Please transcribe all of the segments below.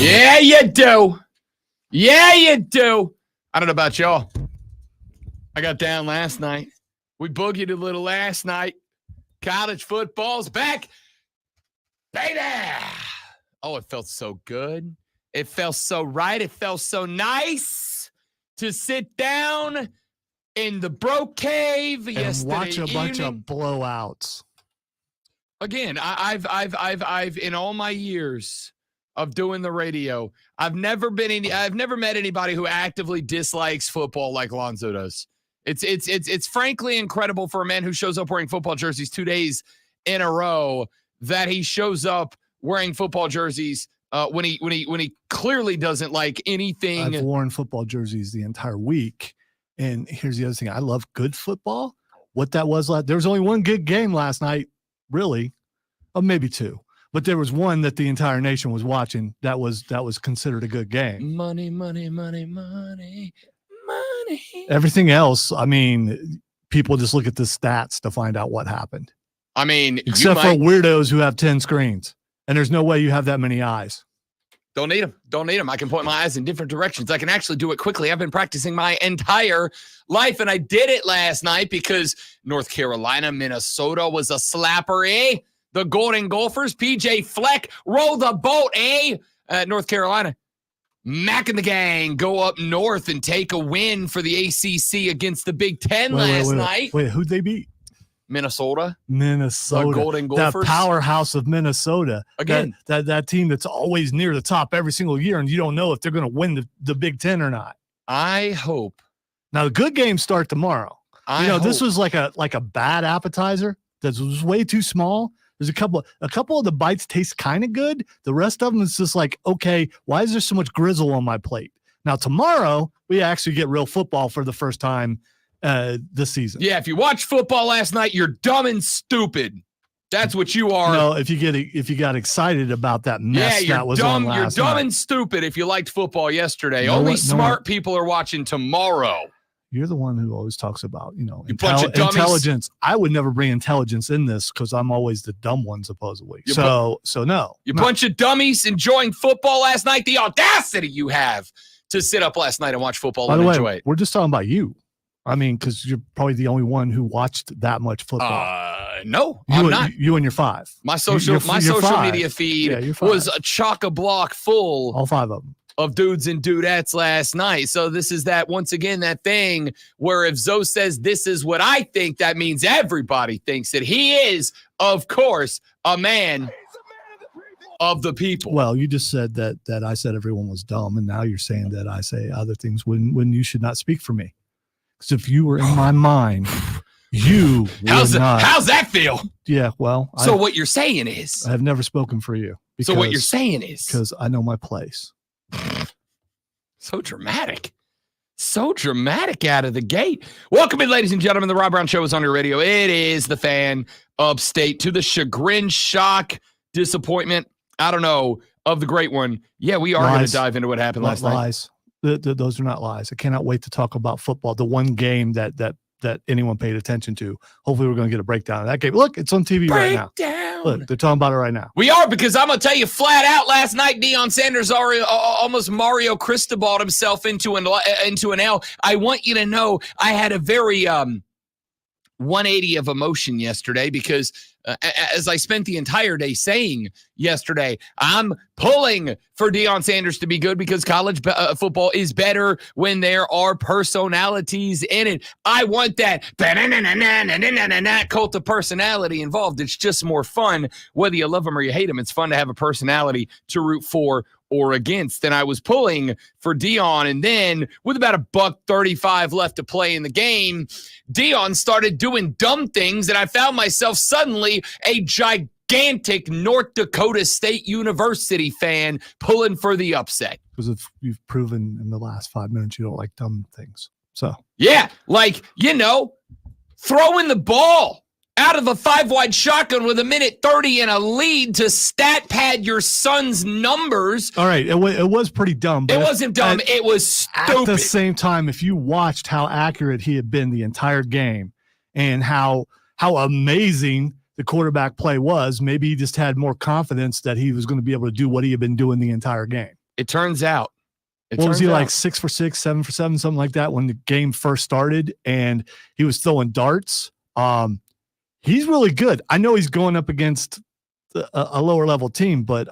Yeah, you do. Yeah, you do. I don't know about y'all. I got down last night. We boogied a little last night. College football's back. Baby. Oh, it felt so good. It felt so right. It felt so nice to sit down in the bro cave and yesterday watch a bunch of evening. blowouts. Again, I've in all my years of doing the radio, I've never met anybody who actively dislikes football like Lonzo does. It's frankly incredible for a man who shows up wearing football jerseys 2 days in a row that he shows up wearing football jerseys when he clearly doesn't like anything. I've worn football jerseys the entire week, and here's the other thing: I love good football. What that was there was only one good game last night, really, maybe two. But there was one that the entire nation was watching that was considered a good game. Money, money, money, money, money. Everything else, I mean, people just look at the stats to find out what happened. I mean, except for weirdos who have 10 screens, and there's no way you have that many eyes. Don't need them. Don't need them. I can point my eyes in different directions. I can actually do it quickly. I've been practicing my entire life, and I did it last night because North Carolina, Minnesota was a slapper, eh? The Golden Gophers, PJ Fleck, roll the boat, eh? North Carolina, Mac and the gang go up north and take a win for the ACC against the Big Ten last night. Wait, who'd they beat? Minnesota. The Golden Gophers. That powerhouse of Minnesota. Again. That team that's always near the top every single year, and you don't know if they're going to win the Big Ten or not. I hope. Now, the good games start tomorrow. This was like a bad appetizer that was way too small. There's a couple of the bites taste kind of good. The rest of them is just like, okay, why is there so much grizzle on my plate? Now, tomorrow, we actually get real football for the first time this season. Yeah, if you watched football last night, you're dumb and stupid. That's what you are. No, if you got excited about that mess that was on last night. You're dumb and stupid if you liked football yesterday. Only smart people are watching tomorrow. You're the one who always talks about, bunch of dummies. Intelligence. I would never bring intelligence in this because I'm always the dumb one, supposedly. So no. Bunch of dummies enjoying football last night. The audacity you have to sit up last night and watch football and enjoy it. We're just talking about you. I mean, because you're probably the only one who watched that much football. No, I'm not. You and your five. My social media feed was a chock-a-block full. All five of them. Of dudes and dudettes last night. So this is once again that thing where if Zoe says this is what I think, that means everybody thinks that he is, of course, a man of the people. Well, you just said that I said everyone was dumb, and now you're saying that I say other things when you should not speak for me. Because if you were in my mind, you how's that feel? Yeah, well. So what you're saying is? I have never spoken for you. So what you're saying is? Because I know my place. So dramatic out of the gate. Welcome in, ladies and gentlemen. The Rob Brown Show is on your radio. It is the Fan Upstate. To the chagrin, shock, disappointment, I don't know, of the great one. Yeah, we are going to dive into what happened last night. Lies. Those are not lies. I cannot wait to talk about football. The one game that anyone paid attention to. Hopefully we're going to get a breakdown of that game. Look, it's on TV right now. Look, they're talking about it right now. We are, because I'm going to tell you flat out, last night, Deion Sanders almost Mario Cristobal himself into an L. I want you to know I had a very 180 of emotion yesterday because as I spent the entire day saying yesterday, I'm pulling for Deion Sanders to be good because college football is better when there are personalities in it. I want that cult of personality involved. It's just more fun. Whether you love them or you hate them, it's fun to have a personality to root for or against. And I was pulling for Deion, and then with about $1:35 left to play in the game, Deion started doing dumb things, and I found myself suddenly a gigantic North Dakota State University fan pulling for the upset. Because you've proven in the last 5 minutes you don't like dumb things. So yeah, throwing the ball. out of a 5-wide shotgun with 1:30 and a lead to stat pad your son's numbers. All right, it was pretty dumb. But it wasn't dumb. It was stupid. At the same time, if you watched how accurate he had been the entire game and how amazing the quarterback play was, maybe he just had more confidence that he was going to be able to do what he had been doing the entire game. It turns out. What was he like, 6 for 6, 7 for 7, something like that when the game first started, and he was throwing darts. He's really good. I know he's going up against a lower level team, but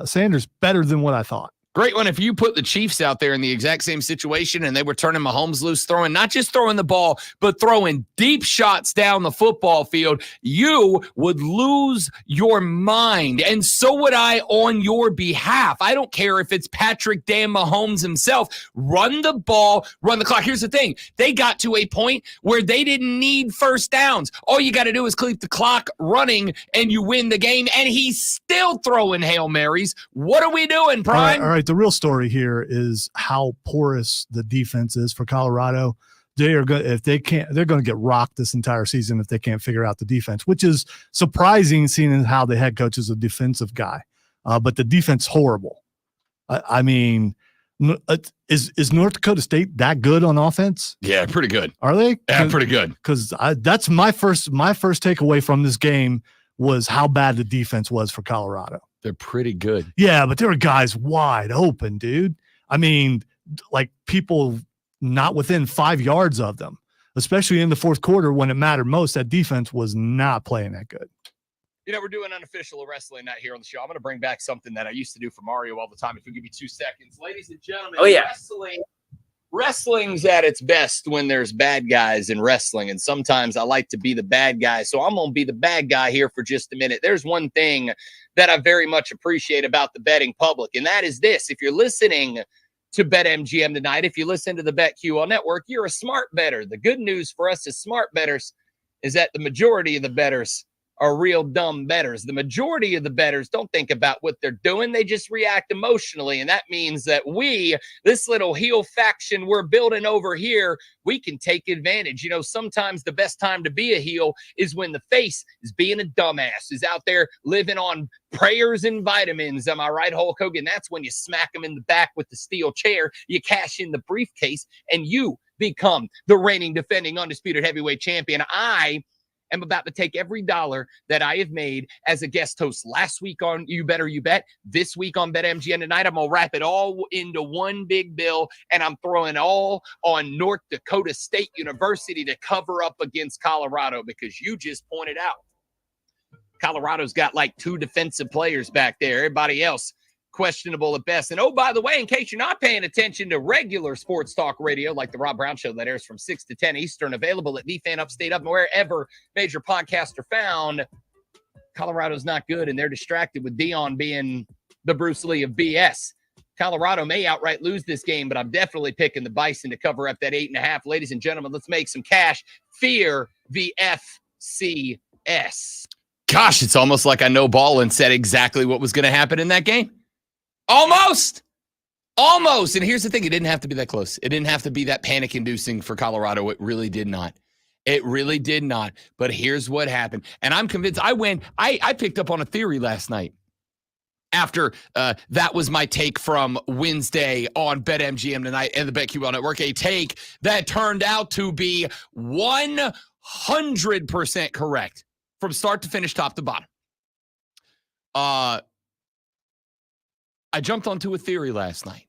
Sanders better than what I thought. Great one if you put the Chiefs out there in the exact same situation and they were turning Mahomes loose, not just throwing the ball, but throwing deep shots down the football field, you would lose your mind. And so would I on your behalf. I don't care if it's Patrick Dan Mahomes himself. Run the ball, run the clock. Here's the thing. They got to a point where they didn't need first downs. All you got to do is keep the clock running and you win the game. And he's still throwing Hail Marys. What are we doing, Prime? All right. The real story here is how porous the defense is for Colorado. They are going if they can't, they're going to get rocked this entire season if they can't figure out the defense, which is surprising seeing how the head coach is a defensive guy. But the defense horrible. I mean, is North Dakota State that good on offense? Yeah, pretty good. Are they? Yeah, pretty good. Because that's my first takeaway from this game was how bad the defense was for Colorado. They're pretty good. Yeah, but there were guys wide open, dude. I mean, like people not within 5 yards of them, especially in the fourth quarter when it mattered most. That defense was not playing that good. You know, we're doing unofficial wrestling night here on the show. I'm going to bring back something that I used to do for Mario all the time. If you give me 2 seconds. Ladies and gentlemen, wrestling's at its best when there's bad guys in wrestling, and sometimes I like to be the bad guy, so I'm going to be the bad guy here for just a minute. There's one thing that I very much appreciate about the betting public, and that is this. If you're listening to BetMGM tonight, if you listen to the BetQL network, you're a smart bettor. The good news for us as smart bettors is that the majority of the bettors are real dumb bettors. The majority of the bettors don't think about what they're doing. They just react emotionally. And that means that we, this little heel faction we're building over here, we can take advantage. You know, sometimes the best time to be a heel is when the face is being a dumbass, is out there living on prayers and vitamins. Am I right, Hulk Hogan? That's when you smack them in the back with the steel chair, you cash in the briefcase, and you become the reigning, defending, undisputed heavyweight champion. I am about to take every dollar that I have made as a guest host last week on You Better You Bet, this week on BetMGM tonight. I'm going to wrap it all into one big bill, and I'm throwing all on North Dakota State University to cover up against Colorado, because you just pointed out Colorado's got like 2 defensive players back there. Everybody else questionable at best. And oh, by the way, in case you're not paying attention to regular sports talk radio like the Rob Brown Show that airs from 6 to 10 Eastern, available at VFan Upstate Up and wherever major podcasts are found, Colorado's not good, and they're distracted with Dion being the Bruce Lee of BS. Colorado may outright lose this game, but I'm definitely picking the Bison to cover up that 8.5. Ladies and gentlemen, let's make some cash. Fear the FCS. Gosh, it's almost like I know Ballin said exactly what was going to happen in that game. Almost. And here's the thing. It didn't have to be that close. It didn't have to be that panic-inducing for Colorado. It really did not. But here's what happened. And I'm convinced I picked up on a theory last night after that was my take from Wednesday on BetMGM tonight and the BetQL Network, a take that turned out to be 100% correct from start to finish, top to bottom. I jumped onto a theory last night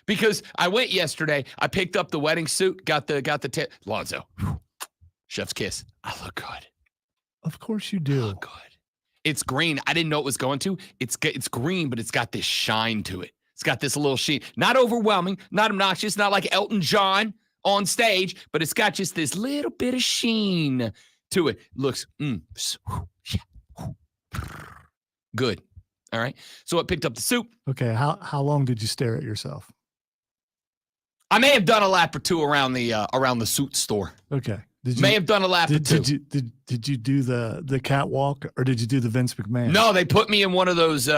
because I went yesterday. I picked up the wedding suit, got the Lonzo, chef's kiss. I look good. Of course you do. I look good. It's green. I didn't know it was going to. It's green, but it's got this shine to it. It's got this little sheen. Not overwhelming, not obnoxious, not like Elton John on stage, but it's got just this little bit of sheen to it. Looks good. All right. So I picked up the suit. Okay. How long did you stare at yourself? I may have done a lap or two around the suit store. Okay. May have done a lap or two. Did you do the catwalk, or did you do the Vince McMahon? No, they put me in one of those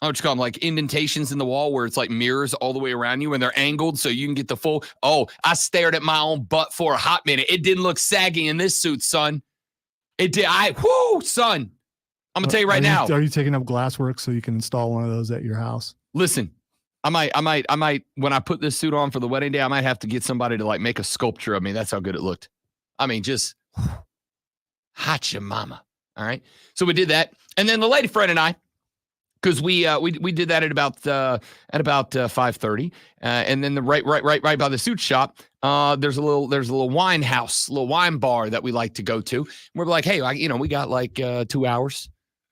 what you call them, like indentations in the wall where it's like mirrors all the way around you and they're angled so you can get the full. Oh, I stared at my own butt for a hot minute. It didn't look saggy in this suit, son. It did. Son. I'm gonna tell you right now. Are you taking up glasswork so you can install one of those at your house? Listen, I might. When I put this suit on for the wedding day, I might have to get somebody to like make a sculpture of me. That's how good it looked. I mean, just hot your mama. All right. So we did that, and then the lady friend and I, because we did that at about 5:30, and then the right by the suit shop, there's a little wine house, little wine bar that we like to go to. And we're like, hey, we got like 2 hours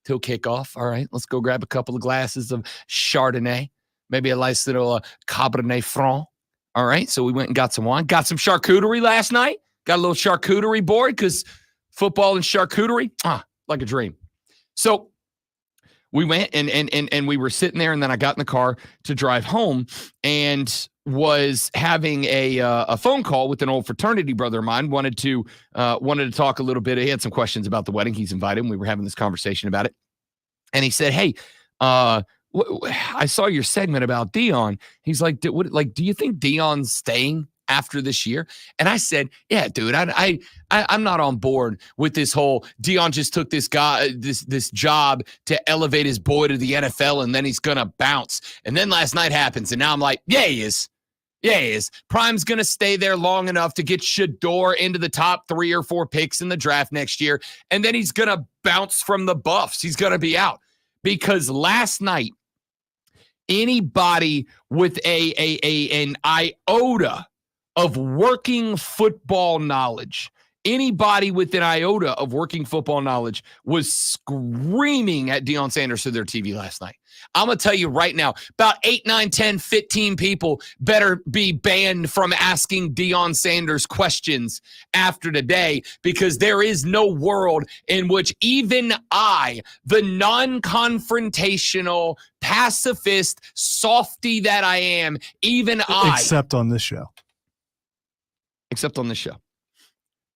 till kickoff. All right, let's go grab a couple of glasses of Chardonnay, maybe a nice little Cabernet Franc. All right, so we went and got some wine, got some charcuterie last night. Got a little charcuterie board because football and charcuterie, like a dream. So we went and we were sitting there, and then I got in the car to drive home and was having a phone call with an old fraternity brother of mine. Wanted to talk a little bit. He had some questions about the wedding. He's invited, and we were having this conversation about it. And he said, "Hey, I saw your segment about Dion." He's like, "Do you think Dion's staying after this year?" And I said, "Yeah, dude, I'm not on board with this whole Dion just took this guy, this job to elevate his boy to the NFL, and then he's gonna bounce." And then last night happens, and now I'm like, yeah, he is. Yeah, he is. Prime's gonna stay there long enough to get Shador into the top 3 or 4 picks in the draft next year, and then he's gonna bounce from the Buffs. He's gonna be out. Because last night, anybody with an iota of working football knowledge, was screaming at Deion Sanders through their TV last night. I'm going to tell you right now, about 8, 9, 10, 15 people better be banned from asking Deion Sanders questions after today, because there is no world in which even I, the non-confrontational, pacifist, softy that I am, Except on this show.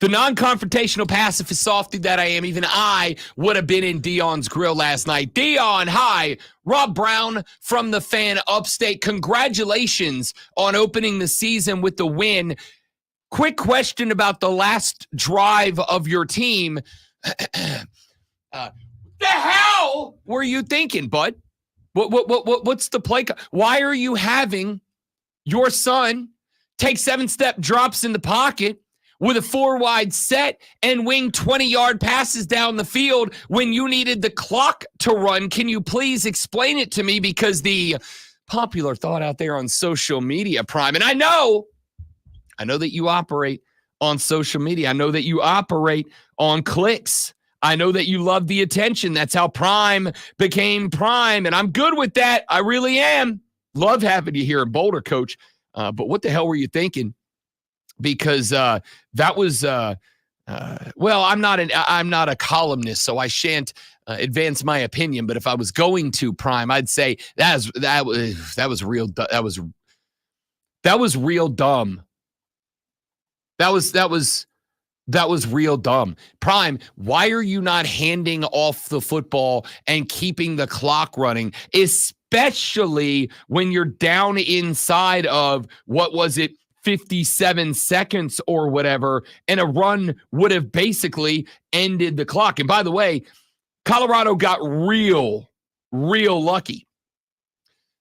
The non-confrontational pacifist softy that I am, even I would have been in Deion's grill last night. Deion, hi. Rob Brown from the Fan Upstate. Congratulations on opening the season with the win. Quick question about the last drive of your team. The hell were you thinking, bud? What's the play? Why are you having your son take 7-step drops in the pocket with a 4-wide set and wing 20-yard passes down the field when you needed the clock to run? Can you please explain it to me? Because the popular thought out there on social media, Prime, and I know that you operate on social media. I know that you operate on clicks. I know that you love the attention. That's how Prime became Prime, and I'm good with that. I really am. Love having you here in Boulder, Coach. But what the hell were you thinking? Because that was well, I'm not a columnist, so I shan't advance my opinion. But if I was going to, Prime, I'd say that was real dumb. That was real dumb. Prime, why are you not handing off the football and keeping the clock running, especially when you're down inside of, what was it, 57 seconds or whatever, and a run would have basically ended the clock? And by the way, Colorado got real lucky,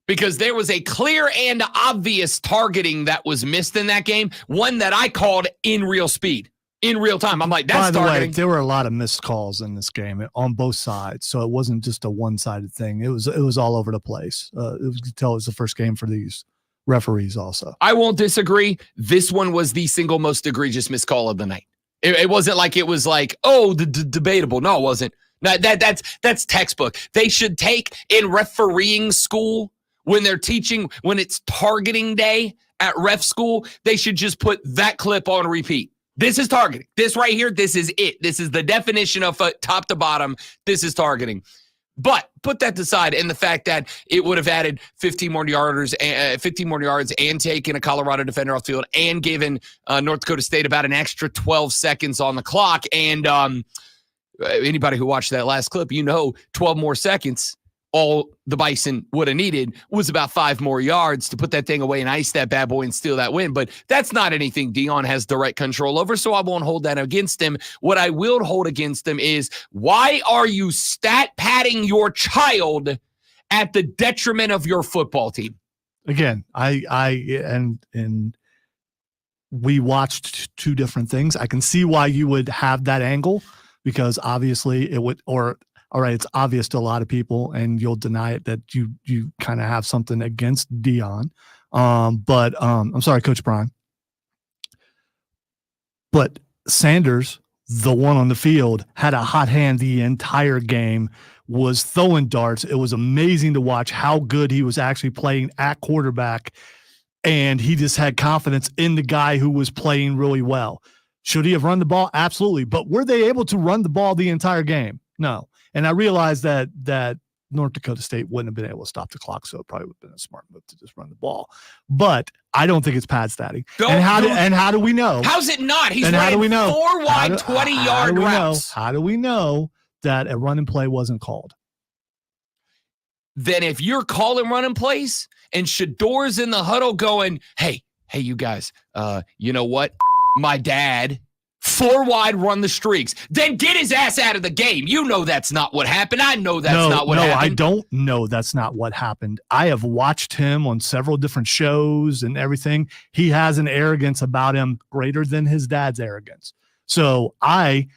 because there was a clear and obvious targeting that was missed in that game, one that I called in real speed, in real time. I'm like, that's targeting. By the way, there were a lot of missed calls in this game on both sides, so it wasn't just a one-sided thing. It was all over the place. You could tell it was the first game for these referees also. I won't disagree. This one was the single most egregious missed call of the night. It wasn't like it was like, debatable. No, it wasn't. No, that's textbook. They should take in refereeing school, when they're teaching, when it's targeting day at ref school, they should just put that clip on repeat. This is targeting. This right here, this is it. This is the definition of top to bottom. This is targeting. But put that aside, and the fact that it would have added 15 more yards and taken a Colorado defender off the field and given North Dakota State about an extra 12 seconds on the clock. And anybody who watched that last clip, 12 more seconds all the Bison would have needed was about 5 more yards to put that thing away and ice that bad boy and steal that win. But that's not anything Deion has direct control over, so I won't hold that against him. What I will hold against him is, why are you stat padding your child at the detriment of your football team? Again, and we watched two different things. I can see why you would have that angle, because obviously it would, or all right, it's obvious to a lot of people, and you'll deny it, that you kind of have something against Deion. But I'm sorry, Coach Brian. But Sanders, the one on the field, had a hot hand the entire game, was throwing darts. It was amazing to watch how good he was actually playing at quarterback, and he just had confidence in the guy who was playing really well. Should he have run the ball? Absolutely. But were they able to run the ball the entire game? No. And I realized that North Dakota State wouldn't have been able to stop the clock, so it probably would have been a smart move to just run the ball. But I don't think it's pad statting. And how do we know? How's it not? He's running 4 wide, 20-yard routes. How do we know that a run and play wasn't called? Then if you're calling running plays and Shedor's in the huddle going, hey, you guys, you know what? My dad, 4 wide, run the streaks, then get his ass out of the game. You know that's not what happened. I know that's not what happened. No, I don't know that's not what happened. I have watched him on several different shows and everything. He has an arrogance about him greater than his dad's arrogance. So I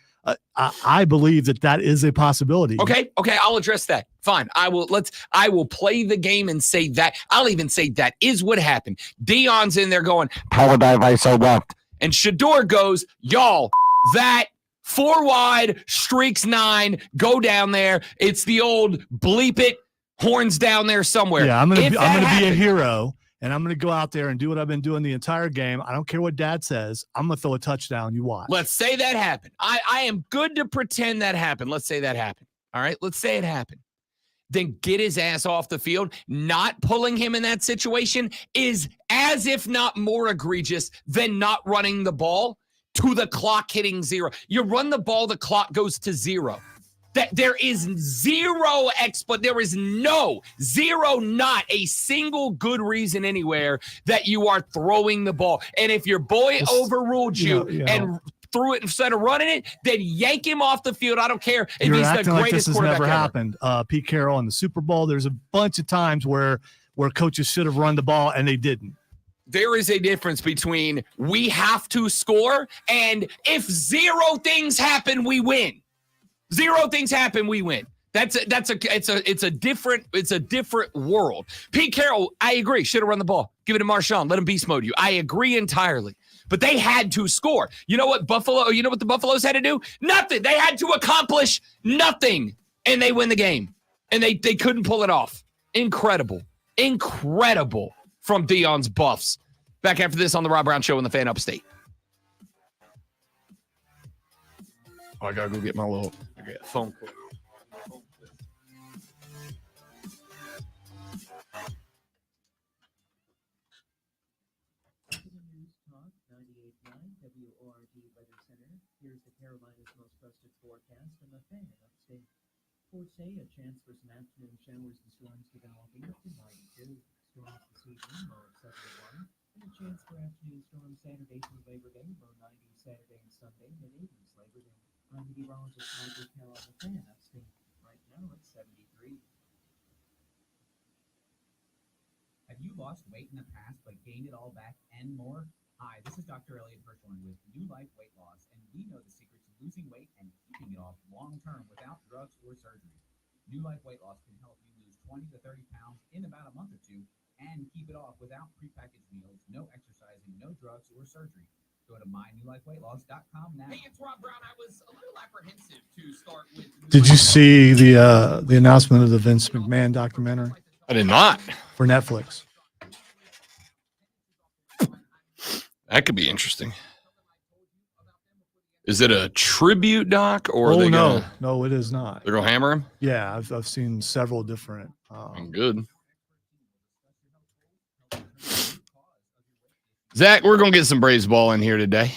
believe that is a possibility. Okay, I'll address that. Fine. I will play the game and say that. I'll even say that is what happened. Deion's in there going, power dive ISO left. And Shedeur goes, y'all, that 4 wide, streaks 9, go down there. It's the old bleep it, horns down there somewhere. Yeah, I'm gonna be a hero, and I'm gonna go out there and do what I've been doing the entire game. I don't care what Dad says. I'm gonna throw a touchdown. You watch. Let's say that happened. I am good to pretend that happened. Let's say that happened. All right, let's say it happened. Then get his ass off the field. Not pulling him in that situation is as if not more egregious than not running the ball to the clock hitting 0. You run the ball, the clock goes to 0. That there is not a single good reason anywhere that you are throwing the ball. And if your boy overruled you and threw it instead of running it, then yank him off the field. I don't care if he's the greatest quarterback ever. Happened. Pete Carroll in the Super Bowl. There's a bunch of times where coaches should have run the ball and they didn't. There is a difference between we have to score and if 0 things happen, we win. 0 things happen, we win. It's a different world. Pete Carroll, I agree, should have run the ball. Give it to Marshawn. Let him beast mode you. I agree entirely. But they had to score. You know what the Buffaloes had to do? Nothing. They had to accomplish nothing. And they win the game. And they couldn't pull it off. Incredible from Deion's Buffs. Back after this on the Rob Brown Show on the Fan Upstate. Oh, I gotta go get my little phone call. Here's the Carolinas' most trusted forecast and the Fan Upstate. For say, a chance for some afternoon showers and storms developing up to 92. Storms this evening, low at 71. And a chance for afternoon storms Saturday through Labor Day, low 90 Saturday and Sunday, mid-80s Labor Day. I'm meteorologist Michael Kell on the Fan Upstate. Right now it's 73. Have you lost weight in the past but gained it all back and more? Hi, this is Dr. Elliot Hirschhorn with New Life Weight Loss, and we know the secret to losing weight and keeping it off long-term without drugs or surgery. New Life Weight Loss can help you lose 20 to 30 pounds in about a month or 2 and keep it off without prepackaged meals, no exercising, no drugs or surgery. Go to mynewlifeweightloss.com now. Hey, it's Rob Brown. I was a little apprehensive to start with. Did you see the announcement of the Vince McMahon documentary? I did not. For Netflix. That could be interesting. Is it a tribute doc or are they no, it is not. They're gonna hammer him? Yeah, I've seen several different. Good. Zach, we're gonna get some Braves ball in here today.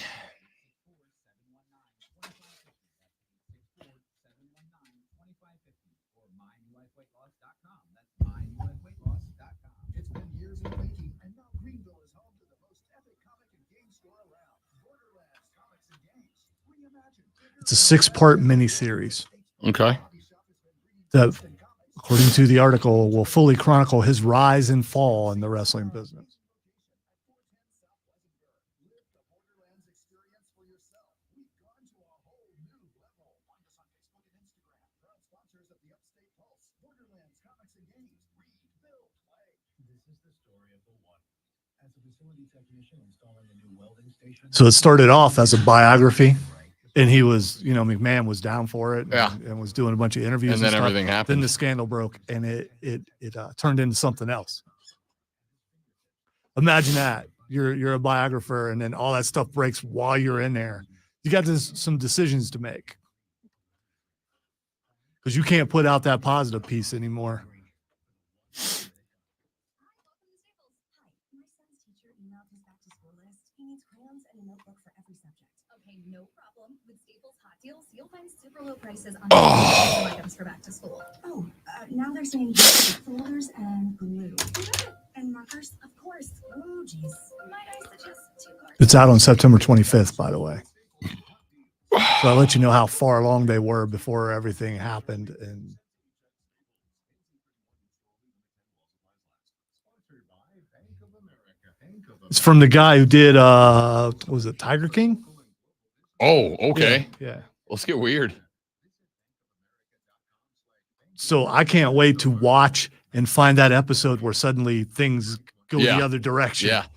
It's a 6-part miniseries Okay. that, according to the article, will fully chronicle his rise and fall in the wrestling business. So it started off as a biography, and he was, McMahon was down for it, and was doing a bunch of interviews, And then stuff. everything happened. Then the scandal broke, and it turned into something else. Imagine that you're a biographer, and then all that stuff breaks while you're in there. You got some decisions to make because you can't put out that positive piece anymore. No problem. With Staples Hot Deals, you'll find super low prices on items for back to school. Now they're saying folders and glue. And markers, of course. Oh, geez. Might I suggest 2 cards? It's out on September 25th, by the way. So I'll let you know how far along they were before everything happened. And it's from the guy who did, was it Tiger King? Oh, okay. Yeah. Let's get weird. So I can't wait to watch and find that episode where suddenly things go the other direction. Yeah.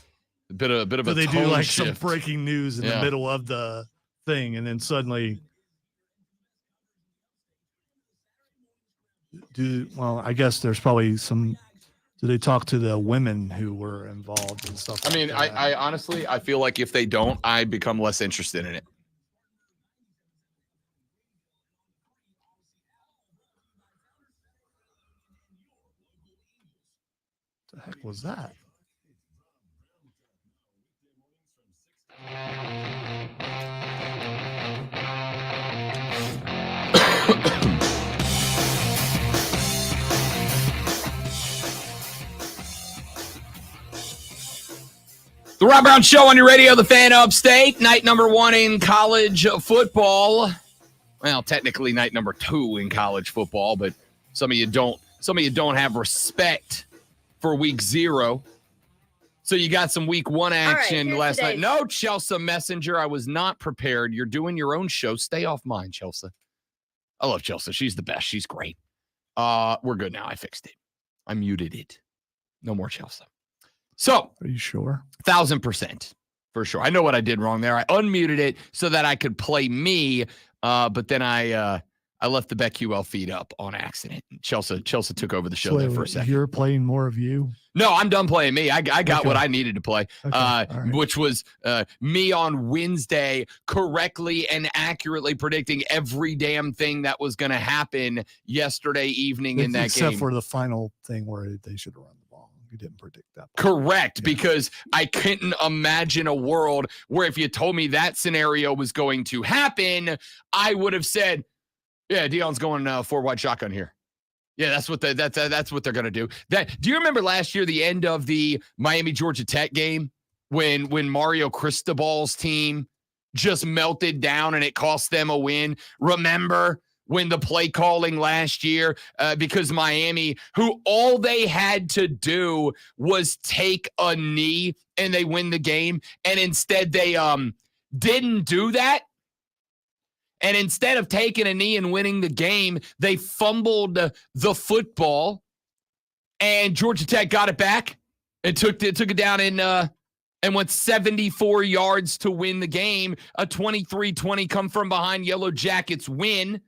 A bit of So a they tone do like shift. some breaking news in the middle of the thing, and then suddenly I guess there's probably some. Do they talk to the women who were involved and stuff? I mean, like that? I honestly, I feel like if they don't, I become less interested in it. What the heck was that? The Rob Brown Show on your radio, the Fan Upstate, night number 1 in college football. Well, technically night number 2 in college football, but some of you don't have respect for week 0. So you got some week 1 action last night. No, Chelsea Messenger, I was not prepared. You're doing your own show. Stay off mine, Chelsea. I love Chelsea. She's the best. She's great. We're good now. I fixed it. I muted it. No more Chelsea. So, are you sure? 1,000% for sure. I know what I did wrong there. I unmuted it so that I could play me, but then I left the BetQL feed up on accident. Chelsea took over the show there for a second. You're playing more of you? No, I'm done playing me. I got what I needed to play, right. Which was me on Wednesday correctly and accurately predicting every damn thing that was going to happen yesterday evening in that game. Except for the final thing where they should have run the ball. You didn't predict that. Correct, because I couldn't imagine a world where if you told me that scenario was going to happen, I would have said, yeah, Deion's going 4-wide shotgun here. Yeah, that's what that's what they're going to do. Do you remember last year, the end of the Miami Georgia Tech game when Mario Cristobal's team just melted down and it cost them a win? Remember when the play calling last year, because Miami, who all they had to do was take a knee and they win the game, and instead they didn't do that. And instead of taking a knee and winning the game, they fumbled the football, and Georgia Tech got it back and took it down and went 74 yards to win the game. A 23-20 come from behind Yellow Jackets win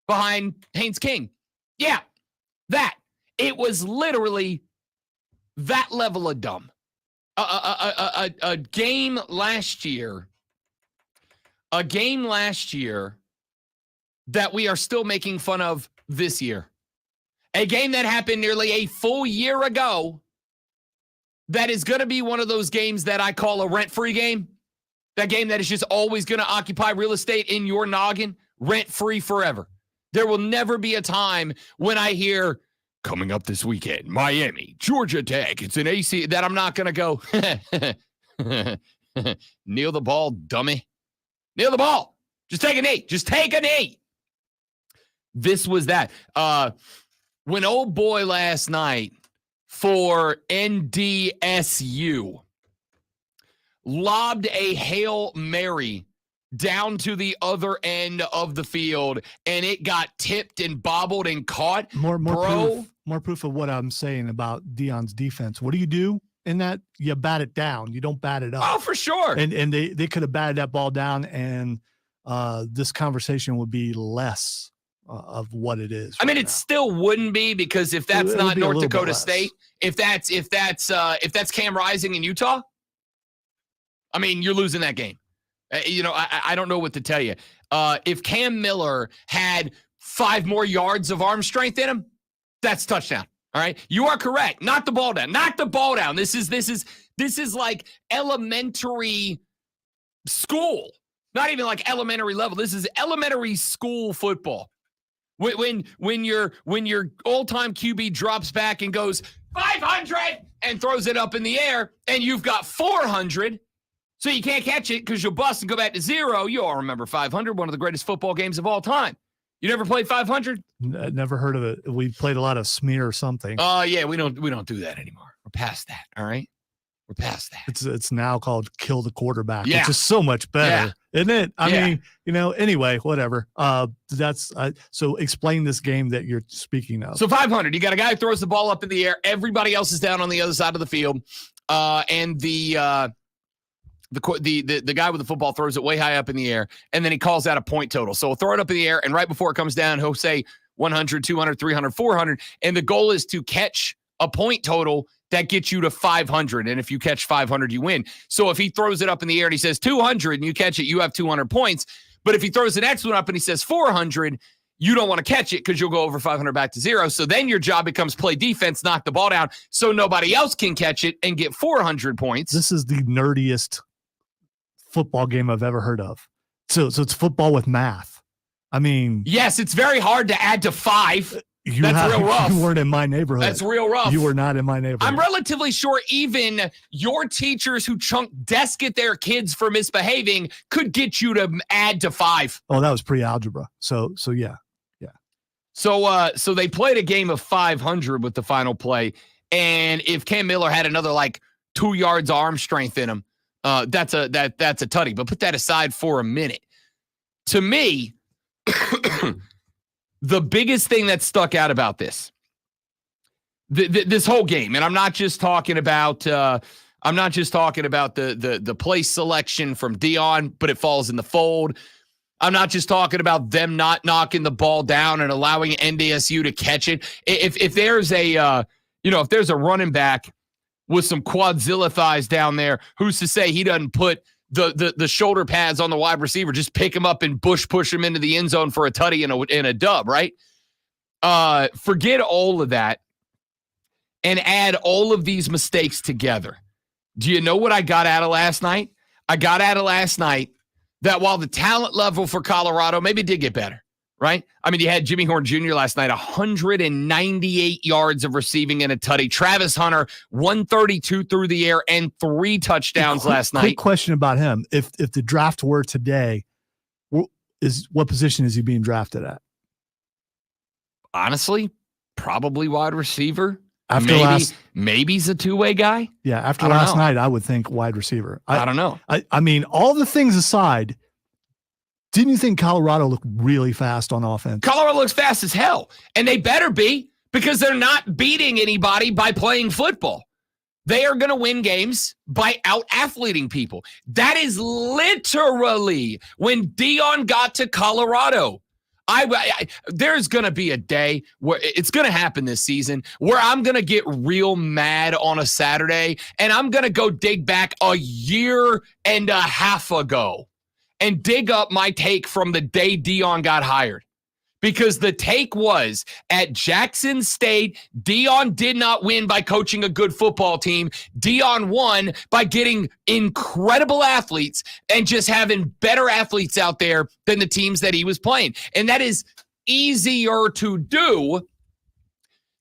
behind Haynes King. Yeah, that. It was literally that level of dumb. A game last year. A game last year that we are still making fun of this year. A game that happened nearly a full year ago that is going to be one of those games that I call a rent-free game. That game that is just always going to occupy real estate in your noggin, rent-free forever. There will never be a time when I hear, coming up this weekend, Miami, Georgia Tech, it's an AC, that I'm not going to go, kneel the ball, dummy. Kneel the ball. Just take a knee. Just take a knee. This was that. When old boy last night for NDSU lobbed a Hail Mary down to the other end of the field, and it got tipped and bobbled and caught. More proof of what I'm saying about Deion's defense. What do you do in that? You bat it down. You don't bat it up. Oh, for sure. And they could have batted that ball down, and this conversation would be less of what it is. I mean, it still wouldn't be, because if that's not North Dakota State, if that's Cam Rising in Utah, I mean, you're losing that game. I don't know what to tell you. If Cam Miller had 5 more yards of arm strength in him, that's touchdown. All right, you are correct. Knock the ball down. Knock the ball down. This is like elementary school. Not even like elementary level. This is elementary school football. When your all-time QB drops back and goes 500 and throws it up in the air, and you've got 400, so you can't catch it because you'll bust and go back to 0. You all remember 500, one of the greatest football games of all time. You never played 500? Never heard of it. We played a lot of smear or something. Oh yeah, we don't do that anymore. We're past that. All right, we're past that. It's now called kill the quarterback. Yeah. Which is so much better, isn't it? I Yeah. mean, anyway, whatever. So explain this game that you're speaking of. So 500, you got a guy who throws the ball up in the air. Everybody else is down on the other side of the field, and the guy with the football throws it way high up in the air, and then he calls out a point total. So he'll throw it up in the air, and right before it comes down, he'll say 100, 200, 300, 400, and the goal is to catch a point total that gets you to 500, and if you catch 500, you win. So if he throws it up in the air and he says 200 and you catch it, you have 200 points. But if he throws the next one up and he says 400, you don't want to catch it because you'll go over 500 back to 0. So then your job becomes play defense, knock the ball down so nobody else can catch it and get 400 points. This is the nerdiest football game I've ever heard of. So it's football with math. I mean, yes, it's very hard to add to 5. That's real rough. You weren't in my neighborhood. That's real rough. You were not in my neighborhood. I'm relatively sure even your teachers who chunk desk at their kids for misbehaving could get you to add to 5. Oh, that was pre-algebra. So yeah. So they played a game of 500 with the final play, and if Cam Miller had another like 2 yards arm strength in him, that's a tutty. But put that aside for a minute. To me, the biggest thing that stuck out about this whole game, and I'm not just talking about the place selection from Deion, but it falls in the fold. I'm not just talking about them not knocking the ball down and allowing NDSU to catch it. If there's a running back with some quadzilla thighs down there, who's to say he doesn't put the shoulder pads on the wide receiver, just pick him up and push him into the end zone for a tutty and a dub, right? Forget all of that and add all of these mistakes together. Do you know what I got out of last night? I got out of last night that while the talent level for Colorado maybe did get better, right? I mean, you had Jimmy Horn Jr. last night, 198 yards of receiving and a tutty. Travis Hunter, 132 through the air and 3 touchdowns last night. Quick question about him. If the draft were today, what position is he being drafted at? Honestly, probably wide receiver. Maybe he's a 2-way guy. Yeah, after last night, I would think wide receiver. I don't know. I mean, all the things aside, didn't you think Colorado looked really fast on offense? Colorado looks fast as hell, and they better be, because they're not beating anybody by playing football. They are going to win games by out-athleting people. That is literally when Deion got to Colorado. There's going to be a day where it's going to happen this season where I'm going to get real mad on a Saturday, and I'm going to go dig back a year and a half ago and dig up my take from the day Deion got hired. Because the take was, at Jackson State, Deion did not win by coaching a good football team. Deion won by getting incredible athletes and just having better athletes out there than the teams that he was playing. And that is easier to do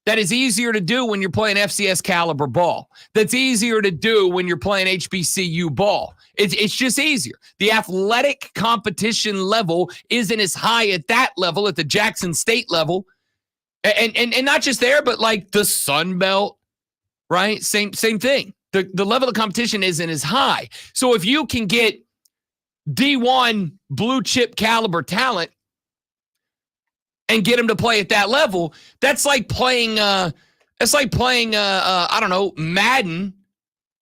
That is easier to do when you're playing FCS caliber ball. That's easier to do when you're playing HBCU ball. It's just easier. The athletic competition level isn't as high at that level, at the Jackson State level. And not just there, but like the Sun Belt, right? Same thing. The level of competition isn't as high. So if you can get D1 blue chip caliber talent and get them to play at that level, that's like playing I don't know, Madden,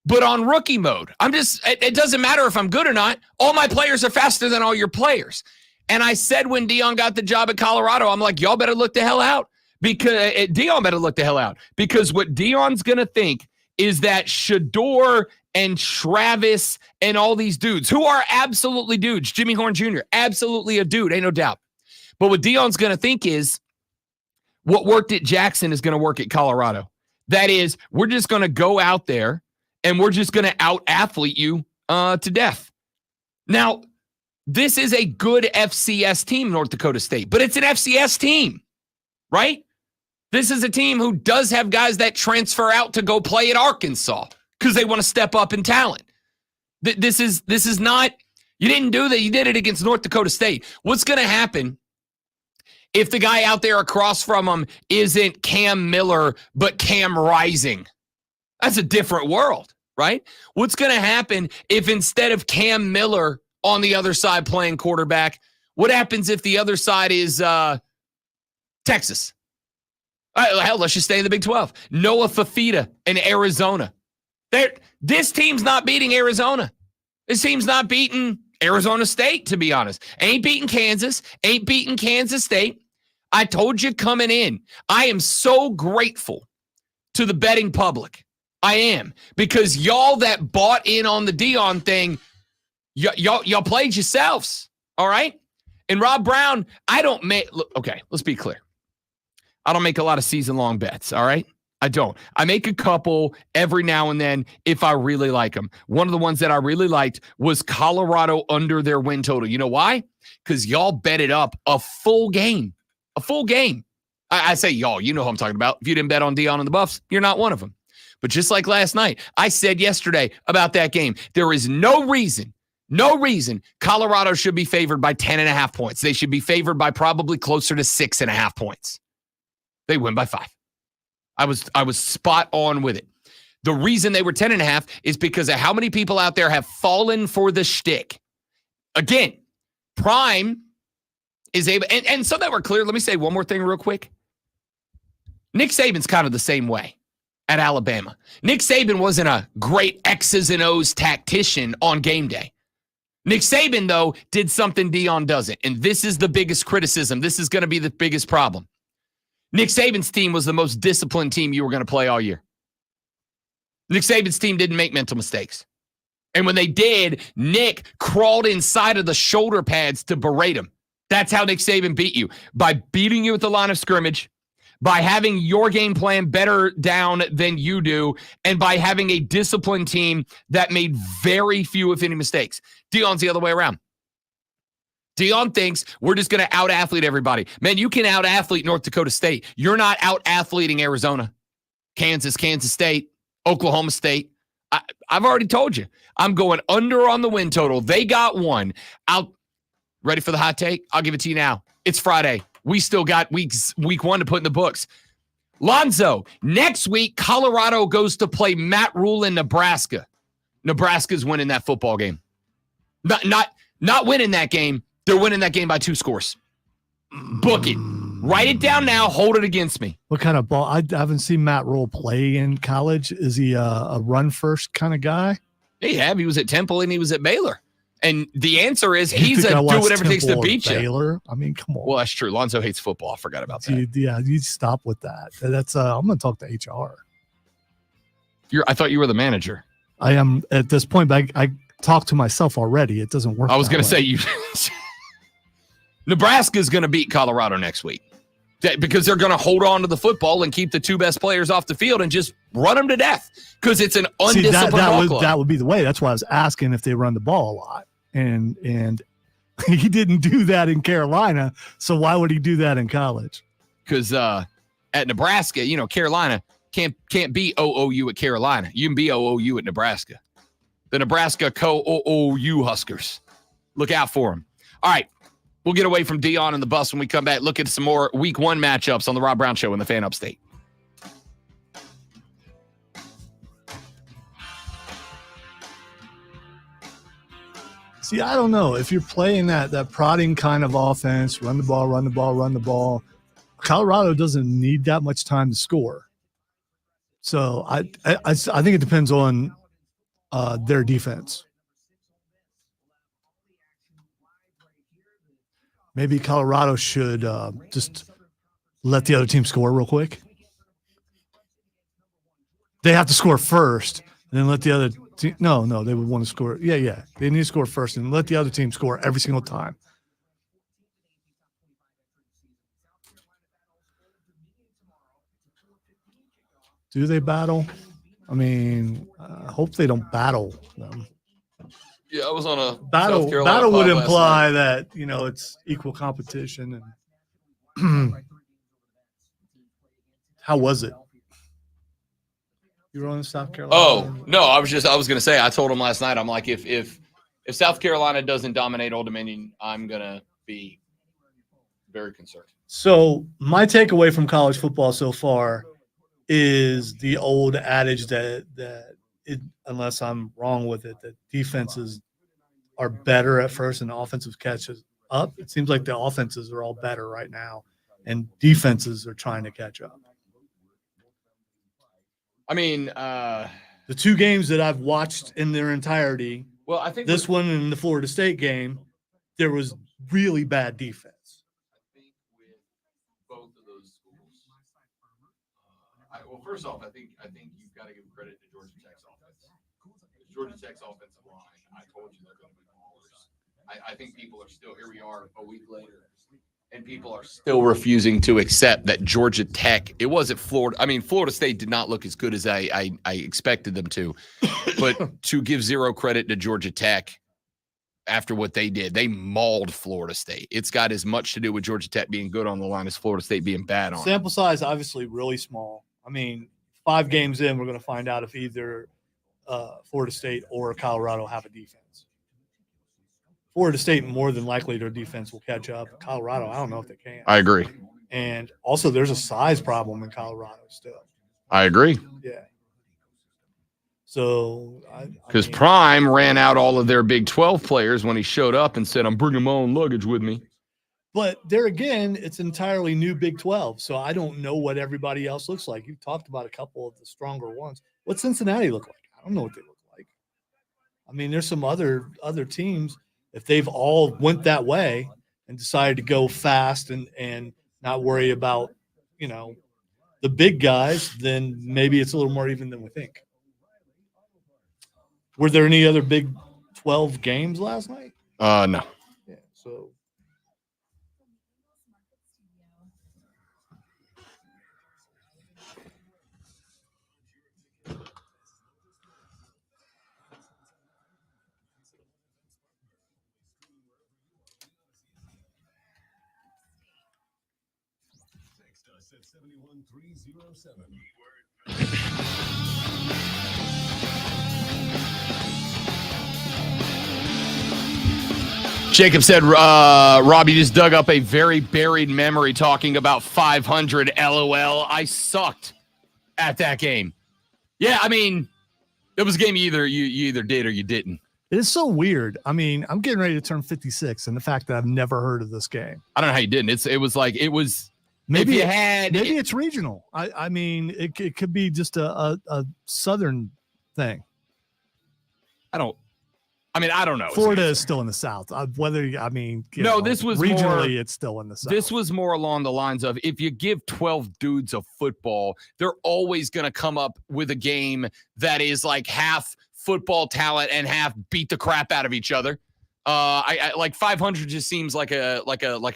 but on rookie mode. It doesn't matter if I'm good or not. All my players are faster than all your players. And I said when Deion got the job at Colorado, I'm like, y'all better look the hell out, because Deion better look the hell out, because what Deion's going to think is that Shedeur and Travis and all these dudes who are absolutely dudes, Jimmy Horn Jr., absolutely a dude, ain't no doubt. But what Deion's going to think is what worked at Jackson is going to work at Colorado. That is, we're just going to go out there and we're just going to out-athlete you to death. Now, this is a good FCS team, North Dakota State, but it's an FCS team, right? This is a team who does have guys that transfer out to go play at Arkansas because they want to step up in talent. This is not, you didn't do that. You did it against North Dakota State. What's going to happen if the guy out there across from him isn't Cam Miller, but Cam Rising? That's a different world, right? What's going to happen if instead of Cam Miller on the other side playing quarterback, what happens if the other side is Texas? Hell, let's just stay in the Big 12. Noah Fafita in Arizona. This team's not beating Arizona. This team's not beating Arizona State, to be honest. Ain't beating Kansas. Ain't beating Kansas State. I told you coming in, I am so grateful to the betting public. I am. Because y'all that bought in on the Deion thing, y'all played yourselves. All right? And Rob Brown, okay, let's be clear. I don't make a lot of season-long bets, all right? I don't. I make a couple every now and then if I really like them. One of the ones that I really liked was Colorado under their win total. You know why? Because y'all betted up a full game. A full game. I say y'all, you know who I'm talking about. If you didn't bet on Deion and the Buffs, you're not one of them. But just like last night, I said yesterday about that game, there is no reason Colorado should be favored by 10.5 points. They should be favored by probably closer to 6.5 points. They win by 5. I was spot on with it. The reason they were 10.5 is because of how many people out there have fallen for the shtick. Again, Prime is able, and so that we're clear, let me say one more thing real quick. Nick Saban's kind of the same way at Alabama. Nick Saban wasn't a great X's and O's tactician on game day. Nick Saban, though, did something Deion doesn't, and this is the biggest criticism. This is going to be the biggest problem. Nick Saban's team was the most disciplined team you were going to play all year. Nick Saban's team didn't make mental mistakes. And when they did, Nick crawled inside of the shoulder pads to berate him. That's how Nick Saban beat you, by beating you at the line of scrimmage, by having your game plan better down than you do, and by having a disciplined team that made very few, if any, mistakes. Deion's the other way around. Deion thinks we're just going to out-athlete everybody. Man, you can out-athlete North Dakota State. You're not out-athleting Arizona, Kansas State, Oklahoma State. I've already told you. I'm going under on the win total. They got one. Ready for the hot take? I'll give it to you now. It's Friday. We still got week 1 to put in the books. Lonzo, next week, Colorado goes to play Matt Rule in Nebraska. Nebraska's winning that football game. Not winning that game. They're winning that game by 2 scores. Book it. Write it down now. Hold it against me. What kind of ball? I haven't seen Matt Rule play in college. Is he a run-first kind of guy? Yeah, he was at Temple and he was at Baylor. And the answer is he's a do whatever it takes to beat you. Baylor? I mean, come on. Well, that's true. Lonzo hates football. I forgot about that. You stop with that. That's I'm going to talk to HR. I thought you were the manager. I am at this point, but I talk to myself already. It doesn't work. I was going to say you. Nebraska's going to beat Colorado next week because they're going to hold on to the football and keep the 2 best players off the field and just run them to death because it's an undisciplined ball club. That would be the way. That's why I was asking if they run the ball a lot. And he didn't do that in Carolina, so why would he do that in college? Because at Nebraska, Carolina can't be OOU at Carolina. You can be OOU at Nebraska. The Nebraska OOU Huskers. Look out for them. All right. We'll get away from Dion and the bus when we come back. Look at some more week 1 matchups on the Rob Brown Show in the Fan Upstate. See, I don't know. If you're playing that prodding kind of offense, run the ball, Colorado doesn't need that much time to score. So I think it depends on their defense. Maybe Colorado should just let the other team score real quick. They have to score first, and then let the other team. No, they would want to score. Yeah. They need to score first, and let the other team score every single time. Do they battle? I mean, I hope they don't battle them. Yeah, I was on a Battle would imply that, it's equal competition. And how was it? You were on South Carolina? Oh, no, I was going to say, I told him last night, I'm like, if South Carolina doesn't dominate Old Dominion, I'm going to be very concerned. So my takeaway from college football so far is the old adage that unless I'm wrong with it, that defenses are better at first and offensive catches up. It seems like the offenses are all better right now, and defenses are trying to catch up. I mean, the 2 games that I've watched in their entirety, well, I think this one and the Florida State game, there was really bad defense. I think with both of those schools, first off, I think you've got to give credit to Georgia Tech's offense. Georgia Tech's offensive line, I told you they're going to be ballers. I think people are still, here we are a week later, and people are still refusing to accept that Georgia Tech, it wasn't Florida. I mean, Florida State did not look as good as I expected them to. But to give zero credit to Georgia Tech after what they did, they mauled Florida State. It's got as much to do with Georgia Tech being good on the line as Florida State being bad on it. Sample size, obviously, really small. I mean, 5 games in, we're going to find out if either Florida State or Colorado have a defense. Florida State, more than likely, their defense will catch up. Colorado, I don't know if they can. I agree. And also, there's a size problem in Colorado still. I agree. Yeah. So, because Prime ran out all of their Big 12 players when he showed up and said, I'm bringing my own luggage with me. But there again, it's entirely new Big 12. So I don't know what everybody else looks like. You've talked about a couple of the stronger ones. What's Cincinnati look like? I don't know what they look like. I mean, there's some other teams. If they've all went that way and decided to go fast and not worry about, the big guys, then maybe it's a little more even than we think. Were there any other Big 12 games last night? No. Yeah, so. At 71307. Jacob said, Rob, you just dug up a very buried memory talking about 500 LOL. I sucked at that game. Yeah, I mean, it was a game you either did or you didn't. It is so weird. I mean, I'm getting ready to turn 56, and the fact that I've never heard of this game. I don't know how you didn't. It was. Maybe maybe it's regional. I mean, it could be just a southern thing. I don't know. Florida is still in the South. This was regionally, it's still in the South. This was more along the lines of, if you give 12 dudes a football, they're always going to come up with a game that is like half football talent and half beat the crap out of each other. I like 500 just seems like a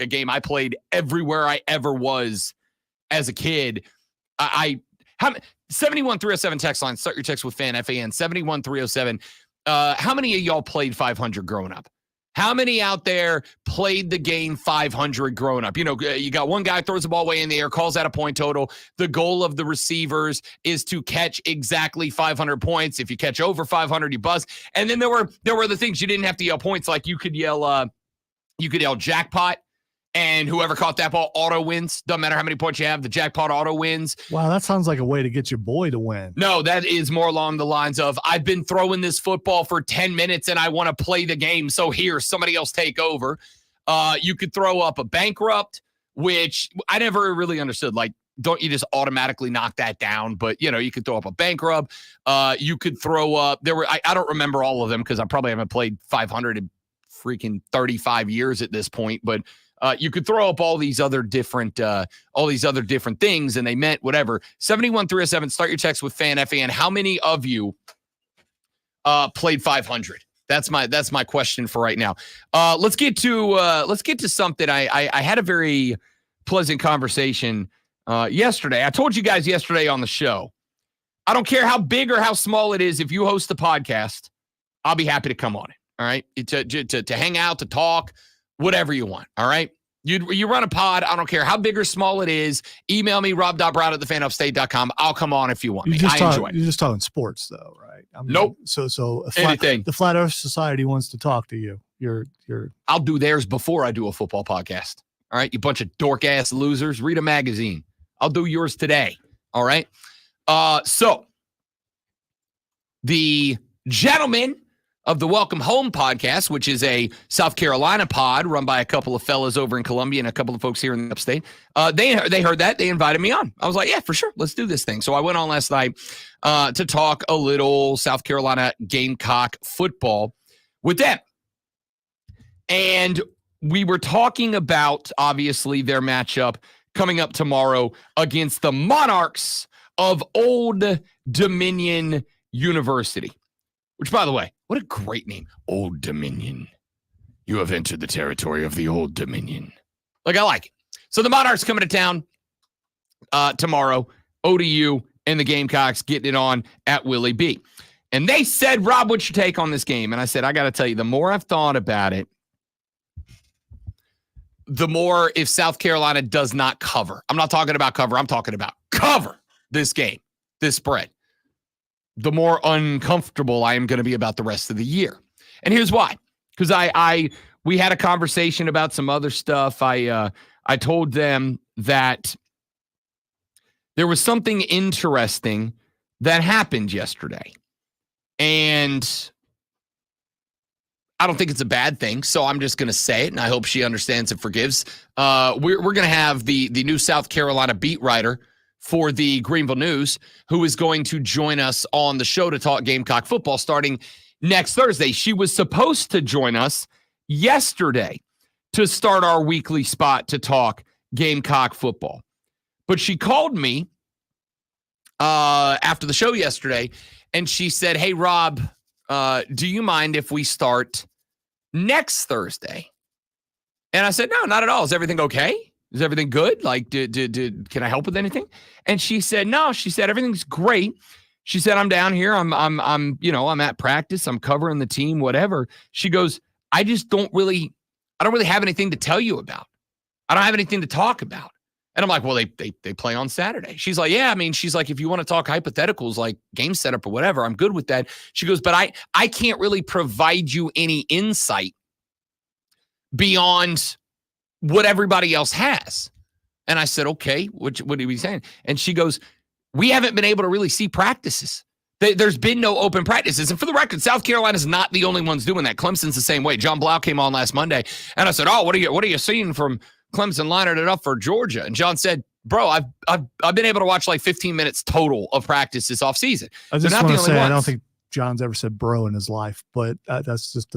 game I played everywhere I ever was as a kid. 71307 text line. Start your text with FAN, FAN 71307. How many of y'all played 500 growing up? How many out there played the game 500 growing up? You know, you got one guy throws the ball way in the air, calls out a point total. The goal of the receivers is to catch exactly 500 points. If you catch over 500, you buzz. And then there were the things you didn't have to yell points, like you could yell jackpot. And whoever caught that ball auto wins. Doesn't matter how many points you have. The jackpot auto wins. Wow, that sounds like a way to get your boy to win. No, that is more along the lines of, I've been throwing this football for 10 minutes and I want to play the game. So here, somebody else take over. You could throw up a bankrupt, which I never really understood. Like, don't you just automatically knock that down? But, you know, you could throw up a bankrupt. You could throw up, I don't remember all of them because I probably haven't played 500 in freaking 35 years at this point. But you could throw up all these other different things, and they meant whatever. 71307. Start your text with Fan FAN. How many of you played 500? That's my question for right now. Let's get to something. I had a very pleasant conversation yesterday. I told you guys yesterday on the show, I don't care how big or how small it is. If you host the podcast, I'll be happy to come on it. All right, to hang out, to talk, whatever you want. All right. You run a pod. I don't care how big or small it is. Email me, rob.brown@thefanupstate.com. I'll come on if you want me. I enjoy it. You're just talking sports though, right? I mean, nope. So Anything. The Flat Earth Society wants to talk to you. I'll do theirs before I do a football podcast. All right. You bunch of dork ass losers. Read a magazine. I'll do yours today. All right. So the gentleman of the Welcome Home podcast, which is a South Carolina pod run by a couple of fellas over in Columbia and a couple of folks here in the upstate. They heard that. They invited me on. I was like, yeah, for sure. Let's do this thing. So I went on last night to talk a little South Carolina Gamecock football with them. And we were talking about, obviously, their matchup coming up tomorrow against the Monarchs of Old Dominion University, which, by the way, what a great name. Old Dominion. You have entered the territory of the Old Dominion. Like, I like it. So the Monarchs coming to town tomorrow. ODU and the Gamecocks getting it on at Willie B. And they said, Rob, what's your take on this game? And I said, I got to tell you, the more I've thought about it, the more if South Carolina does not cover. I'm not talking about cover. I'm talking about cover this game, this spread. The more uncomfortable I am going to be about the rest of the year. And here's why. Because we had a conversation about some other stuff. I told them that there was something interesting that happened yesterday. And I don't think it's a bad thing, so I'm just going to say it, and I hope she understands and forgives. We're going to have the new South Carolina beat writer for the Greenville News, who is going to join us on the show to talk Gamecock football starting next Thursday. She was supposed to join us yesterday to start our weekly spot to talk Gamecock football. But she called me after the show yesterday, and she said, hey, Rob, do you mind if we start next Thursday? And I said, no, not at all. Is everything okay? Is everything good? Like, can I help with anything? And she said, no. She said, everything's great. She said, I'm down here. I'm at practice. I'm covering the team, whatever. She goes, I don't really have anything to tell you about. I don't have anything to talk about. And I'm like, well, they play on Saturday. She's like, yeah, I mean, she's like, if you want to talk hypotheticals, like game setup or whatever, I'm good with that. She goes, but I can't really provide you any insight beyond what everybody else has. And I said, okay, what are you saying? And she goes, we haven't been able to really see practices. There's been no open practices. And for the record, South Carolina's not the only ones doing that. Clemson's the same way. John Blau came on last Monday, and I said, oh, what are you seeing from Clemson lining it up for Georgia? And John said, bro, I've been able to watch like 15 minutes total of practice this offseason. I just want to say, I don't think John's ever said bro in his life, but that's just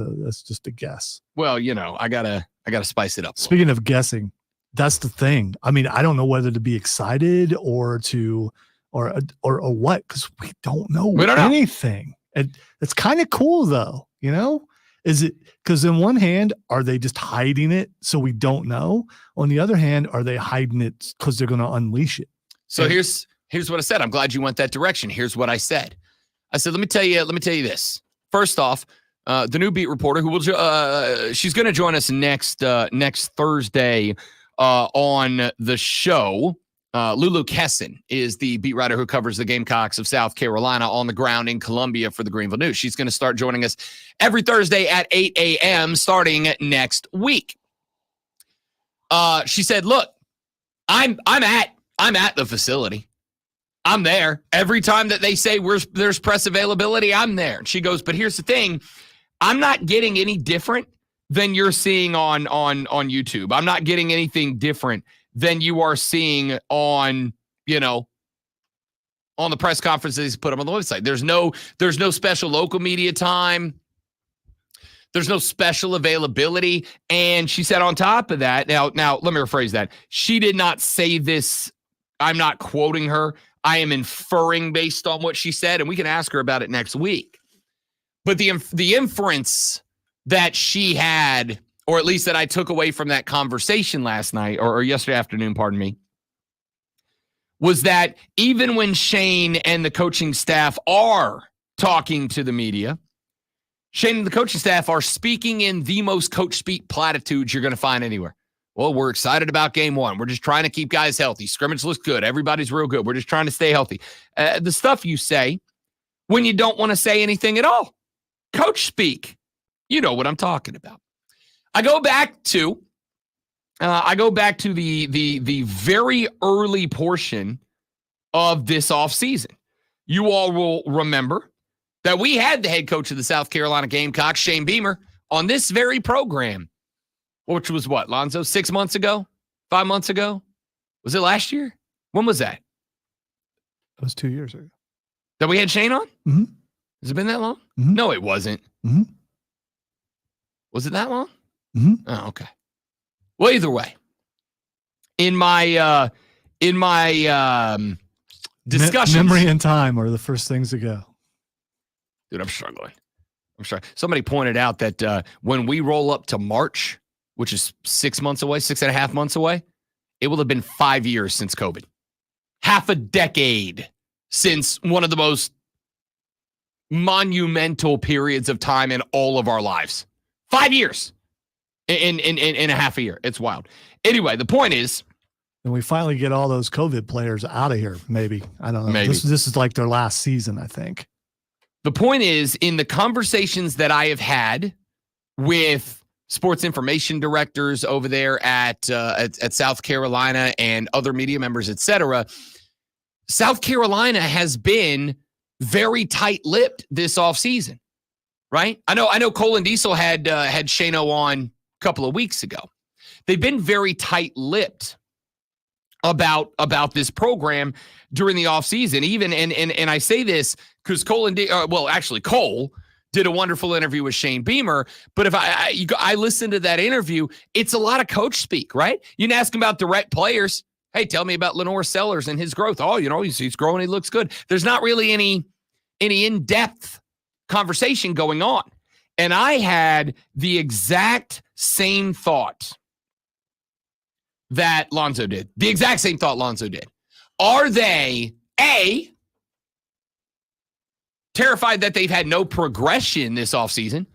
a guess. Well, I gotta spice it up. Speaking of guessing, that's the thing. I mean, I don't know whether to be excited or what, because we don't know anything. And it's kind of cool though, Is it because on one hand, are they just hiding it so we don't know? On the other hand, are they hiding it because they're going to unleash it? So here's what I said. I'm glad you went that direction. Here's what I said. I said, let me tell you this. First off, the new beat reporter, who will she's going to join us next Thursday on the show. Lulu Kesson is the beat writer who covers the Gamecocks of South Carolina on the ground in Columbia for the Greenville News. She's going to start joining us every Thursday at 8 a.m. starting next week. She said, "Look, I'm at the facility. I'm there every time that they say there's press availability. I'm there." And she goes, "But here's the thing: I'm not getting any different than you're seeing on YouTube. I'm not getting anything different than you are seeing on the press conferences put them on the website. There's no special local media time. There's no special availability." And she said on top of that, now let me rephrase that. She did not say this. I'm not quoting her. I am inferring based on what she said, and we can ask her about it next week. But the inference that she had, or at least that I took away from that conversation last night or yesterday afternoon, pardon me, was that even when Shane and the coaching staff are talking to the media, Shane and the coaching staff are speaking in the most coach speak platitudes you're going to find anywhere. Well, we're excited about game one. We're just trying to keep guys healthy. Scrimmage looks good. Everybody's real good. We're just trying to stay healthy. The stuff you say when you don't want to say anything at all. Coach speak. You know what I'm talking about. I go back to the very early portion of this offseason. You all will remember that we had the head coach of the South Carolina Gamecocks, Shane Beamer, on this very program, which was what, Lonzo, 6 months ago? 5 months ago? Was it last year? When was that? It was 2 years ago. That we had Shane on? Mm-hmm. Has it been that long? Mm-hmm. No, it wasn't. Mm-hmm. Was it that long? Mm-hmm. Oh, okay. Well, either way, in my discussions, memory and time are the first things to go. Dude, I'm struggling. Somebody pointed out that when we roll up to March, which is 6 months away, 6.5 months away, it will have been 5 years since COVID. Half a decade since one of the most monumental periods of time in all of our lives. 5 years in a half a year. It's wild. Anyway, the point is, and we finally get all those COVID players out of here. Maybe, I don't know. Maybe. This is like their last season, I think. The point is, in the conversations that I have had with sports information directors over there at South Carolina and other media members, etc., South Carolina has been very tight-lipped this offseason, right? I know Cole and Diesel had Shano on a couple of weeks ago. They've been very tight-lipped about this program during the offseason. Even and I say this because Cole did a wonderful interview with Shane Beamer. But if I listened to that interview, it's a lot of coach speak, right? You can ask him about direct players. Hey, tell me about Lenore Sellers and his growth. Oh, he's growing. He looks good. There's not really any in-depth conversation going on. And I had the exact same thought that Lonzo did. The exact same thought Lonzo did. Are they, A, terrified that they've had no progression this offseason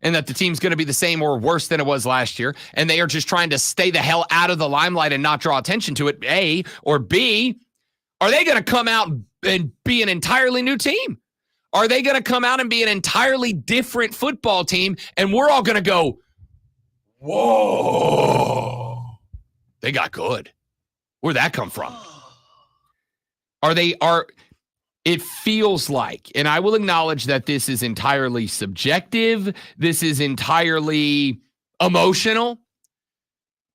and that the team's going to be the same or worse than it was last year, and they are just trying to stay the hell out of the limelight and not draw attention to it, A, or B, are they going to come out and be an entirely new team? Are they going to come out and be an entirely different football team, and we're all going to go, whoa, they got good. Where'd that come from? It feels like, and I will acknowledge that this is entirely subjective. This is entirely emotional.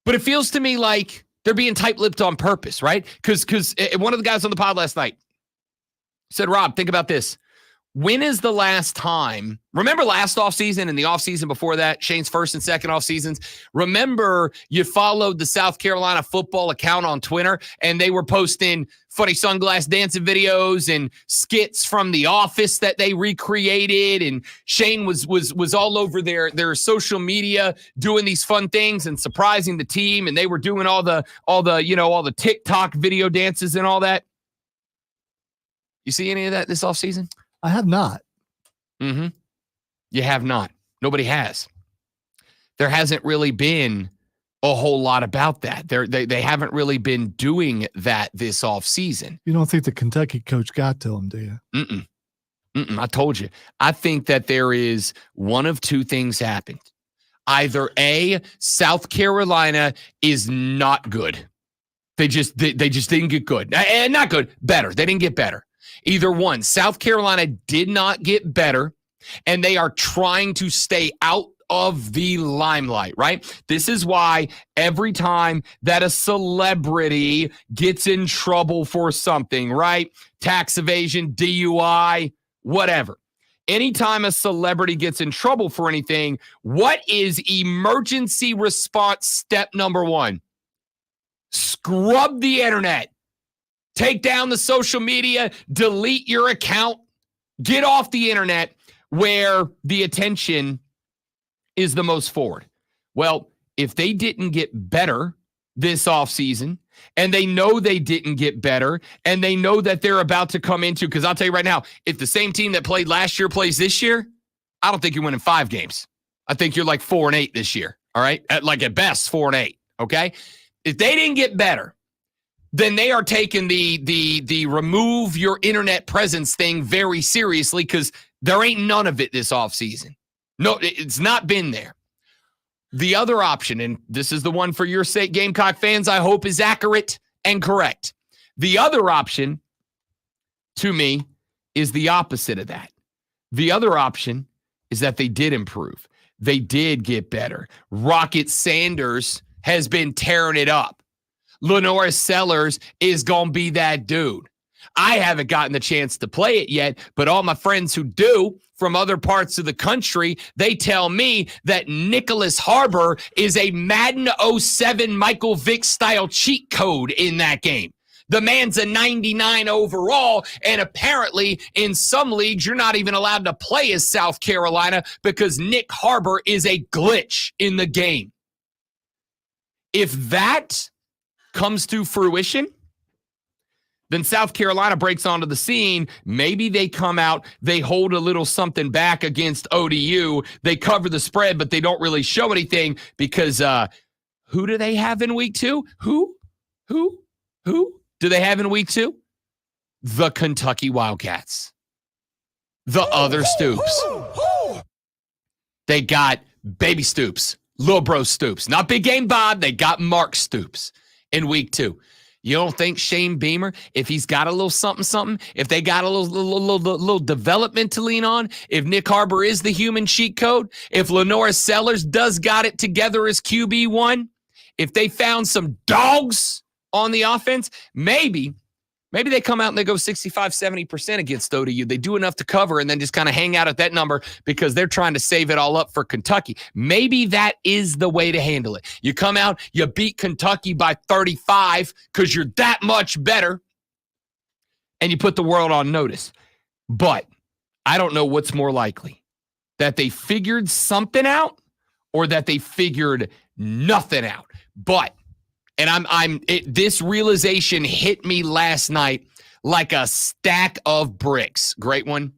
But it feels to me like they're being tight-lipped on purpose, right? Because one of the guys on the pod last night said, Rob, think about this. When is the last time, remember last offseason and the offseason before that, Shane's first and second off seasons, remember you followed the South Carolina football account on Twitter and they were posting funny sunglass dancing videos and skits from The Office that they recreated, and Shane was all over their social media doing these fun things and surprising the team, and they were doing all the TikTok video dances and all that. You see any of that this offseason? I have not. Mm-hmm. You have not. Nobody has. There hasn't really been a whole lot about that. They haven't really been doing that this offseason. You don't think the Kentucky coach got to him, do you? I told you. I think that there is one of two things happened. Either A, South Carolina is not good. They just didn't get good. And not good, better. They didn't get better. Either one, South Carolina did not get better, and they are trying to stay out of the limelight, right? This is why every time that a celebrity gets in trouble for something, right? Tax evasion, DUI, whatever. Anytime a celebrity gets in trouble for anything, what is emergency response step number one? Scrub the internet. Take down the social media, delete your account, get off the internet where the attention is the most forward. Well, if they didn't get better this offseason, and they know they didn't get better, and they know that they're about to come into, because I'll tell you right now, if the same team that played last year plays this year, I don't think you're winning 5 games. I think you're like 4-8 this year, all right? At best, 4-8, okay? If they didn't get better, then they are taking the remove your internet presence thing very seriously, because there ain't none of it this offseason. No, it's not been there. The other option, and this is the one for your sake, Gamecock fans, I hope is accurate and correct. The other option, to me, is the opposite of that. The other option is that they did improve. They did get better. Rocket Sanders has been tearing it up. Lenora Sellers is going to be that dude. I haven't gotten the chance to play it yet, but all my friends who do from other parts of the country, they tell me that Nicholas Harbor is a Madden 07 Michael Vick style cheat code in that game. The man's a 99 overall, and apparently in some leagues, you're not even allowed to play as South Carolina because Nick Harbor is a glitch in the game. If that comes to fruition, then South Carolina breaks onto the scene. Maybe they come out, they hold a little something back against ODU. They cover the spread, but they don't really show anything because who do they have in week 2? Who do they have in week 2? The Kentucky Wildcats. The other Stoops. They got baby Stoops, little bro Stoops. Not Big Game Bob. They got Mark Stoops in week 2. You don't think Shane Beamer, if he's got a little something, if they got a little development to lean on, if Nick Harbor is the human cheat code, if Lenora Sellers does got it together as QB1, if they found some dogs on the offense, maybe they come out and they go 65, 70% against ODU. They do enough to cover and then just kind of hang out at that number because they're trying to save it all up for Kentucky. Maybe that is the way to handle it. You come out, you beat Kentucky by 35 because you're that much better, and you put the world on notice. But I don't know what's more likely, that they figured something out or that they figured nothing out. But this realization hit me last night like a stack of bricks. Great one.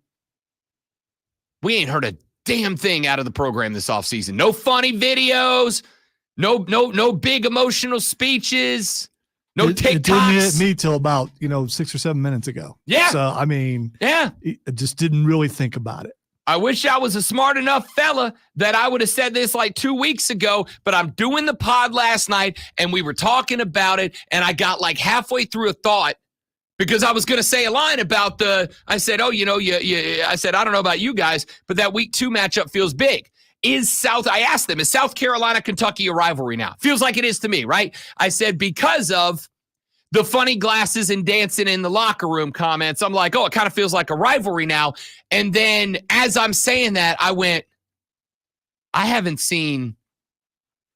We ain't heard a damn thing out of the program this offseason. No funny videos, no big emotional speeches, no TikToks. It didn't hit me till about 6 or 7 minutes ago. Yeah. So I just didn't really think about it. I wish I was a smart enough fella that I would have said this like 2 weeks ago, but I'm doing the pod last night and we were talking about it, and I got like halfway through a thought because I was going to say a line about I said, I said, I don't know about you guys, but that week 2 matchup feels big. I asked them, is South Carolina, Kentucky a rivalry now? Feels like it is to me, right? I said, because of the funny glasses and dancing in the locker room comments, I'm like, it kind of feels like a rivalry now. And then as I'm saying that, I went, I haven't seen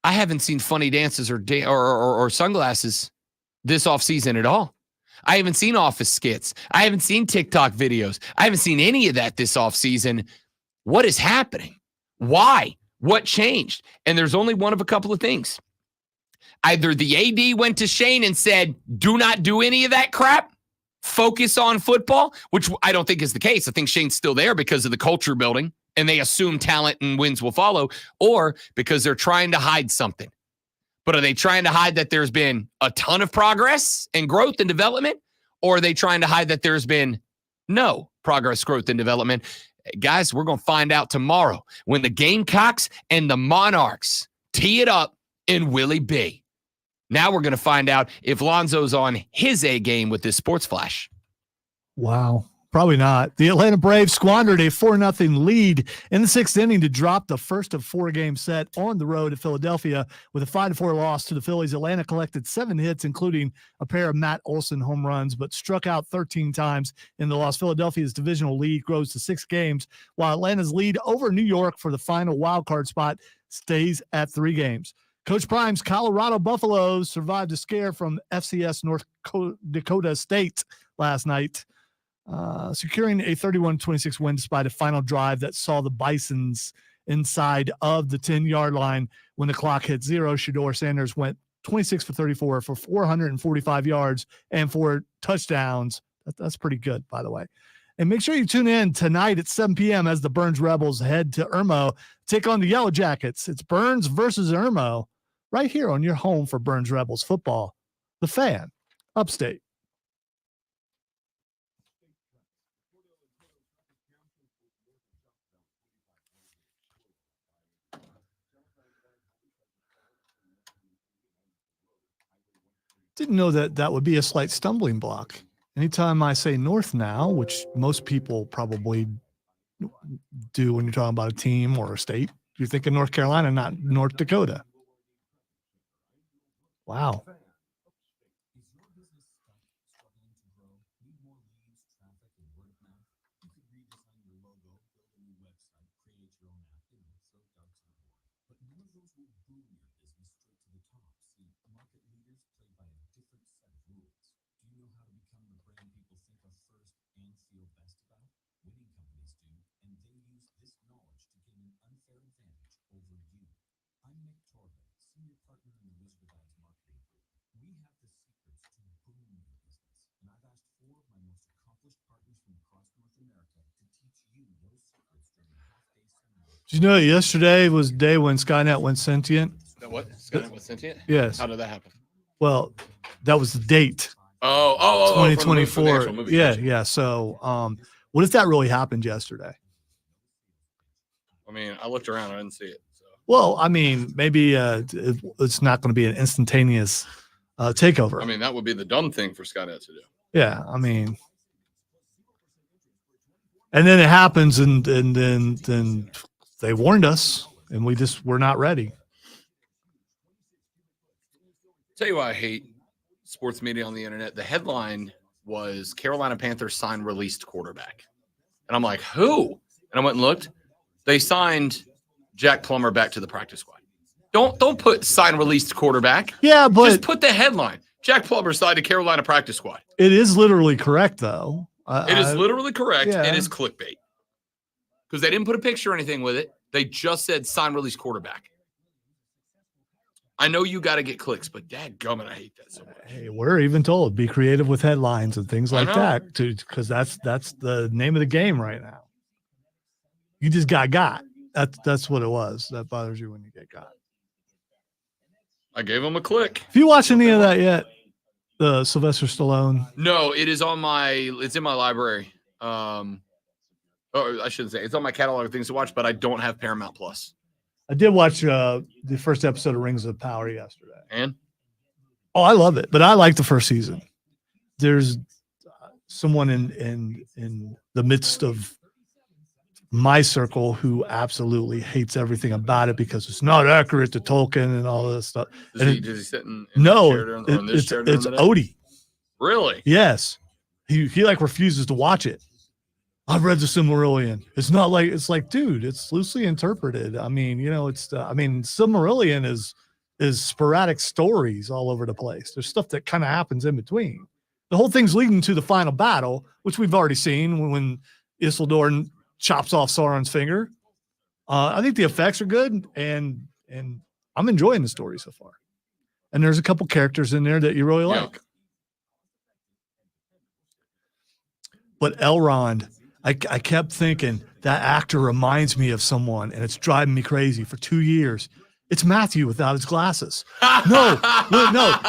funny dances or sunglasses this offseason at all. I haven't seen office skits. I haven't seen TikTok videos. I haven't seen any of that this offseason. What is happening? Why? What changed? And there's only one of a couple of things. Either the AD went to Shane and said, do not do any of that crap, focus on football, which I don't think is the case. I think Shane's still there because of the culture building and they assume talent and wins will follow, or because they're trying to hide something. But are they trying to hide that there's been a ton of progress and growth and development? Or are they trying to hide that there's been no progress, growth, and development? Guys, we're going to find out tomorrow when the Gamecocks and the Monarchs tee it up in Willie B. Now we're going to find out if Lonzo's on his A game with this sports flash. Wow. Probably not. The Atlanta Braves squandered a 4-0 lead in the 6th inning to drop the first of 4-game set on the road at Philadelphia with a 5-4 loss to the Phillies. Atlanta collected 7 hits, including a pair of Matt Olson home runs, but struck out 13 times in the loss. Philadelphia's divisional lead grows to 6 games, while Atlanta's lead over New York for the final wild card spot stays at 3 games. Coach Prime's Colorado Buffaloes survived a scare from FCS North Dakota State last night, securing a 31-26 win despite a final drive that saw the Bisons inside of the 10-yard line when the clock hit 0. Shedeur Sanders went 26 for 34 for 445 yards and 4 touchdowns. That's pretty good, by the way. And make sure you tune in tonight at 7 p.m. as the Burns Rebels head to Irmo, take on the Yellow Jackets. It's Burns versus Irmo right here on your home for Burns Rebels football. The Fan, Upstate. Didn't know that would be a slight stumbling block. Anytime I say North now, which most people probably do when you're talking about a team or a state, you're thinking North Carolina, not North Dakota. Wow. Did you know yesterday was the day when Skynet went sentient? What? Skynet went sentient? Yes. How did that happen? Well, that was the date. 2024. Yeah. So, what if that really happened yesterday? I mean, I looked around, I didn't see it. So. Well, I mean, maybe it's not going to be an instantaneous takeover. I mean, that would be the dumb thing for Skynet to do. Yeah, I mean, and then it happens, and then they warned us, and we're not ready. Tell you why I hate sports media on the internet. The headline was Carolina Panthers sign released quarterback. And I'm like, who? And I went and looked. They signed Jack Plummer back to the practice squad. Don't put sign released quarterback. Yeah, but just put the headline. Jack Plummer signed to Carolina practice squad. It is literally correct, though. It is literally correct. Yeah. It is clickbait. Because they didn't put a picture or anything with it. They just said sign release quarterback. I know you got to get clicks, but dadgummit, I hate that so much. Hey, we're even told be creative with headlines and things like that, because that's the name of the game right now. You just got. That's what it was. That bothers you when you get got. I gave him a click. Have you watched any of that yet? The Sylvester Stallone? No, it's in my library. I shouldn't say it's on my catalog of things to watch, but I don't have Paramount Plus. I did watch the first episode of Rings of Power yesterday. And? Oh, I love it, but I like the first season. There's someone in the midst of my circle who absolutely hates everything about it because it's not accurate to Tolkien and all this stuff. Does he sit in no, this chair during it's the day? Odie. Really? Yes. He like refuses to watch it. I've read the Silmarillion. It's not like, it's like, dude, it's loosely interpreted. I mean, Silmarillion is sporadic stories all over the place. There's stuff that kind of happens in between. The whole thing's leading to the final battle, which we've already seen when Isildur chops off Sauron's finger. I think the effects are good, and I'm enjoying the story so far. And there's a couple characters in there that you really like. But Elrond, I kept thinking that actor reminds me of someone, and it's driving me crazy for 2 years. It's Matthew without his glasses. No,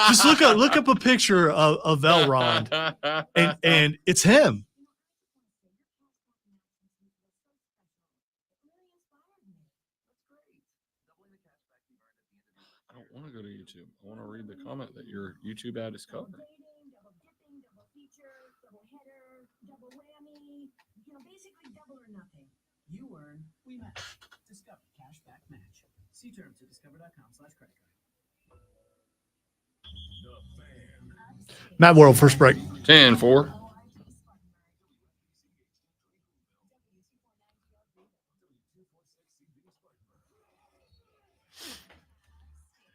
just look up a picture of Elrond, and it's him. I don't want to go to YouTube. I want to read the comment that your YouTube ad is covered. Double dipping, double feature, double header, double whammy. Basically double or nothing. You earn, we match. Discover Cashback Match. See terms at discover.com/credit card. The Fan. Matt World, first break. 10-4.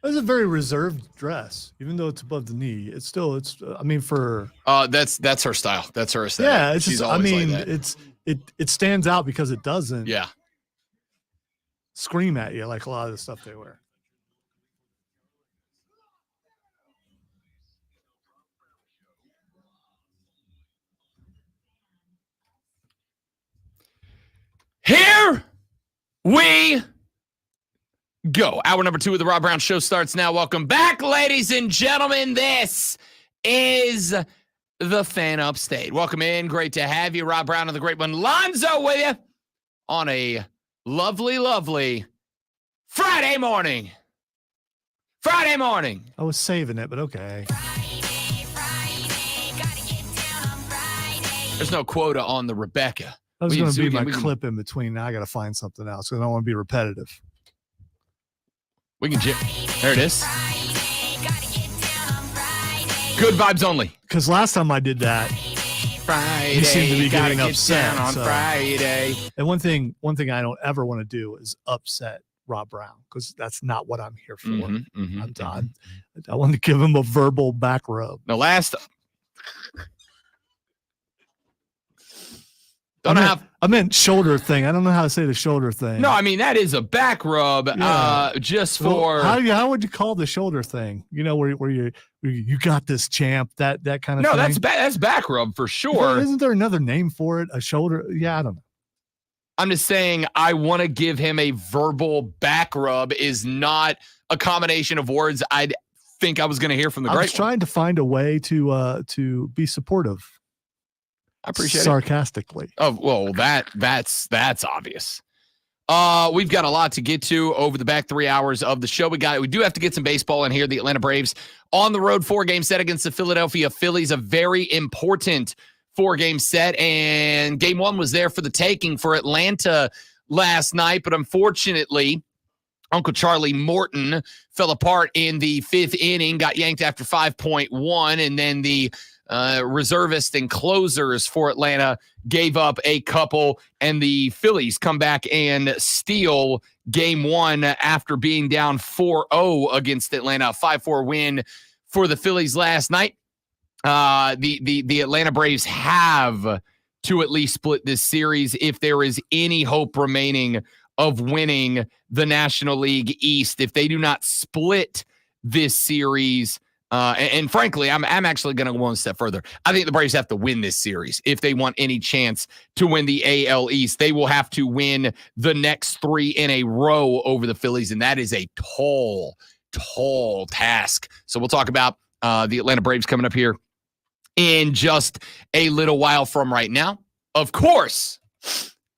It's a very reserved dress, even though it's above the knee. It's still, I mean, for That's her style. That's her aesthetic. yeah, it's She's just, I always mean, like that. it stands out because it doesn't Yeah. scream at you like a lot of the stuff they wear. Here we go. Hour number 2 of the Rob Brown Show starts now. Welcome back, ladies and gentlemen. This is the Fan Upstate. Welcome in. Great to have you. Rob Brown and the great one, Lonzo, with you on a lovely, lovely Friday morning. Friday morning. I was saving it, but okay. There's no quota on the Rebecca. That was We can- going to we be can- my we can- clip in between. Now I got to find something else because I don't want to be repetitive. We can there it is. Good vibes only. Because last time I did that, Friday. You seem to be gotta getting get upset, down on so- Friday. and one thing I don't ever want to do is upset Rob Brown because that's not what I'm here for. Mhm, mhm, I'm mhm. done. I want to give him a verbal back rub. No, last. Don't have. I meant shoulder thing. I don't know how to say the shoulder thing. No, I mean that is a back rub. Yeah. Just Well, for. how would you call the shoulder thing? You know, where you got this, champ. That kind of no, thing. that's back rub for sure. Isn't there another name for it? A shoulder? Yeah, I don't know. I'm just saying I want to give him a verbal back rub is not a combination of words I'd think I was going to hear from the I was great one. trying to find a way to be supportive. I appreciate it. sarcastically. Oh, well, that's obvious. We've got a lot to get to over the back 3 hours of the show. We do have to get some baseball in here. The Atlanta Braves on the road 4-game set against the Philadelphia Phillies, a very important 4-game set. And game 1 was there for the taking for Atlanta last night. But unfortunately, Uncle Charlie Morton fell apart in the 5th inning, got yanked after 5.1, and then the reservists and closers for Atlanta gave up a couple, and the Phillies come back and steal game 1 after being down 4-0 against Atlanta. A 5-4 win for the Phillies last night. The Atlanta Braves have to at least split this series if there is any hope remaining of winning the National League East. If they do not split this series, and frankly, I'm actually going to go one step further. I think the Braves have to win this series if they want any chance to win the AL East. They will have to win the next 3 in a row over the Phillies, and that is a tall task. So we'll talk about the Atlanta Braves coming up here in just a little while from right now. Of course,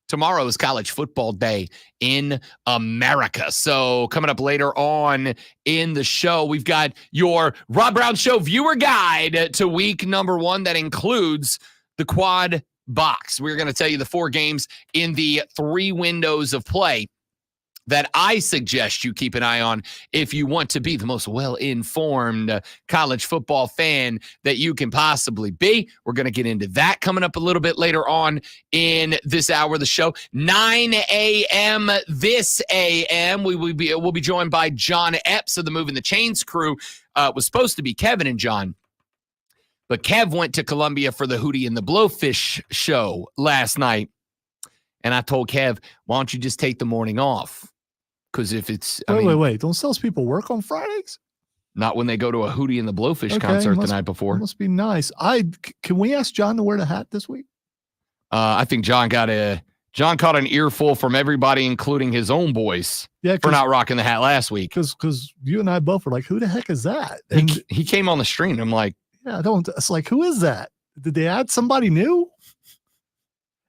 tomorrow is college football day in America. So coming up later on in the show, we've got your Rob Brown Show viewer guide to week number 1 that includes the quad box. We're going to tell you the 4 games in the 3 windows of play that I suggest you keep an eye on if you want to be the most well-informed college football fan that you can possibly be. We're going to get into that coming up a little bit later on in this hour of the show. 9 a.m. this a.m. We'll be joined by John Epps of the Moving the Chains crew. It was supposed to be Kevin and John, but Kev went to Columbia for the Hootie and the Blowfish show last night. And I told Kev, why don't you just take the morning off? Because if it's, Wait. Don't salespeople work on Fridays? not when they go to a Hootie and the Blowfish Okay, concert the must- night before. Must be nice. Can we ask John to wear the hat this week? I think John caught an earful from everybody, including his own boys, Yeah, for not rocking the hat last week. Because you and I both were like, who the heck is that? He, And he came on the stream. I'm like, yeah, it's like, who is that? Did they add somebody new?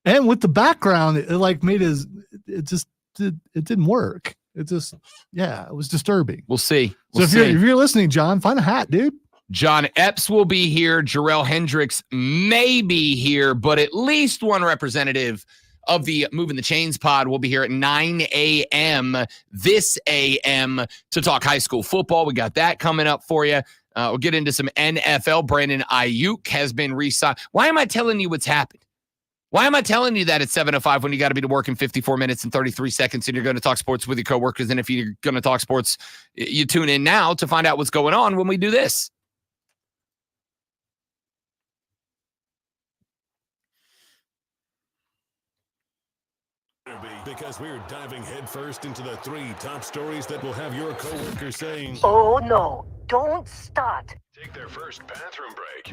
And with the background, it like made it didn't work. It just, it was disturbing. we'll see. So if you're listening, John, find a hat, dude. John Epps will be here. Jarrell Hendricks may be here, but at least one representative of the Moving the Chains pod will be here at 9 a.m. this a.m. to talk high school football. We got that coming up for you. We'll get into some NFL. Brandon Ayuk has been re-signed. Why am I telling you what's happened? Why am I telling you that at 7:05 when you got to be to work in 54 minutes and 33 seconds and you're going to talk sports with your coworkers? And if you're going to talk sports, you tune in now to find out what's going on when we do this. Because we're diving headfirst into the 3 top stories that will have your coworkers saying, Oh no, don't start. take their first bathroom break.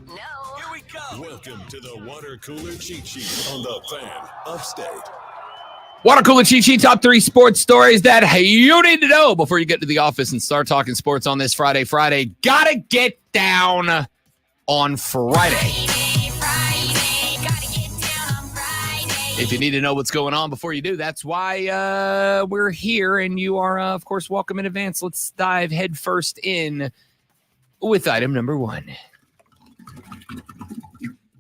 No. Here we go. Welcome to the Water Cooler Cheat Sheet on the Fan Upstate. Water Cooler Cheat Sheet, top 3 sports stories that you need to know before you get to the office and start talking sports on this Friday. Gotta get down on Friday. If you need to know what's going on before you do, that's why we're here, and you are, of course, welcome in advance. Let's dive headfirst in with item number 1.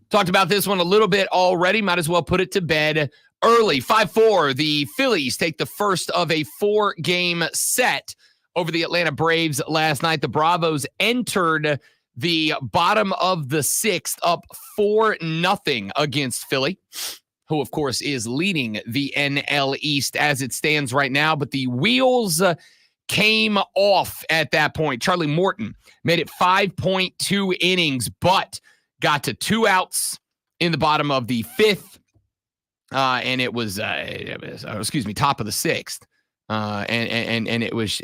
Talked about this one a little bit already. Might as well put it to bed early. 5-4, the Phillies take the first of a 4-game set over the Atlanta Braves last night. The Bravos entered the bottom of the 6th up 4-0 against Philly, who, of course, is leading the NL East as it stands right now. But the wheels came off at that point. Charlie Morton made it 5.2 innings, but got to 2 outs in the bottom of the 5th. And it was top of the 6th. And it was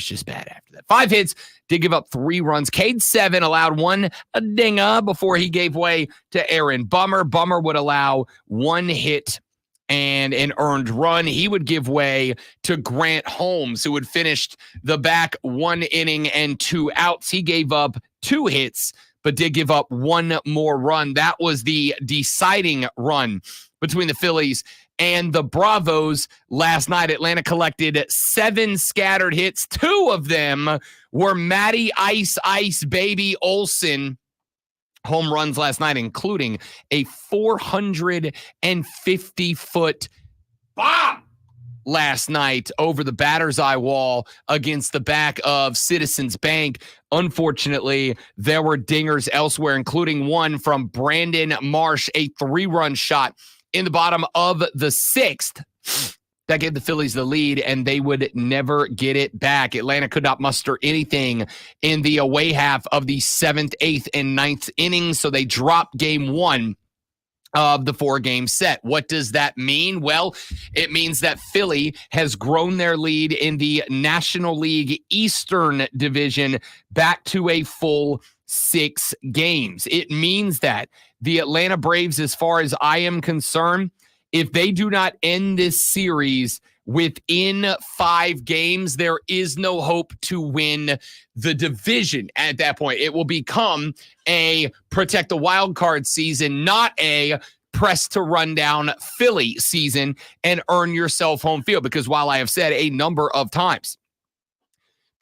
just bad after that. 5 hits, did give up 3 runs. Cade 7 allowed 1 dinger before he gave way to Aaron Bummer. Bummer would allow 1 hit and an earned run. He would give way to Grant Holmes, who had finished the back 1 inning and 2 outs. He gave up 2 hits, but did give up 1 more run. That was the deciding run between the Phillies and the Bravos last night. Atlanta collected 7 scattered hits. 2 of them were Matty Ice Baby Olson home runs last night, including a 450-foot bomb last night over the batter's eye wall against the back of Citizens Bank. Unfortunately, there were dingers elsewhere, including one from Brandon Marsh, a 3-run shot in the bottom of the 6th. That gave the Phillies the lead, and they would never get it back. Atlanta could not muster anything in the away half of the 7th, 8th, and 9th innings, so they dropped game 1 of the 4-game set. What does that mean? Well, it means that Philly has grown their lead in the National League Eastern Division back to a full 6 games. It means that the Atlanta Braves, as far as I am concerned, if they do not end this series within 5 games, there is no hope to win the division at that point. It will become a protect the wild card season, not a press to run down Philly season and earn yourself home field. Because while I have said a number of times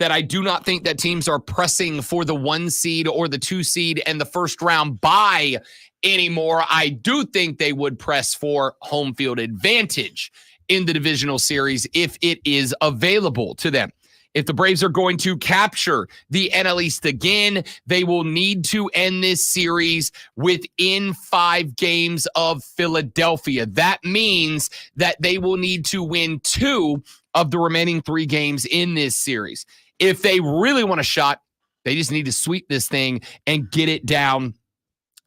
that I do not think that teams are pressing for the 1 seed or the 2 seed and the first round bye anymore, I do think they would press for home field advantage in the divisional series if it is available to them. If the Braves are going to capture the NL East again, they will need to end this series within 5 games of Philadelphia. That means that they will need to win 2 of the remaining 3 games in this series. If they really want a shot, they just need to sweep this thing and get it down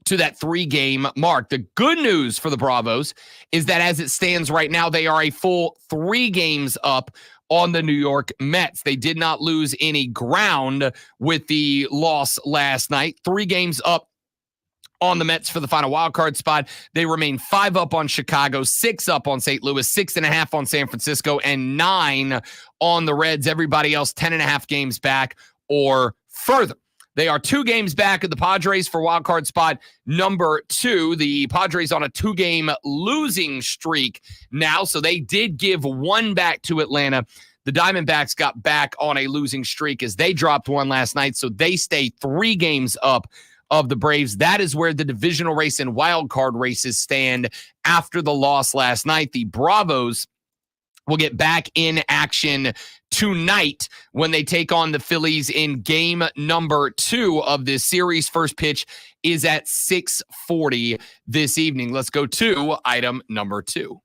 to that 3-game mark. The good news for the Bravos is that as it stands right now, they are a full 3 games up on the New York Mets. They did not lose any ground with the loss last night. 3 games up on the Mets for the final wild card spot. They remain 5 up on Chicago, 6 up on St. Louis, 6.5 on San Francisco, and 9 on the Reds. Everybody else 10.5 games back or further. They are 2 games back of the Padres for wild card spot number 2. The Padres on a 2-game losing streak now, so they did give 1 back to Atlanta. The Diamondbacks got back on a losing streak as they dropped 1 last night, so they stay 3 games up of the Braves. That is where the divisional race and wild card races stand after the loss last night. The Bravos will get back in action tonight when they take on the Phillies in game number 2 of this series. First pitch is at 6:40 this evening. Let's go to item number 2.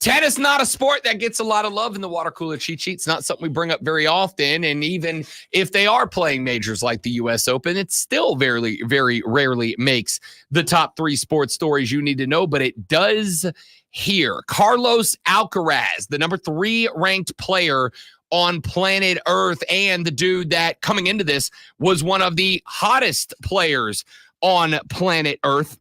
Tennis, not a sport that gets a lot of love in the water cooler cheat sheet. It's not something we bring up very often. And even if they are playing majors like the U.S. Open, it still very, very rarely makes the top 3 sports stories you need to know. But it does here. Carlos Alcaraz, the number 3 ranked player on planet Earth, and the dude that coming into this was one of the hottest players on planet Earth.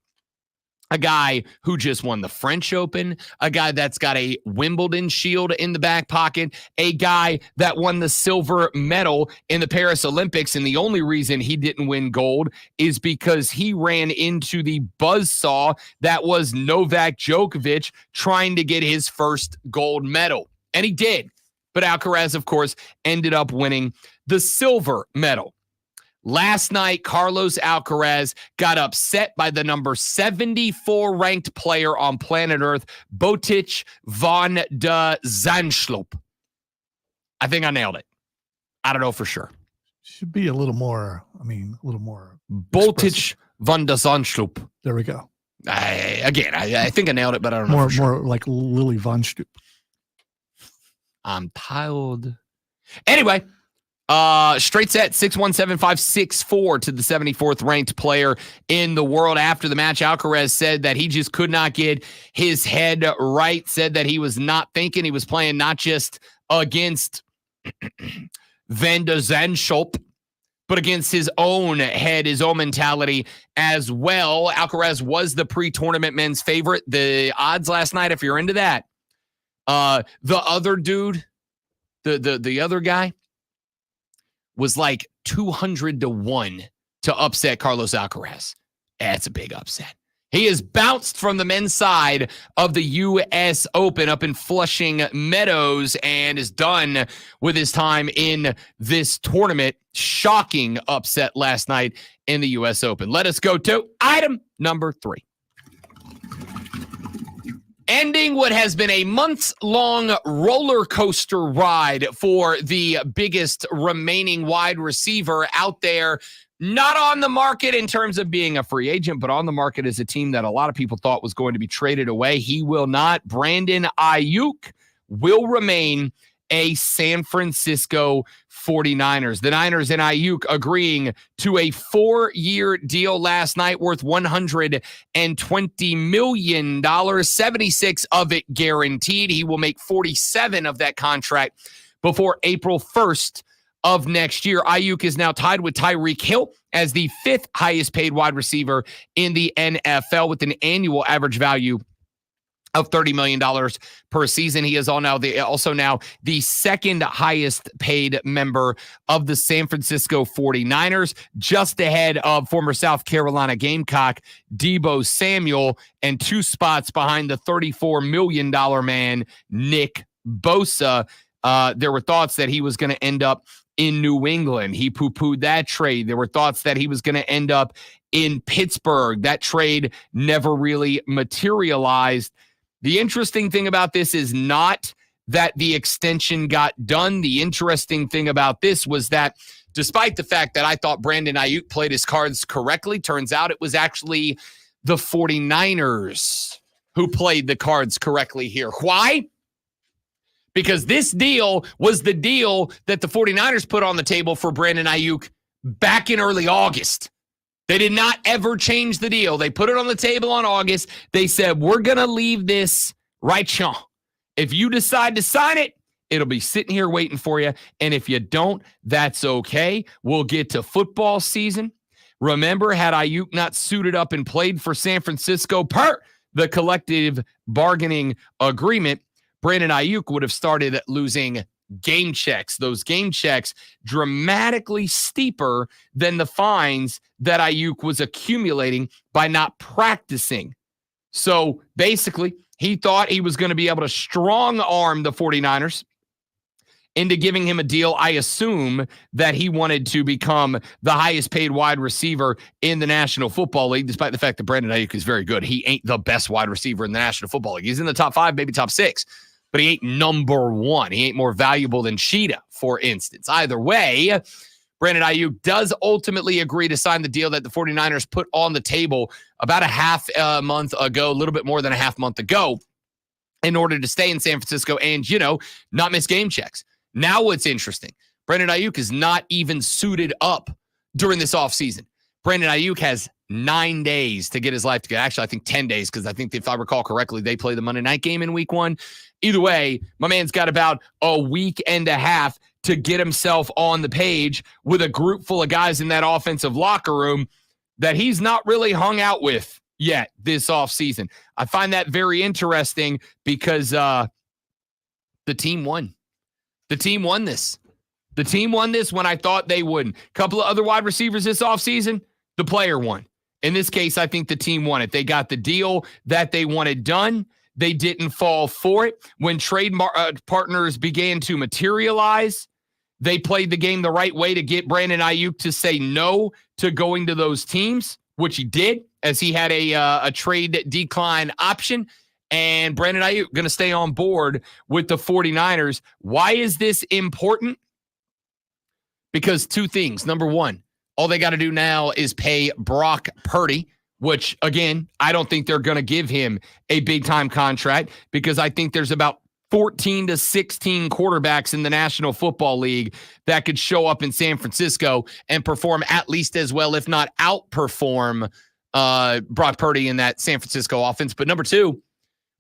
A guy who just won the French Open, a guy that's got a Wimbledon shield in the back pocket, a guy that won the silver medal in the Paris Olympics. And the only reason he didn't win gold is because he ran into the buzzsaw that was Novak Djokovic trying to get his first gold medal. And he did. But Alcaraz, of course, ended up winning the silver medal. Last night, Carlos Alcaraz got upset by the number 74 ranked player on planet Earth, Botic van de Zandschulp. I think I nailed it. I don't know for sure. Should be a little more, a little more. Botic van de Zandschulp. There we go. I think I nailed it, but I don't know More, for sure. more like Lily von Stoop. I'm tired. Anyway. Straight set 6-1-7-5-6-4 to the 74th ranked player in the world. After the match, Alcaraz said that he just could not get his head right, said that he was not thinking. He was playing not just against Van de Zandschulp, but against his own head, his own mentality as well. Alcaraz was the pre-tournament men's favorite. The odds last night, if you're into that, the other dude, the other guy, was like 200-1 to upset Carlos Alcaraz. That's a big upset. He is bounced from the men's side of the U.S. Open up in Flushing Meadows and is done with his time in this tournament. Shocking upset last night in the U.S. Open. Let us go to item number 3. Ending what has been a months-long roller coaster ride for the biggest remaining wide receiver out there, not on the market in terms of being a free agent, but on the market as a team that a lot of people thought was going to be traded away. He will not. Brandon Ayuk will remain a San Francisco 49ers. The Niners and Ayuk agreeing to a 4-year deal last night worth $120 million, 76 of it guaranteed. He will make 47 of that contract before April 1st of next year. Ayuk is now tied with Tyreek Hill as the 5th highest paid wide receiver in the NFL with an annual average value of $30 million per season. He is also now the 2nd highest paid member of the San Francisco 49ers, just ahead of former South Carolina Gamecock Deebo Samuel, and 2 spots behind the $34 million man, Nick Bosa. There were thoughts that he was going to end up in New England. He poo-pooed that trade. There were thoughts that he was going to end up in Pittsburgh. That trade never really materialized. The interesting thing about this is not that the extension got done. The interesting thing about this was that despite the fact that I thought Brandon Ayuk played his cards correctly, turns out it was actually the 49ers who played the cards correctly here. Why? Because this deal was the deal that the 49ers put on the table for Brandon Ayuk back in early August. They did not ever change the deal. They put it on the table on August. They said, we're going to leave this right here. If you decide to sign it, it'll be sitting here waiting for you. And if you don't, that's okay. We'll get to football season. Remember, had Ayuk not suited up and played for San Francisco per the collective bargaining agreement, Brandon Ayuk would have started losing game checks. Those game checks dramatically steeper than the fines that Ayuk was accumulating by not practicing. So basically, he thought he was going to be able to strong arm the 49ers into giving him a deal. I assume that he wanted to become the highest paid wide receiver in the National Football League, despite the fact that Brandon Ayuk is very good. He ain't the best wide receiver in the National Football League. He's in the top 5, maybe top 6, but he ain't number 1. He ain't more valuable than Cheetah, for instance. Either way, Brandon Ayuk does ultimately agree to sign the deal that the 49ers put on the table about a half month ago, a little bit more than a half month ago, in order to stay in San Francisco and, not miss game checks. Now what's interesting, Brandon Ayuk is not even suited up during this offseason. Brandon Ayuk has 9 days to get his life together. Actually, I think 10 days, because I think if I recall correctly, they play the Monday night game in week 1. Either way, my man's got about a week and a half to get himself on the page with a group full of guys in that offensive locker room that he's not really hung out with yet this offseason. I find that very interesting because the team won. The team won this. The team won this when I thought they wouldn't. A couple of other wide receivers this offseason, the player won. In this case, I think the team won it. They got the deal that they wanted done. They didn't fall for it. When trade partners began to materialize, they played the game the right way to get Brandon Ayuk to say no to going to those teams, which he did, as he had a trade decline option. And Brandon Ayuk going to stay on board with the 49ers. Why is this important? Because 2 things. Number 1, all they got to do now is pay Brock Purdy, which, again, I don't think they're going to give him a big-time contract, because I think there's about 14 to 16 quarterbacks in the National Football League that could show up in San Francisco and perform at least as well, if not outperform Brock Purdy in that San Francisco offense. But number 2,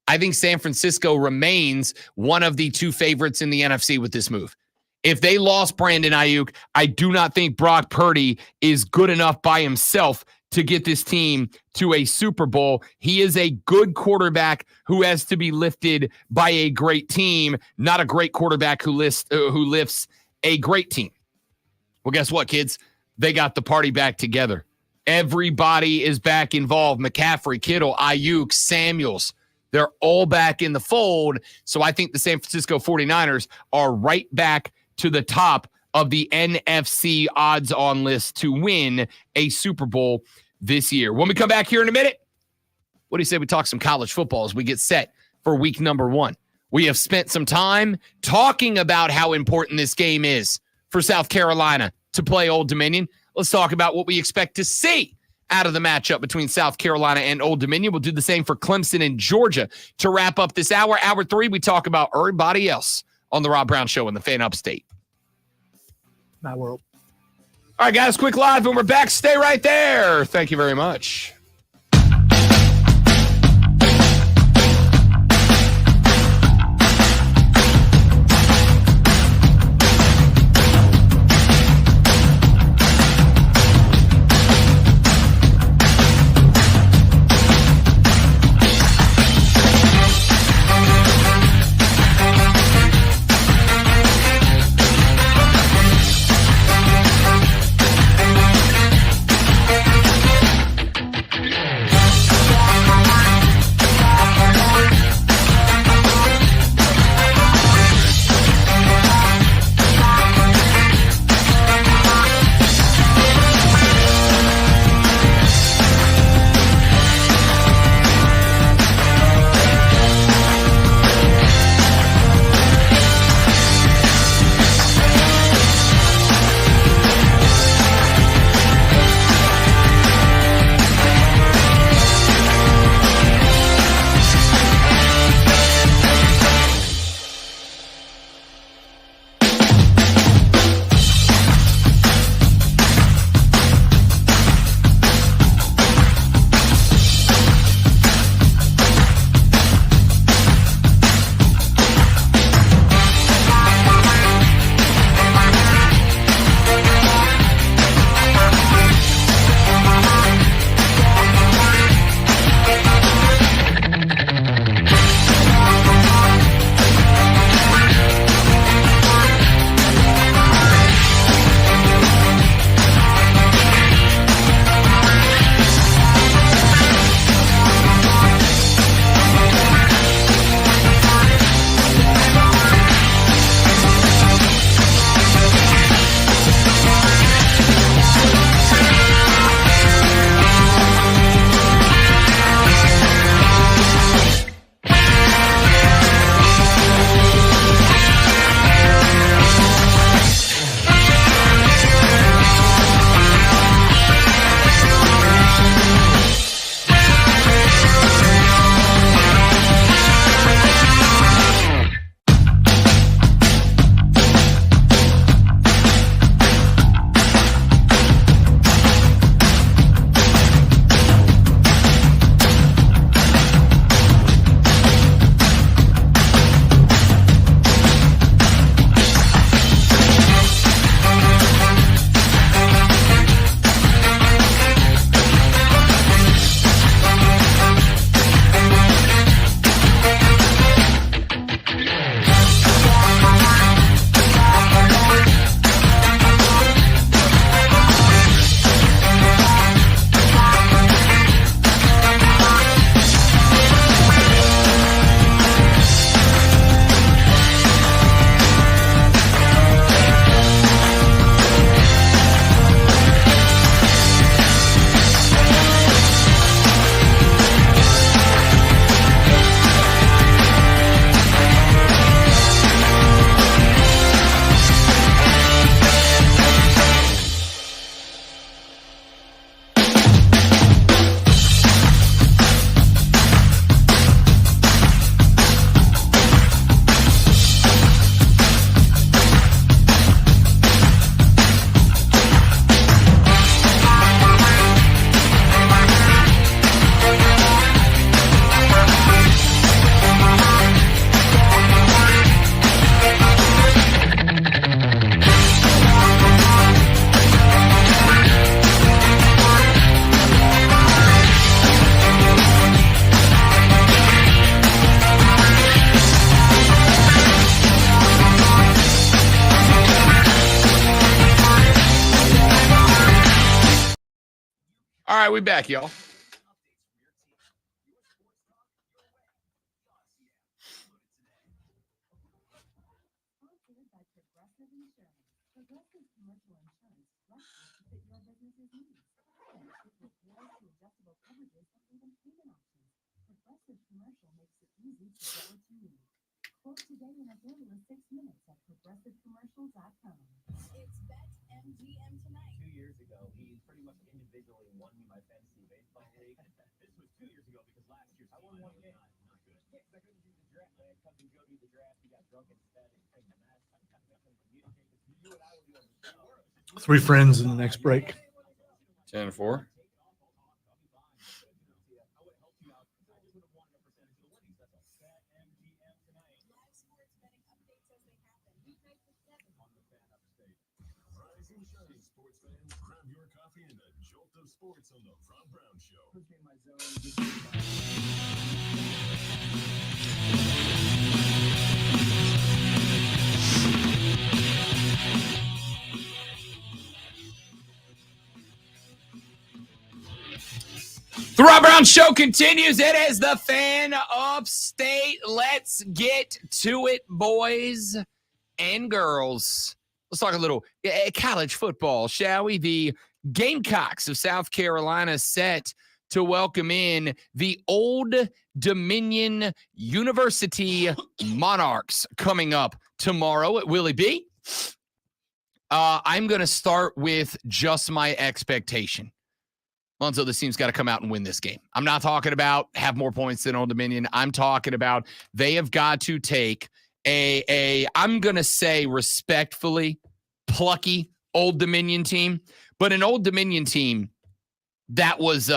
I think San Francisco remains one of the 2 favorites in the NFC with this move. If they lost Brandon Ayuk, I do not think Brock Purdy is good enough by himself to get this team to a Super Bowl. He is a good quarterback who has to be lifted by a great team, not a great quarterback who lifts a great team. Well, guess what, kids? They got the party back together. Everybody is back involved. McCaffrey, Kittle, Ayuk, Samuels. They're all back in the fold. So I think the San Francisco 49ers are right back to the top of the NFC odds-on list to win a Super Bowl this year. When we come back here in a minute, what do you say we talk some college football as we get set for week number 1? We have spent some time talking about how important this game is for South Carolina to play Old Dominion. Let's talk about what we expect to see out of the matchup between South Carolina and Old Dominion. We'll do the same for Clemson and Georgia. To wrap up this hour, hour 3, we talk about everybody else on the Rob Brown Show in the Fan Upstate. My world. All right, guys, quick live, and we're back. Stay right there. Thank you very much. All right, we back, y'all. Sponsored by Progressive Insurance. Progressive commercial insurance structured to fit your business's needs. And with tailored to adjustable coverages and even payment options, Progressive Commercial makes it easy to get what you need. Quote today in as little as 6 minutes at progressivecommercial.com. It's BetMGM tonight. 2 years ago, he pretty much individually won me my fantasy baseball league. This was 2 years ago because last year I won one game. Not good. Yeah, because I couldn't do the draft. I had cousin Joe do the draft. He got drunk instead. He came to mass. I couldn't communicate with you and I would do on the show. 3 friends in the next break. 10-4. Live sports betting updates as they happen. Weeknights at 7. Rise and shine, sports fans. Grab your coffee and a jolt of sports on the Rob Brown Show. The Rob Brown Show continues. It is the Fan Upstate. Let's get to it, boys and girls. Let's talk a little college football, shall we? The Gamecocks of South Carolina set to welcome in the Old Dominion University Monarchs coming up tomorrow at Willie B. I'm going to start with just my expectation. Lonzo, this team's got to come out and win this game. I'm not talking about have more points than Old Dominion. I'm talking about they have got to take I'm going to say respectfully, plucky Old Dominion team, but an Old Dominion team that was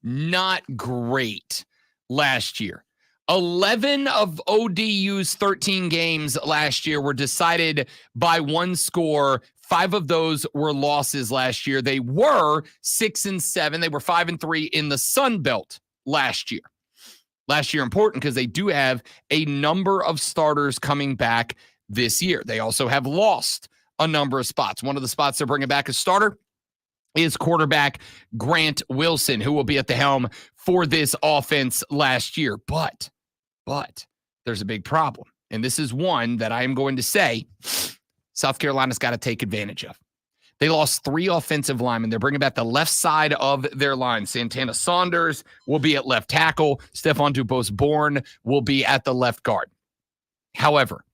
not great last year. 11 of ODU's 13 games last year were decided by one score. 5 of those were losses last year. They were 6-7. They were 5-3 in the Sun Belt last year. Last year important because they do have a number of starters coming back this year. They also have lost a number of spots. One of the spots they're bringing back as starter is quarterback Grant Wilson, who will be at the helm for this offense last year. But there's a big problem. And this is one that I am going to say South Carolina's got to take advantage of. They lost 3 offensive linemen. They're bringing back the left side of their line. Santana Saunders will be at left tackle. Stephon Dubose-Bourne will be at the left guard. However,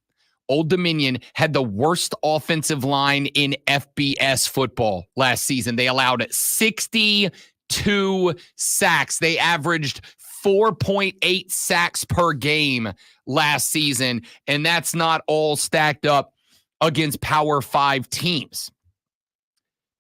Old Dominion had the worst offensive line in FBS football last season. They allowed 62 sacks. They averaged 4.8 sacks per game last season, and that's not all stacked up against Power 5 teams.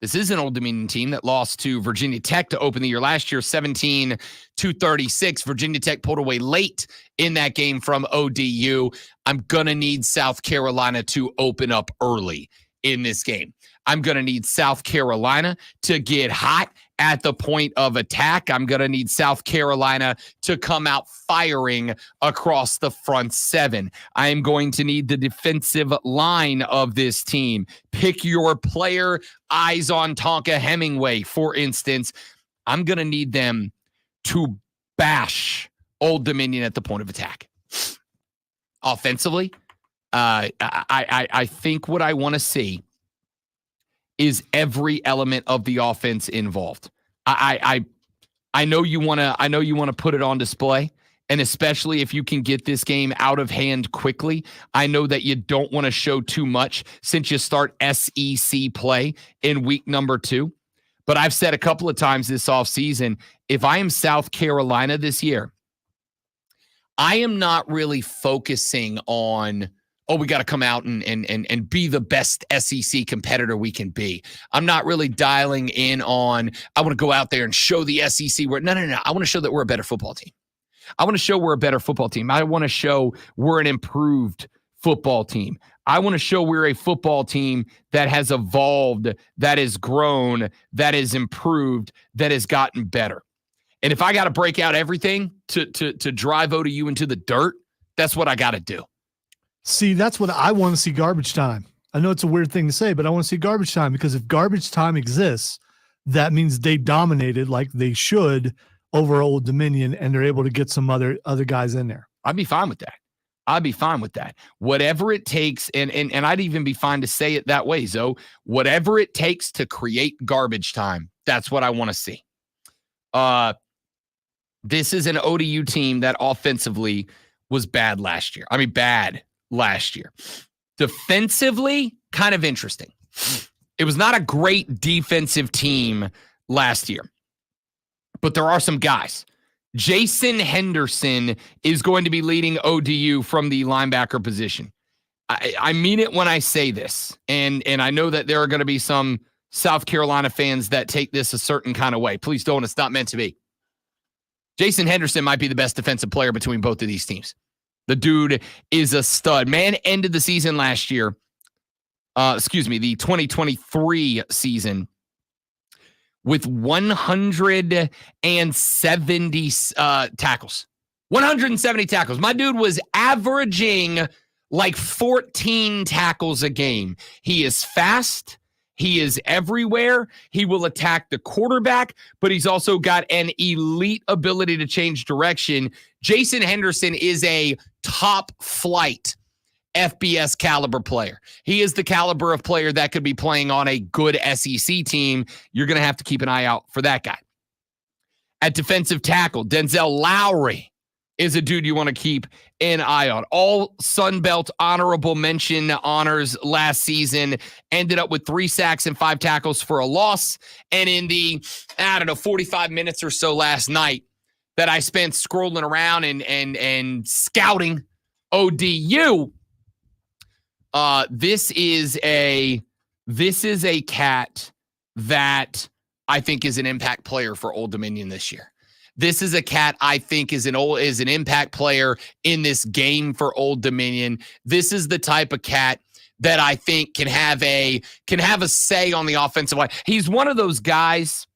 This is an Old Dominion team that lost to Virginia Tech to open the year last year, 17-36. Virginia Tech pulled away late in that game from ODU. I'm going to need South Carolina to open up early in this game. I'm going to need South Carolina to get hot at the point of attack. I'm going to need South Carolina to come out firing across the front 7. I am going to need the defensive line of this team. Pick your player. Eyes on Tonka Hemingway, for instance. I'm going to need them to bash Old Dominion at the point of attack. Offensively, I think what I want to see is every element of the offense involved. I know you want to put it on display, and especially if you can get this game out of hand quickly. I know that you don't want to show too much since you start SEC play in week number 2. But I've said a couple of times this offseason, if I am South Carolina this year, I am not really focusing on, we got to come out and be the best SEC competitor we can be. I'm not really dialing in on, I want to go out there and show the SEC where, no. I want to show that we're a better football team. I want to show we're a better football team. I want to show we're an improved football team. I want to show we're a football team that has evolved, that has grown, that has improved, that has gotten better. And if I got to break out everything to drive ODU into the dirt, that's what I got to do. See, that's what I want to see garbage time. I know it's a weird thing to say, but I want to see garbage time because if garbage time exists, that means they dominated like they should over Old Dominion, and they're able to get some other guys in there. I'd be fine with that. I'd be fine with that. Whatever it takes, and I'd even be fine to say it that way, Zoe. Whatever it takes to create garbage time, that's what I want to see. This is an ODU team that offensively was bad last year. I mean, bad last year. Defensively, kind of interesting. It was not a great defensive team last year, but there are some guys. Jason Henderson is going to be leading ODU from the linebacker position. I mean it when I say this, and I know that there are going to be some South Carolina fans that take this a certain kind of way. Please don't. It's not meant to be. Jason Henderson might be the best defensive player between both of these teams. The dude is a stud. Man ended the season last year. The 2023 season with 170 tackles. 170 tackles. My dude was averaging like 14 tackles a game. He is fast. He is everywhere. He will attack the quarterback, but he's also got an elite ability to change direction. Jason Henderson is a top flight FBS caliber player. He is the caliber of player that could be playing on a good SEC team. You're going to have to keep an eye out for that guy. At defensive tackle, Denzel Lowry is a dude you want to keep an eye on. All Sun Belt honorable mention honors last season, ended up with 3 sacks and 5 tackles for a loss. And in the, 45 minutes or so last night that I spent scrolling around and scouting ODU, this is a cat that I think is an impact player for Old Dominion this year. This is a cat I think is an impact player in this game for Old Dominion. This is the type of cat that I think can have a say on the offensive line. He's one of those guys,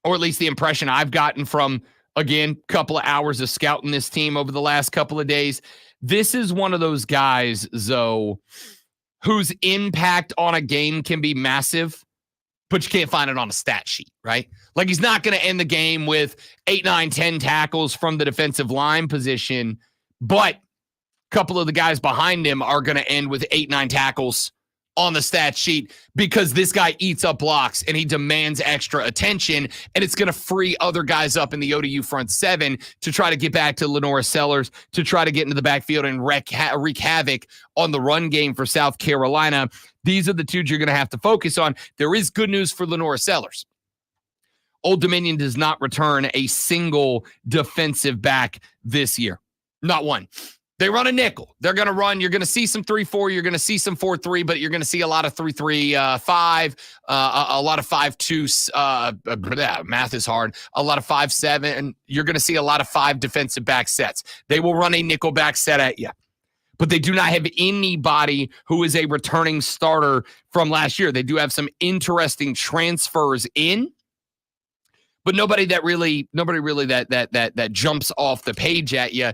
or at least the impression I've gotten from, again, a couple of hours of scouting this team over the last couple of days. This is one of those guys, Zoe, whose impact on a game can be massive, but you can't find it on a stat sheet, right? Like, he's not going to end the game with 8, 9, 10 tackles from the defensive line position, but a couple of the guys behind him are going to end with 8, 9 tackles on the stat sheet because this guy eats up blocks and he demands extra attention, and it's going to free other guys up in the ODU front 7 to try to get back to Lenora Sellers, to try to get into the backfield and wreak havoc on the run game for South Carolina. These are the dudes you're going to have to focus on. There is good news for Lenora Sellers. Old Dominion does not return a single defensive back this year. Not one. They run a nickel. They're going to run. You're going to see some 3-4. You're going to see some 4-3, but you're going to see a lot of 3-3-5, a lot of 5-2. Math is hard. A lot of 5-7. You're going to see a lot of 5 defensive back sets. They will run a nickel back set at you, but they do not have anybody who is a returning starter from last year. They do have some interesting transfers in, but nobody really that jumps off the page at you.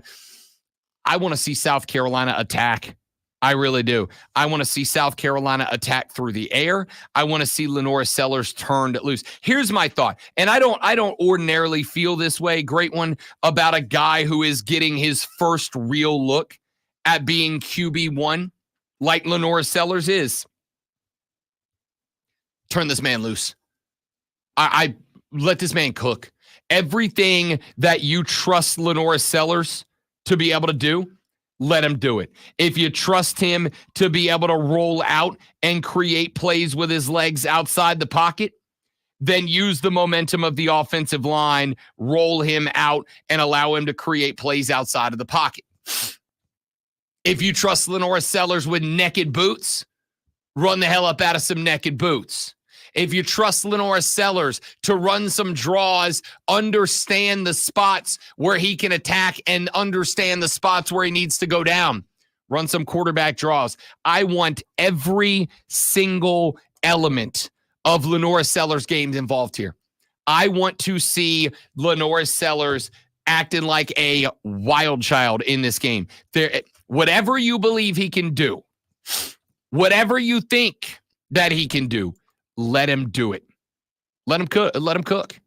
I want to see South Carolina attack. I really do. I want to see South Carolina attack through the air. I want to see Lenora Sellers turned loose. Here's my thought, and I don't ordinarily feel this way, great one, about a guy who is getting his first real look at being QB1 like Lenora Sellers is. Turn this man loose. I let this man cook. Everything that you trust Lenora Sellers to be able to do, let him do it. If you trust him to be able to roll out and create plays with his legs outside the pocket, then use the momentum of the offensive line, roll him out, and allow him to create plays outside of the pocket. If you trust Lenora Sellers with naked boots, run the hell up out of some naked boots. If you trust Lenora Sellers to run some draws, understand the spots where he can attack and understand the spots where he needs to go down, run some quarterback draws. I want every single element of Lenora Sellers' games involved here. I want to see Lenora Sellers acting like a wild child in this game. Whatever you believe he can do, whatever you think that he can do, let him do it. Let them cook. Let them cook.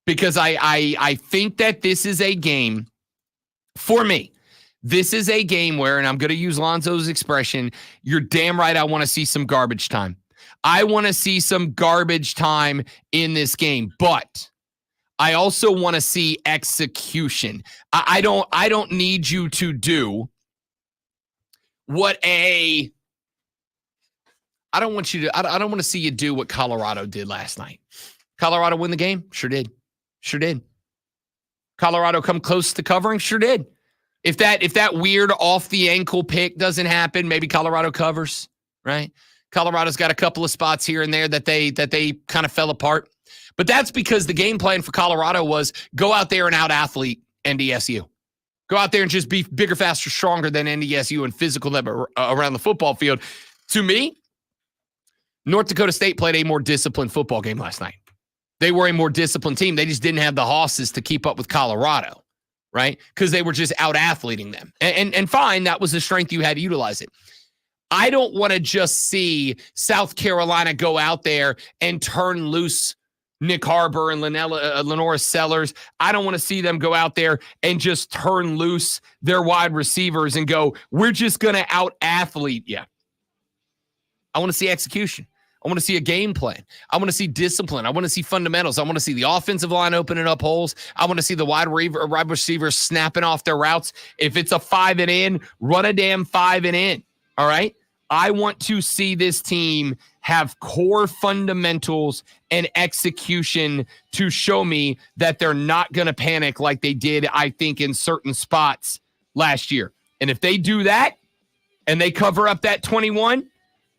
Because I think that this is a game, for me, this is a game where, and I'm going to use Lonzo's expression, you're damn right I want to see some garbage time. I want to see some garbage time in this game, but I also want to see execution. I don't need you to do I don't want to see you do what Colorado did last night. Colorado win the game? Sure did. Sure did. Colorado come close to covering? Sure did. If that weird off the ankle pick doesn't happen, maybe Colorado covers, right? Colorado's got a couple of spots here and there that they kind of fell apart. But that's because the game plan for Colorado was go out there and out-athlete NDSU. Go out there and just be bigger, faster, stronger than NDSU and physical around the football field. To me, North Dakota State played a more disciplined football game last night. They were a more disciplined team. They just didn't have the hosses to keep up with Colorado, right? Because they were just out-athleting them. And fine, that was the strength you had to utilize it. I don't want to just see South Carolina go out there and turn loose Nick Harbor and Lenora Sellers. I don't want to see them go out there and just turn loose their wide receivers and go, we're just going to out-athlete you. I want to see execution. I want to see a game plan. I want to see discipline. I want to see fundamentals. I want to see the offensive line opening up holes. I want to see the wide receivers snapping off their routes. If it's a 5 and in, run a damn 5 and in. All right? I want to see this team have core fundamentals and execution to show me that they're not going to panic like they did, I think, in certain spots last year. And if they do that and they cover up that 21,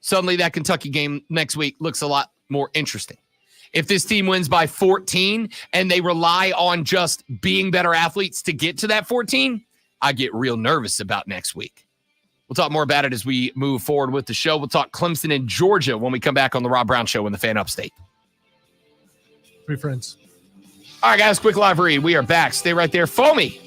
suddenly that Kentucky game next week looks a lot more interesting. If this team wins by 14 and they rely on just being better athletes to get to that 14, I get real nervous about next week. We'll talk more about it as we move forward with the show. We'll talk Clemson and Georgia when we come back on the Rob Brown Show in the Fan Upstate. Three friends. All right, guys, quick live read. We are back. Stay right there. Foamy.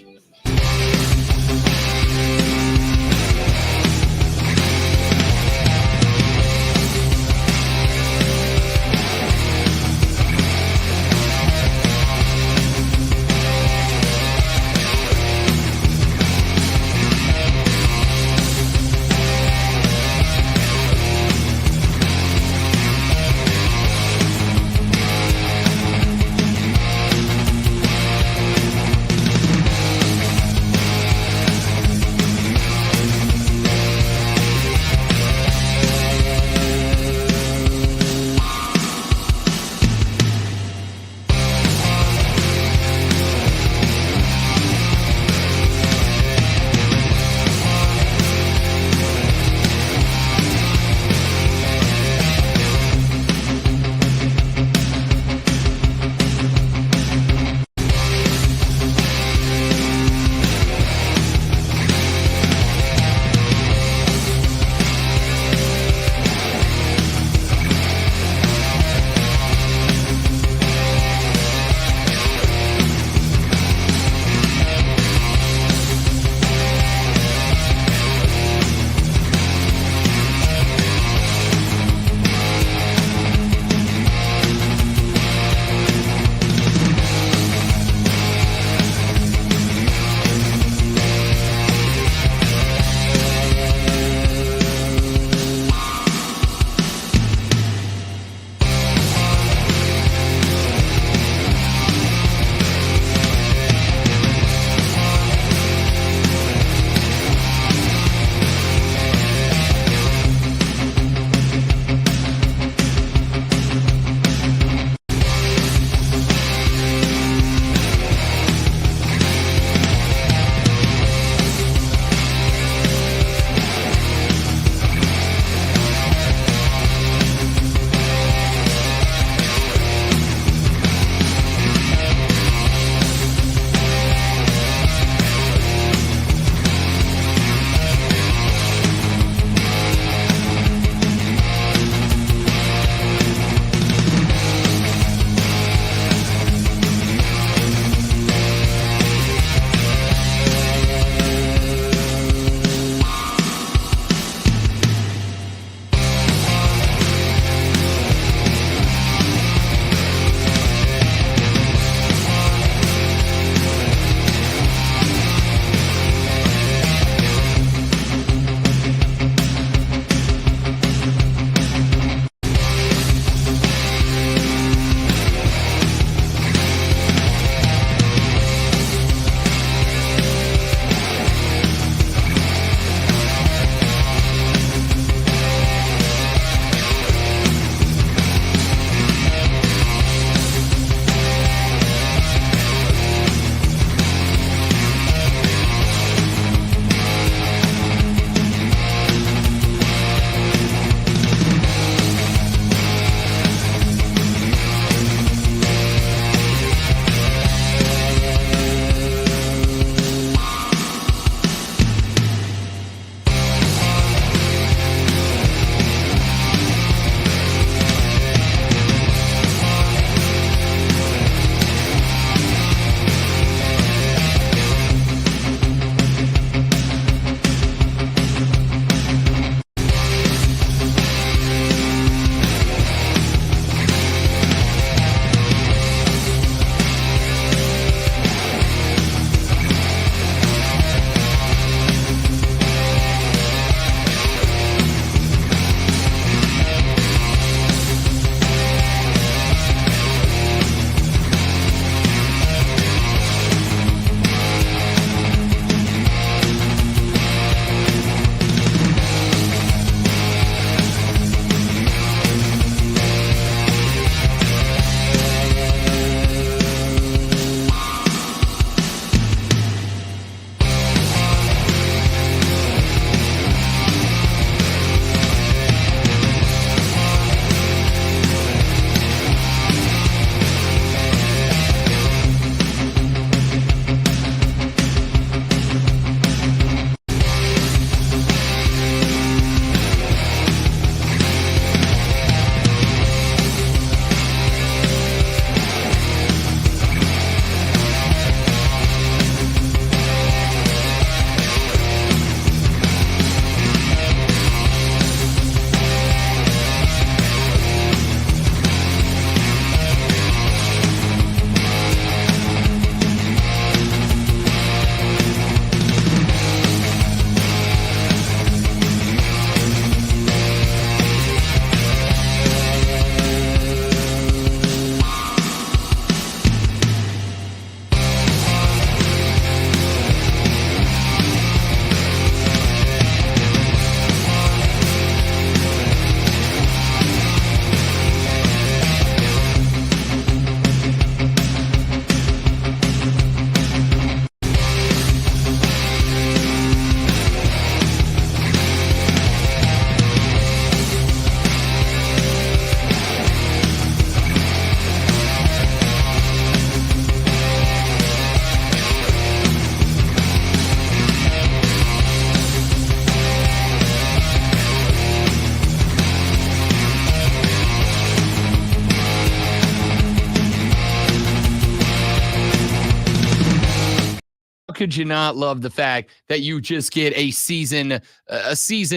could you not love the fact that you just get a season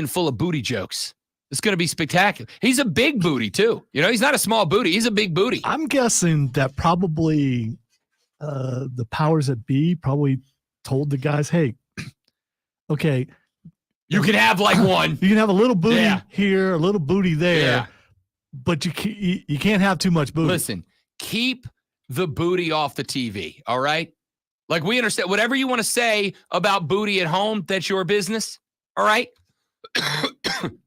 full of booty jokes? It's going to be spectacular. He's a big booty too. He's not a small booty. He's a big booty. I'm guessing that probably the powers that be probably told the guys, hey, okay, You can have like one. you can have a little booty Yeah. here, a little booty there, Yeah. but you can't have too much booty. Listen, keep the booty off the TV, all right? Like, we understand whatever you want to say about booty at home, that's your business, all right?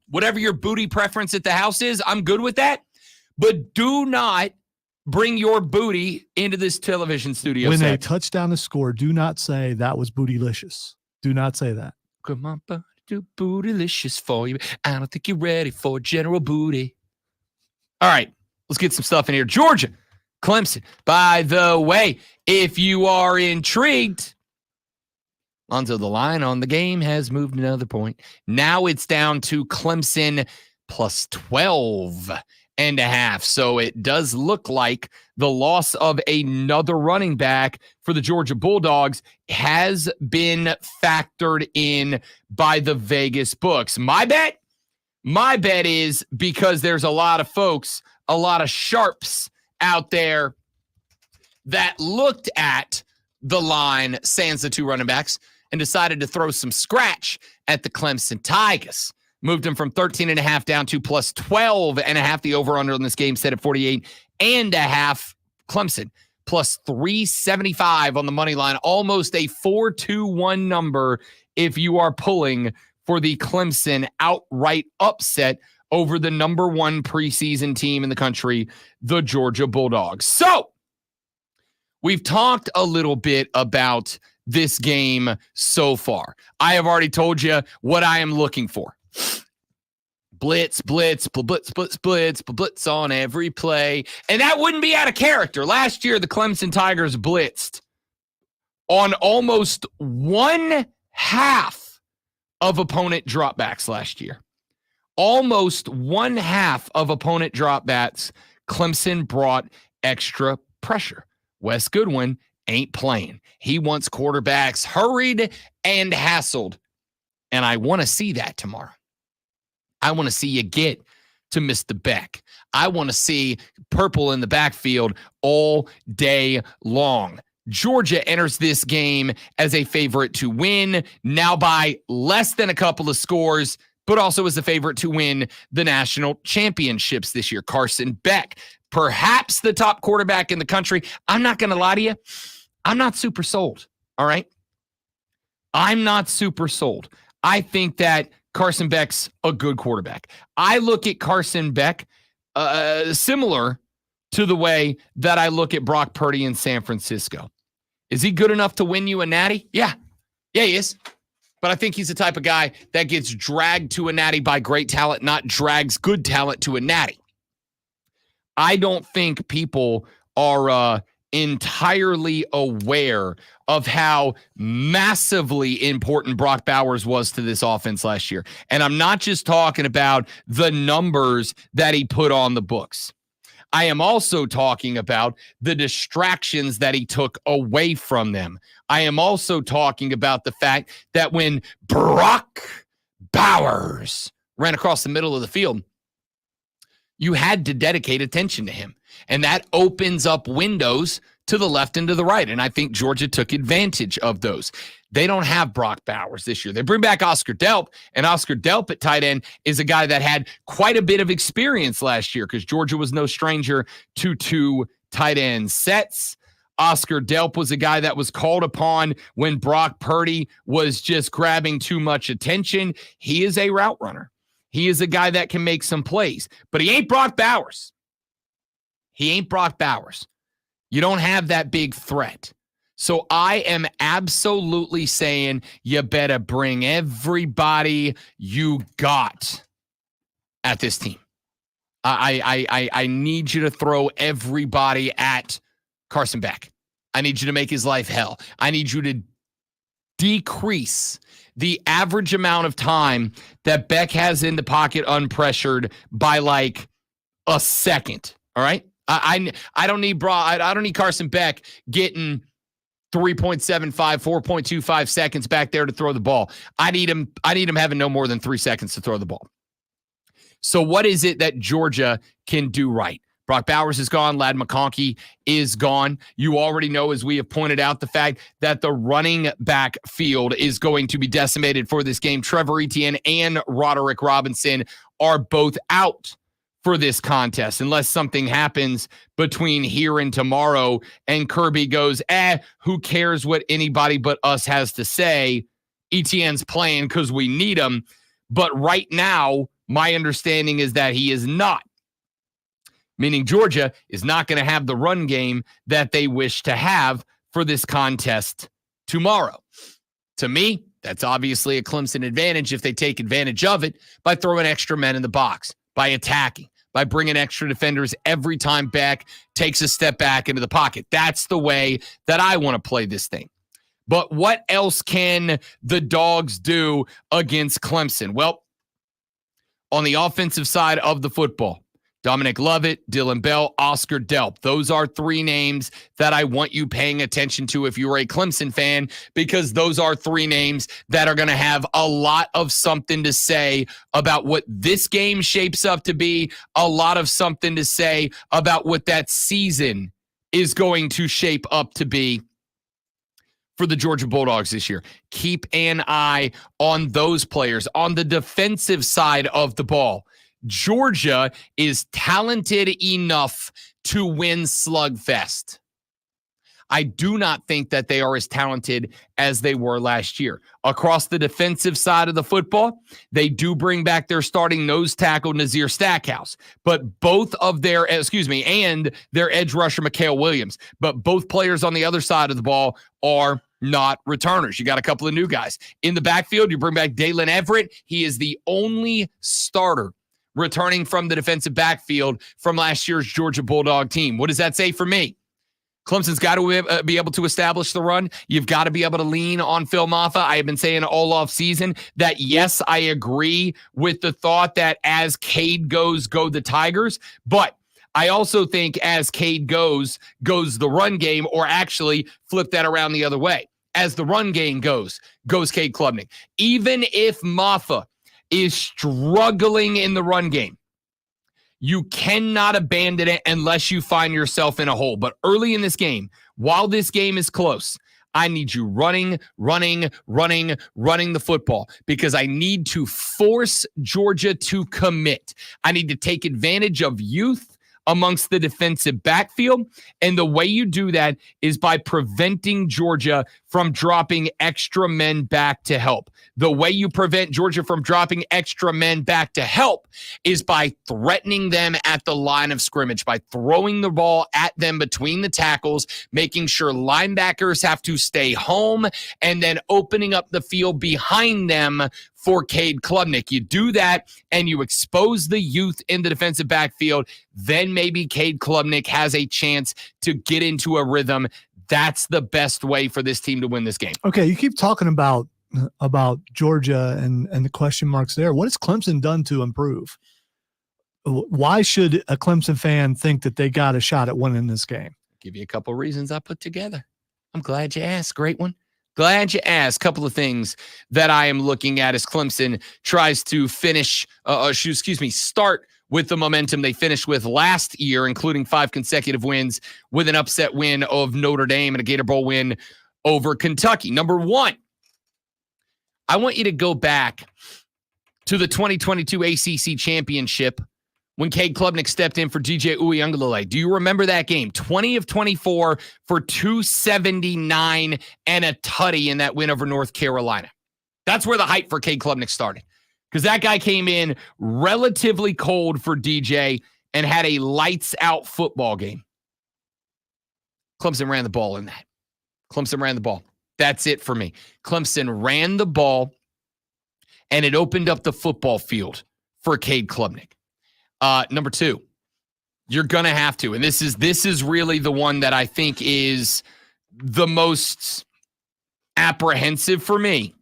Whatever your booty preference at the house is, I'm good with that. But do not bring your booty into this television studio When set. a touchdown is scored, do not say that was bootylicious. Do not say that. Come on, buddy, do bootylicious for you. I don't think you're ready for general booty. All right, let's get some stuff in here. Georgia, Clemson. By the way, if you are intrigued, Lonzo, the line on the game has moved another point. Now it's down to Clemson plus 12.5. So it does look like the loss of another running back for the Georgia Bulldogs has been factored in by the Vegas books. My bet is because there's a lot of folks, a lot of sharps out there that looked at the line, sans the two running backs, and decided to throw some scratch at the Clemson Tigers. Moved them from 13.5 down to plus 12.5. The over-under on this game set at 48.5. Clemson plus 375 on the money line. Almost a 4-2-1 number if you are pulling for the Clemson outright upset over the number one preseason team in the country, the Georgia Bulldogs. So, we've talked a little bit about this game so far. I have already told you what I am looking for. Blitz, blitz, blitz, blitz, blitz, blitz on every play. And that wouldn't be out of character. Last year, the Clemson Tigers blitzed on almost one half of opponent dropbacks last year. Almost one half of opponent dropbacks, Clemson brought extra pressure. Wes Goodwin ain't playing. He wants quarterbacks hurried and hassled. And I want to see that tomorrow. I want to see you get to Mr. Beck. I want to see purple in the backfield all day long. Georgia enters this game as a favorite to win, now by less than a couple of scores, but also as a favorite to win the national championships this year. Carson Beck, perhaps the top quarterback in the country. I'm not going to lie to you. I'm not super sold, all right? I'm not super sold. I think that Carson Beck's a good quarterback. I look at Carson Beck similar to the way that I look at Brock Purdy in San Francisco. Is he good enough to win you a natty? Yeah, he is. But I think he's the type of guy that gets dragged to a natty by great talent, not drags good talent to a natty. I don't think people are entirely aware of how massively important Brock Bowers was to this offense last year. And I'm not just talking about the numbers that he put on the books. I am also talking about the distractions that he took away from them. I am also talking about the fact that when Brock Bowers ran across the middle of the field, you had to dedicate attention to him. And that opens up windows to the left and to the right. And I think Georgia took advantage of those. They don't have Brock Bowers this year. They bring back Oscar Delp, and Oscar Delp at tight end is a guy that had quite a bit of experience last year because Georgia was no stranger to two tight end sets. Oscar Delp was a guy that was called upon when Brock Purdy was just grabbing too much attention. He is a route runner. He is a guy that can make some plays, but he ain't Brock Bowers. He ain't Brock Bowers. You don't have that big threat. So I am absolutely saying you better bring everybody you got at this team. I need you to throw everybody at Carson Beck. I need you to make his life hell. I need you to decrease the average amount of time that Beck has in the pocket unpressured by like a second. All right. I don't need Carson Beck getting 3.75, 4.25 seconds back there to throw the ball. I need him having no more than 3 seconds to throw the ball. So what is it that Georgia can do right? Brock Bowers is gone. Ladd McConkey is gone. You already know, as we have pointed out, the fact that the running back field is going to be decimated for this game. Trevor Etienne and Roderick Robinson are both out for this contest unless something happens between here and tomorrow and Kirby goes, who cares what anybody but us has to say? Etienne's playing because we need him. But right now, my understanding is that he is not. Meaning Georgia is not going to have the run game that they wish to have for this contest tomorrow. To me, that's obviously a Clemson advantage if they take advantage of it by throwing extra men in the box, by attacking, by bringing extra defenders every time back takes a step back into the pocket. That's the way that I want to play this thing. But what else can the Dogs do against Clemson? Well, on the offensive side of the football, Dominic Lovett, Dylan Bell, Oscar Delp. Those are 3 names that I want you paying attention to if you're a Clemson fan, because those are 3 names that are going to have a lot of something to say about what this game shapes up to be, a lot of something to say about what that season is going to shape up to be for the Georgia Bulldogs this year. Keep an eye on those players. On the defensive side of the ball, Georgia is talented enough to win slugfest. I do not think that they are as talented as they were last year. Across the defensive side of the football, they do bring back their starting nose tackle, Nazir Stackhouse, but both of their, and their edge rusher, Mikael Williams. But both players on the other side of the ball are not returners. You got a couple of new guys. In the backfield, you bring back Dalen Everett. He is the only starter returning from the defensive backfield from last year's Georgia Bulldog team. What does that say for me? Clemson's got to be able to establish the run. You've got to be able to lean on Phil Maffa. I have been saying all off season that, yes, I agree with the thought that as Cade goes, go the Tigers. But I also think as Cade goes the run game, or actually flip that around the other way. As the run game goes Cade Klubnik. Even if Maffa is struggling in the run game, you cannot abandon it unless you find yourself in a hole. But early in this game, while this game is close, I need you running the football, because I need to force Georgia to commit. I need to take advantage of youth amongst the defensive backfield. And the way you do that is by preventing Georgia from dropping extra men back to help. The way you prevent Georgia from dropping extra men back to help is by threatening them at the line of scrimmage, by throwing the ball at them between the tackles, making sure linebackers have to stay home, and then opening up the field behind them for Cade Klubnik. You do that and you expose the youth in the defensive backfield, then maybe Cade Klubnik has a chance to get into a rhythm. That's the best way for this team to win this game. Okay, you keep talking about Georgia and the question marks there. What has Clemson done to improve? Why should a Clemson fan think that they got a shot at winning this game? Give you a couple reasons I put together. I'm glad you asked. Great one. Glad you asked. Couple of things that I am looking at as Clemson tries to start with the momentum they finished with last year, including 5 consecutive wins, with an upset win of Notre Dame and a Gator Bowl win over Kentucky. Number 1, I want you to go back to the 2022 ACC championship when Cade Klubnik stepped in for DJ Uiagalelei. Do you remember that game? 20 of 24 for 279 and a tutty in that win over North Carolina. That's where the hype for Cade Klubnik started, because that guy came in relatively cold for DJ and had a lights-out football game. Clemson ran the ball in that. Clemson ran the ball. That's it for me. Clemson ran the ball, and it opened up the football field for Cade Klubnik. Number 2, you're going to have to, and this is really the one that I think is the most apprehensive for me.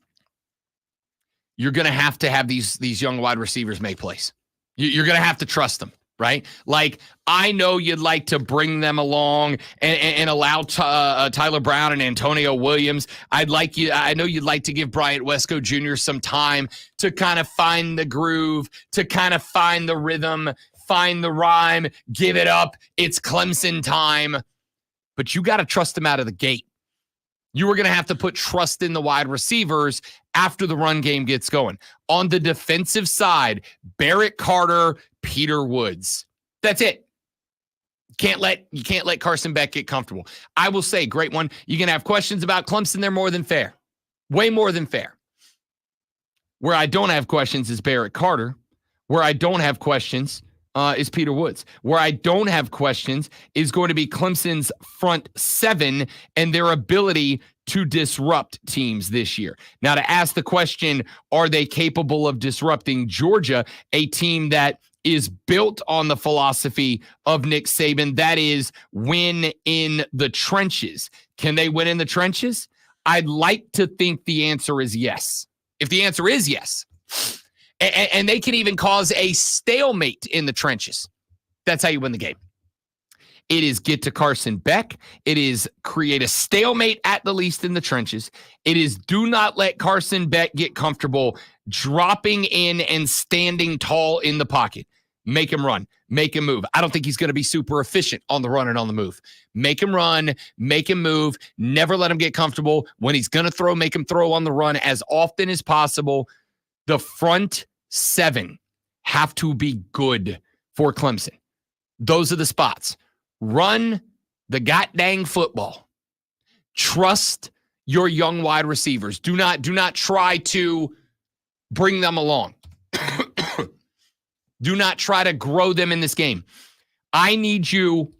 You're going to have these young wide receivers make plays. You're going to have to trust them, right? Like, I know you'd like to bring them along and allow Tyler Brown and Antonio Williams. I know you'd like to give Bryant Wesco Jr. some time to kind of find the groove, to kind of find the rhythm, find the rhyme, give it up. It's Clemson time. But you got to trust them out of the gate. You are going to have to put trust in the wide receivers after the run game gets going. On the defensive side, Barrett Carter, Peter Woods. That's it. You can't let Carson Beck get comfortable. I will say, great one. You can have questions about Clemson. They're more than fair. Way more than fair. Where I don't have questions is Barrett Carter. Where I don't have questions is Peter Woods. Where I don't have questions is going to be Clemson's front seven and their ability to disrupt teams this year. Now, to ask the question, are they capable of disrupting Georgia, a team that is built on the philosophy of Nick Saban, that is, win in the trenches? Can they win in the trenches? I'd like to think the answer is yes. If the answer is yes, and they can even cause a stalemate in the trenches, that's how you win the game. It is get to Carson Beck. It is create a stalemate at the least in the trenches. It is do not let Carson Beck get comfortable dropping in and standing tall in the pocket. Make him run. Make him move. I don't think he's going to be super efficient on the run and on the move. Make him run. Make him move. Never let him get comfortable. When he's going to throw, make him throw on the run as often as possible. The front seven have to be good for Clemson. Those are the spots. Run the goddamn football. Trust your young wide receivers. Do not try to bring them along. Do not try to grow them in this game. I need you,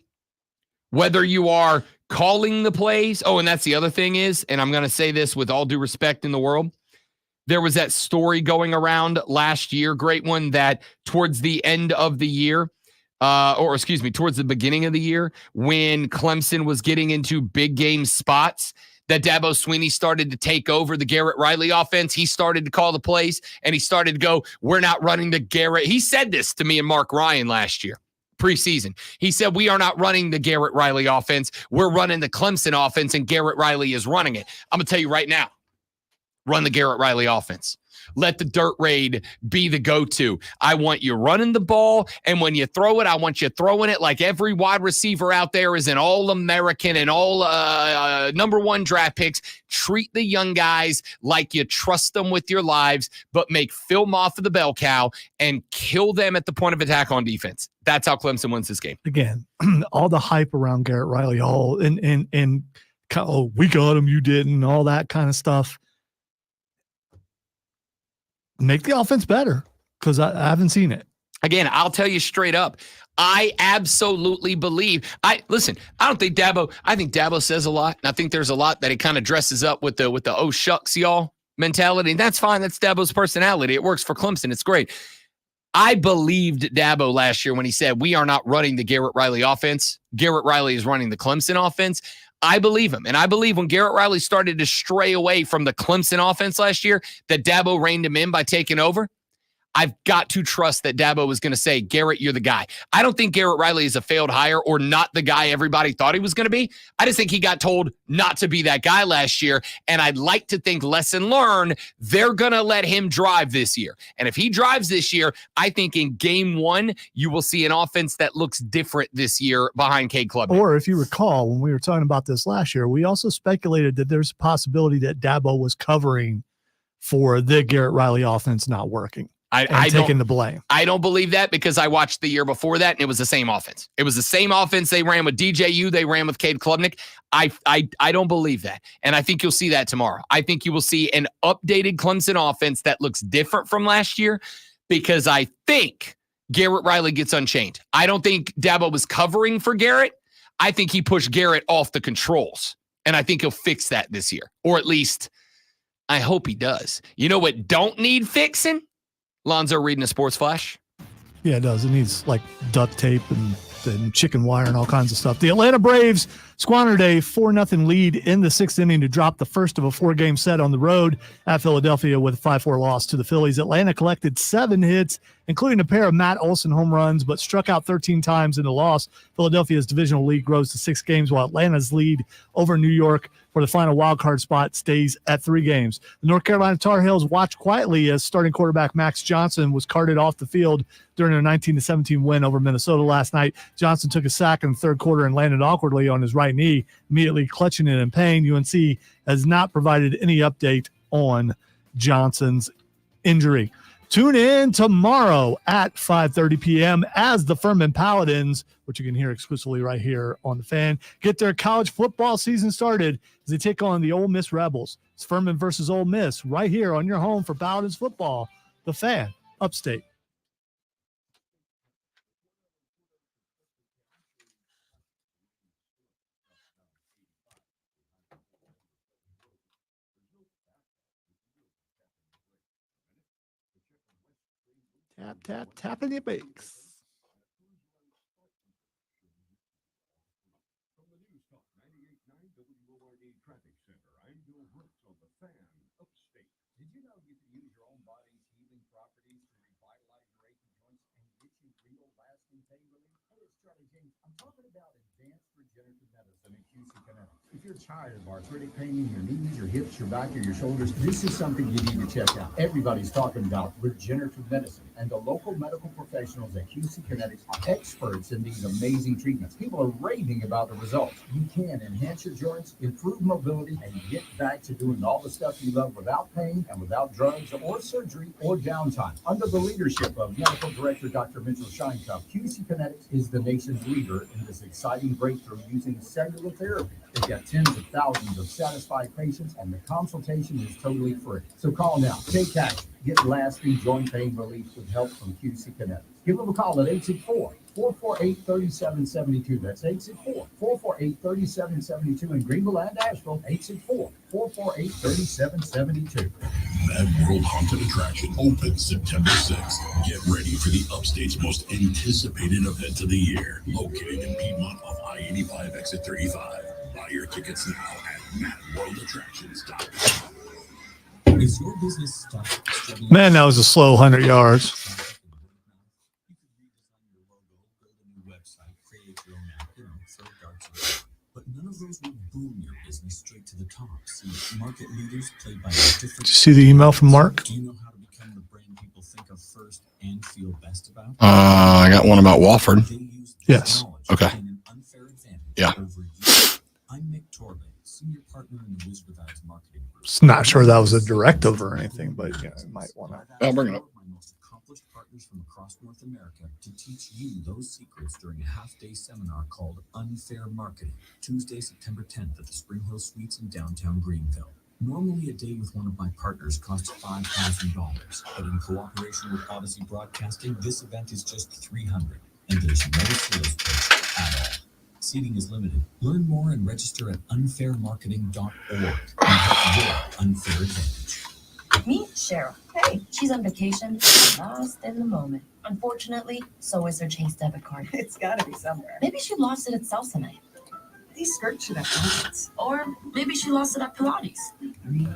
whether you are calling the plays. Oh, and that's the other thing is, and I'm going to say this with all due respect in the world, there was that story going around last year, great one, that towards the end of the year, towards the beginning of the year, when Clemson was getting into big game spots, that Dabo Swinney started to take over the Garrett Riley offense. He started to call the plays, and he started to go, we're not running the Garrett. He said this to me and Mark Ryan last year, preseason. He said, we are not running the Garrett Riley offense. We're running the Clemson offense, and Garrett Riley is running it. I'm going to tell you right now, run the Garrett Riley offense. Let the dirt raid be the go-to. I want you running the ball, and when you throw it, I want you throwing it like every wide receiver out there is an All-American and all number one draft picks. Treat the young guys like you trust them with your lives, but make film off of the bell cow and kill them at the point of attack on defense. That's how Clemson wins this game. Again, all the hype around Garrett Riley, we got him, you didn't, all that kind of stuff. Make the offense better, because I haven't seen it. Again, I'll tell you straight up, I absolutely believe. I think Dabo says a lot, and I think there's a lot that he kind of dresses up with the oh shucks y'all mentality. And that's fine. That's Dabo's personality. It works for Clemson. It's great. I believed Dabo last year when he said, we are not running the Garrett Riley offense. Garrett Riley is running the Clemson offense. I believe him. And I believe when Garrett Riley started to stray away from the Clemson offense last year, that Dabo reined him in by taking over. I've got to trust that Dabo was going to say, Garrett, you're the guy. I don't think Garrett Riley is a failed hire or not the guy everybody thought he was going to be. I just think he got told not to be that guy last year. And I'd like to think, lesson learned, they're going to let him drive this year. And if he drives this year, I think in game one, you will see an offense that looks different this year behind Cade Klubnik. Or if you recall, when we were talking about this last year, we also speculated that there's a possibility that Dabo was covering for the Garrett Riley offense not working. I taking the blame. I don't believe that, because I watched the year before that and it was the same offense. It was the same offense they ran with DJU. They ran with Cade Klubnik. I don't believe that. And I think you'll see that tomorrow. I think you will see an updated Clemson offense that looks different from last year, because I think Garrett Riley gets unchained. I don't think Dabo was covering for Garrett. I think he pushed Garrett off the controls. And I think he'll fix that this year. Or at least I hope he does. You know what don't need fixing? Lonzo reading a sports flash. Yeah, it does. It needs like duct tape and chicken wire and all kinds of stuff. The Atlanta Braves squandered a 4-0 lead in the 6th inning to drop the first of a 4-game set on the road at Philadelphia with a 5-4 loss to the Phillies. Atlanta collected 7 hits including a pair of Matt Olson home runs, but struck out 13 times in the loss. Philadelphia's divisional lead grows to 6 games, while Atlanta's lead over New York for the final wildcard spot stays at 3 games. The North Carolina Tar Heels watched quietly as starting quarterback Max Johnson was carted off the field during their 19-17 win over Minnesota last night. Johnson took a sack in the third quarter and landed awkwardly on his right knee, immediately clutching it in pain. UNC has not provided any update on Johnson's injury. Tune in tomorrow at 5:30 p.m. as the Furman Paladins, which you can hear exclusively right here on The Fan, get their college football season started as they take on the Ole Miss Rebels. It's Furman versus Ole Miss right here on your home for Paladins football, The Fan, Upstate. Tap, tap, tapping your bakes. From the News Talk 98.9 WORD Traffic Center, I'm Bill Brooks on The Fan, Upstate. Did you know you can use your own body's healing properties to revitalize your aching joints and get you real lasting pain relief? Hey, it's Charlie James. I'm talking about advanced regenerative medicine at QC Kinetics. If you're tired of arthritic pain in your knees, your hips, your back, or your shoulders, this is something you need to check out. Everybody's talking about regenerative medicine, and the local medical professionals at QC Kinetics are experts in these amazing treatments. People are raving about the results. You can enhance your joints, improve mobility, and get back to doing all the stuff you love without pain and without drugs or surgery or downtime. Under the leadership of Medical Director Dr. Mitchell Scheinkampf, QC Kinetics is the nation's leader in this exciting breakthrough using cellular therapy. They've got tens of thousands of satisfied patients, and the consultation is totally free. So call now. Take action. Get lasting joint pain relief with help from QC Kinetics. Give them a call at 864-448-3772. That's 864-448-3772 in Greenville and Asheville. 864-448-3772. Mad World Haunted Attraction opens September 6th. Get ready for the Upstate's most anticipated event of the year, located in Piedmont off I-85 exit 35. Buy your tickets now at madworldattractions.com. Is your business stuck? Man, that was a slow 100 yards. But none of those will boom your business straight to the top. See, market leaders played by different. Did you see the email from Mark? Do you know how to become the brand people think of first and feel best about? I got one about Wofford. They use Yes. knowledge Okay. to gain an unfair advantage Yeah. over you. I'm Nick Torbe, senior partner in the Wizard of Ads marketing group. It's not sure that was a directive or anything, but yeah, I might want to. I'll bring it up. My most accomplished partners from across North America to teach you those secrets during a half-day seminar called Unfair Marketing, Tuesday, September 10th at the Spring Hill Suites in downtown Greenville. Normally, a day with one of my partners costs $5,000, but in cooperation with Odyssey Broadcasting, this event is just $300, and there's no sales pitch at all. Seating is limited. Learn more and register at unfairmarketing.org and get your unfair advantage. Meet Cheryl. Hey, she's on vacation, lost in the moment. Unfortunately, so is her Chase debit card. It's gotta be somewhere. Maybe she lost it at salsa night. These skirts should have pockets. Or maybe she lost it at Pilates. 3,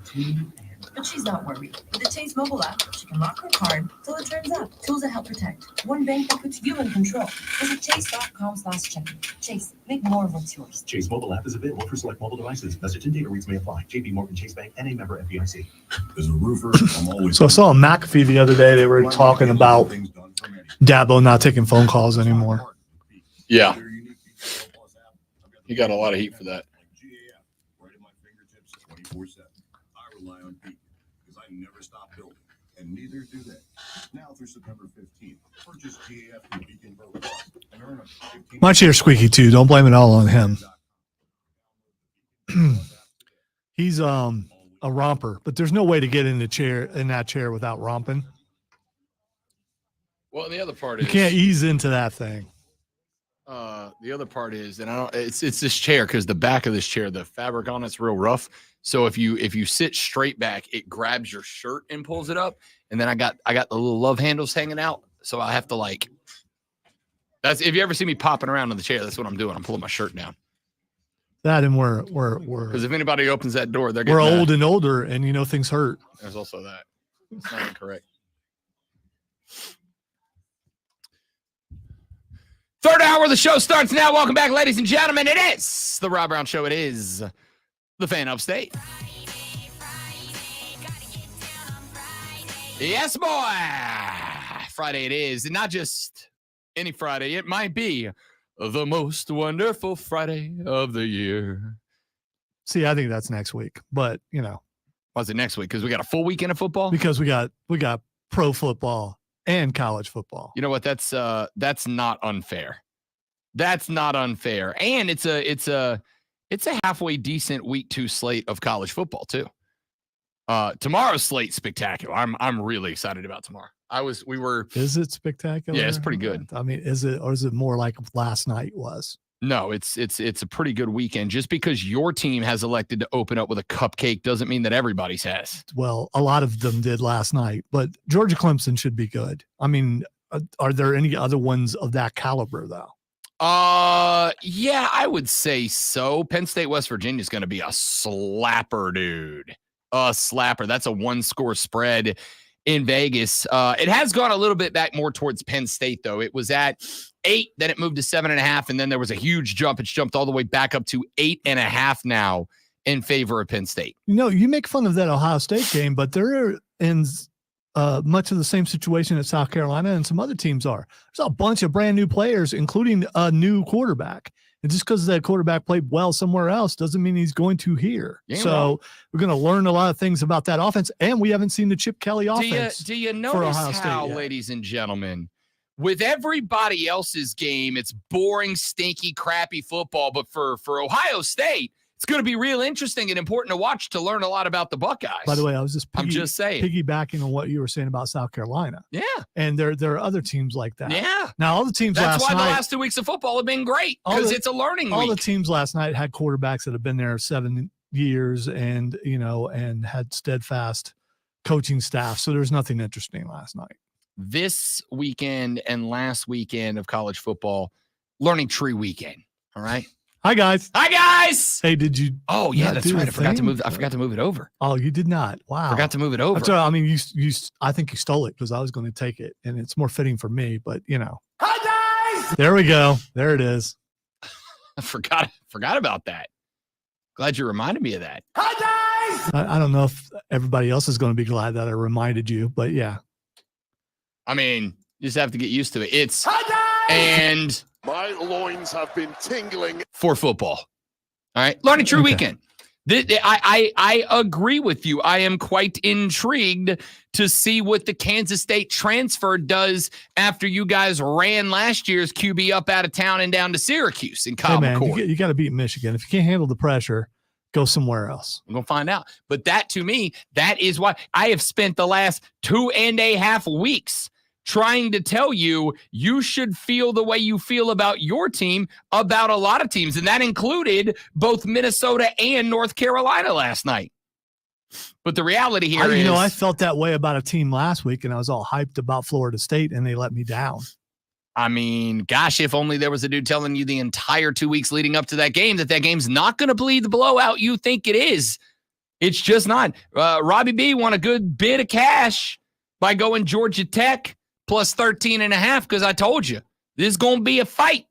2, But she's not worried. With the Chase mobile app, she can lock her card till it turns up. Tools that help protect. One bank that puts you in control. Visit chase.com/checking. Chase, make more of what's yours. Chase mobile app is available for select mobile devices. Message and data rates may apply. JP Morgan Chase Bank, NA member FDIC. As a roofer, I'm always. So I saw on McAfee the other day, they were talking about Dabo not taking phone calls anymore. Yeah. He got a lot of heat for that. Right at my fingertips 24/7. I rely on Beacon because I never stop building, and neither do they. Now through September 15th, purchase GAF from Beacon Pro Plus and earn a 15. My chair's squeaky too. Don't blame it all on him. He's a romper, but there's no way to get in that chair without romping. Well, the other part You is can't ease into that thing. the other part is, and I don't, it's this chair because the back of this chair, the fabric on it's real rough. So if you sit straight back, it grabs your shirt and pulls it up. And then I got the little love handles hanging out. So I have to that's if you ever see me popping around in the chair, that's what I'm doing. I'm pulling my shirt down. That and we're Because if anybody opens that door, they're getting we're mad. old and older, and things hurt. There's also that. It's not incorrect. Third hour of the show starts now. Welcome back, ladies and gentlemen. It is the Rob Brown Show. It is the Fan Upstate. Yes, boy. Friday it is. And not just any Friday. It might be the most wonderful Friday of the year. See, I think that's next week, but Was it next week? Because we got a full weekend of football. because we got pro football and college football. You know what? That's not unfair. That's not unfair. And it's a halfway decent week 2 slate of college football too. Tomorrow's slate spectacular. I'm really excited about tomorrow. Is it spectacular? Yeah, it's pretty good. I mean, is it more like last night was? No, it's a pretty good weekend. Just because your team has elected to open up with a cupcake doesn't mean that everybody's has. Well, a lot of them did last night, but Georgia Clemson should be good. I mean, are there any other ones of that caliber though? Yeah, I would say so. Penn State, West Virginia is going to be a slapper, dude. A slapper. That's a 1-score spread in Vegas. It has gone a little bit back more towards Penn State, though. It was at 8, then it moved to 7.5, and then there was a huge jump. It's jumped all the way back up to 8.5 now in favor of Penn State. You make fun of that Ohio State game, but they're in much of the same situation that South Carolina and some other teams are. There's a bunch of brand new players, including a new quarterback. And just because that quarterback played well somewhere else doesn't mean he's going to here. So we're going to learn a lot of things about that offense, and we haven't seen the Chip Kelly offense. Do you notice how, ladies and gentlemen, with everybody else's game, it's boring, stinky, crappy football, but for Ohio State, it's going to be real interesting and important to watch to learn a lot about the Buckeyes. By the way, I was I'm just saying, piggybacking on what you were saying about South Carolina. Yeah. And there are other teams like that. Yeah. Now, all the teams That's last night. why the last 2 weeks of football have been great, because it's a learning week. All the teams last night had quarterbacks that have been there 7 years and had steadfast coaching staff. So there's nothing interesting last night. This weekend and last weekend of college football, learning tree weekend. All right. Hi, guys. Hi, guys. Hey, did you? Oh, yeah, that's right. I forgot to move it over. Oh, you did not. Wow. Forgot to move it over. I'm sorry. I mean, you. I think you stole it because I was going to take it, and it's more fitting for me. But Hi, guys. There we go. There it is. I forgot about that. Glad you reminded me of that. Hi, guys. I don't know if everybody else is going to be glad that I reminded you, but yeah. I mean, you just have to get used to it. It's hi, guys. And My loins have been tingling. For football. All right. Learning True Weekend. I agree with you. I am quite intrigued to see what the Kansas State transfer does after you guys ran last year's QB up out of town and down to Syracuse in Kyle McCord. You got to beat Michigan. If you can't handle the pressure, go somewhere else. We're going to find out. But that, to me, that is why I have spent the last 2.5 weeks trying to tell you should feel the way you feel about your team, about a lot of teams. And that included both Minnesota and North Carolina last night. But the reality here is... I felt that way about a team last week, and I was all hyped about Florida State, and they let me down. I mean, gosh, if only there was a dude telling you the entire 2 weeks leading up to that game's not going to bleed the blowout you think it is. It's just not. Robbie B won a good bit of cash by going Georgia Tech plus 13.5, because I told you this is going to be a fight.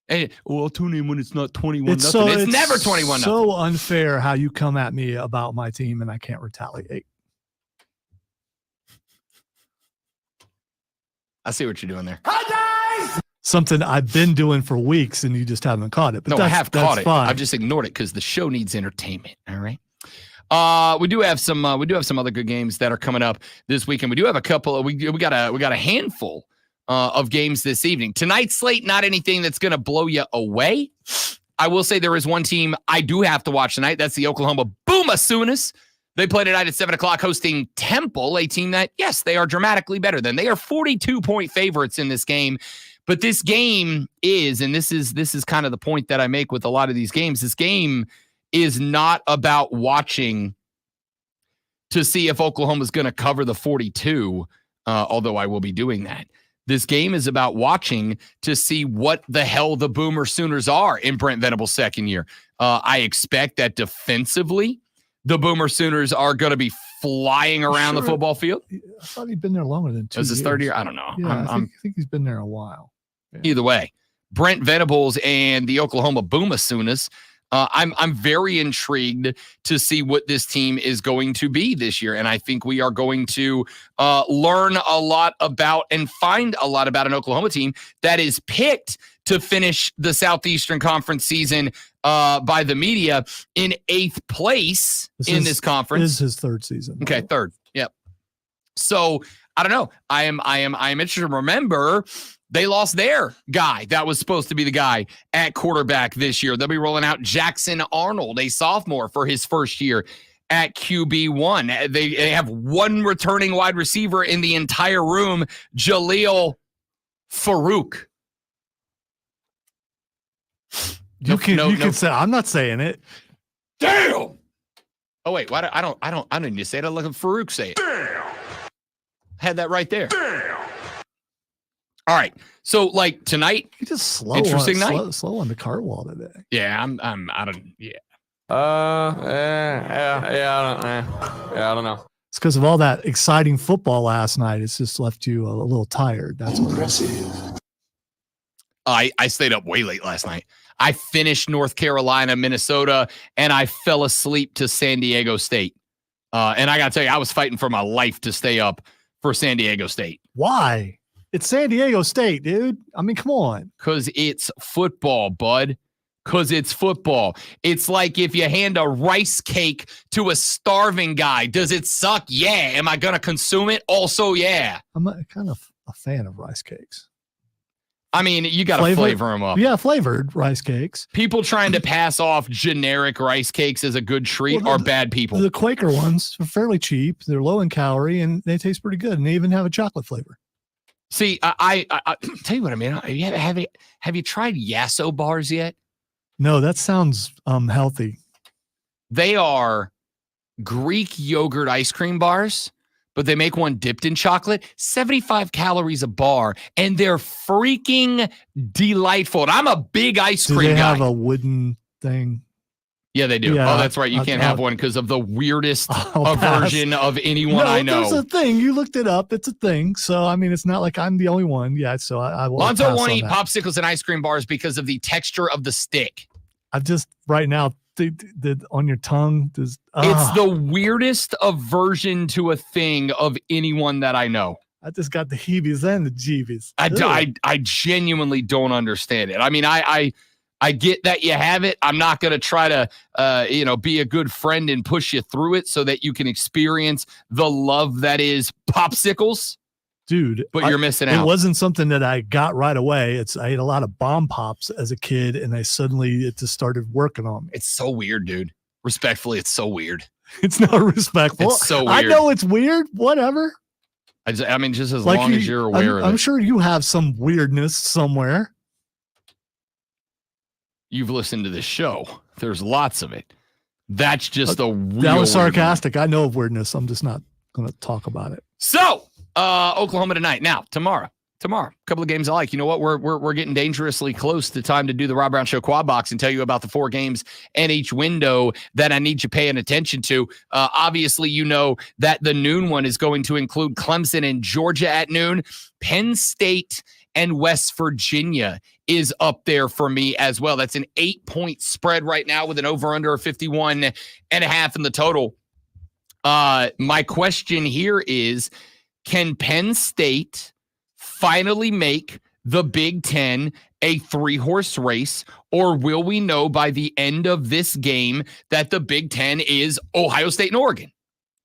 And I'll tune in when it's not 21-0. It's never 21-0. So unfair how you come at me about my team and I can't retaliate. I see what you're doing there. Hi, guys! Something I've been doing for weeks and you just haven't caught it. But I have caught it. Fine. I've just ignored it because the show needs entertainment. All right. We do have some other good games that are coming up this weekend. We do have a couple. We got a handful of games this evening. Tonight's slate, not anything that's going to blow you away. I will say there is one team I do have to watch tonight. That's the Oklahoma Boomasoonies. They play tonight at 7:00 hosting Temple, a team that, yes, they are dramatically better than. They are 42-point favorites in this game. But this game is, and this is kind of the point that I make with a lot of these games, this game is not about watching to see if Oklahoma's going to cover the 42, although I will be doing that. This game is about watching to see what the hell the Boomer Sooners are in Brent Venables' second year. I expect that defensively, the Boomer Sooners are going to be flying around the football field. I thought he'd been there longer than 2 years. Is his third year? I don't know. Yeah, I think he's been there a while. Yeah. Either way, Brent Venables and the Oklahoma Boomasooners. I'm very intrigued to see what this team is going to be this year. And I think we are going to learn a lot about and find a lot about an Oklahoma team that is picked to finish the Southeastern Conference season by the media in 8th place in this conference. This is his 3rd season. Okay, 3rd. Yep. So I don't know. I am interested to remember they lost their guy that was supposed to be the guy at quarterback this year. They'll be rolling out Jackson Arnold, a sophomore, for his first year at QB1. They have one returning wide receiver in the entire room, You Jaleel Farouk. can say, I'm not saying it. Damn. Oh wait, why? I don't need to say it. I let Farouk say it. Damn. Had that right there. Damn. All right. So like tonight, You just slow Interesting on, night. slow on the cart wall today. yeah, I don't know. It's because of all that exciting football last night. It's just left you a little tired. That's what it is. I stayed up way late last night. I finished North Carolina, Minnesota, and I fell asleep to San Diego State. And I got to tell you, I was fighting for my life to stay up for San Diego State. Why? It's San Diego State, dude. I mean, come on. Because it's football, bud. Because it's football. It's like if you hand a rice cake to a starving guy. Does it suck? Yeah. Am I going to consume it? Also, yeah. I'm kind of a fan of rice cakes. I mean, you got to flavor them up. Yeah, flavored rice cakes. People trying to pass off generic rice cakes as a good treat are bad people. The Quaker ones are fairly cheap. They're low in calorie and they taste pretty good. And they even have a chocolate flavor. See, I tell you what I mean. Have you tried Yasso bars yet? No, that sounds healthy. They are Greek yogurt ice cream bars, but they make one dipped in chocolate. 75 calories a bar, and they're freaking delightful. And I'm a big ice cream guy. Do they have a wooden thing? Yeah, they do. Yeah, oh, that's right. You can't have one because of the weirdest I'll aversion of anyone I know. There's a thing. You looked it up. It's a thing. So, I mean, it's not like I'm the only one. Yeah, so I will. Lonzo won't eat popsicles and ice cream bars because of the texture of the stick. I've just, right now, on your tongue. It's the weirdest aversion to a thing of anyone that I know. I just got the heebies and the jeebies. I genuinely don't understand it. I mean, I get that you have it. I'm not going to try to, be a good friend and push you through it so that you can experience the love that is popsicles. Dude, but you're missing out. It wasn't something that I got right away. I ate a lot of bomb pops as a kid, and it just started working on me. It's so weird, dude. Respectfully, it's so weird. It's not respectful. It's so weird. I know it's weird. Whatever. I mean, just as long as you're aware of it. I'm sure you have some weirdness somewhere. You've listened to this show. There's lots of it. That's just a real. That was sarcastic. I know of weirdness. I'm just not going to talk about it. So, Oklahoma tonight. Now, tomorrow, a couple of games I like. You know what? We're getting dangerously close to time to do the Rob Brown Show quad box and tell you about the 4 games and each window that I need you paying attention to. Obviously, you know that the noon one is going to include Clemson and Georgia at noon. Penn State and West Virginia is up there for me as well. That's an 8-point spread right now with an over-under of 51.5 in the total. My question here is, can Penn State finally make the Big Ten a 3-horse race, or will we know by the end of this game that the Big Ten is Ohio State and Oregon?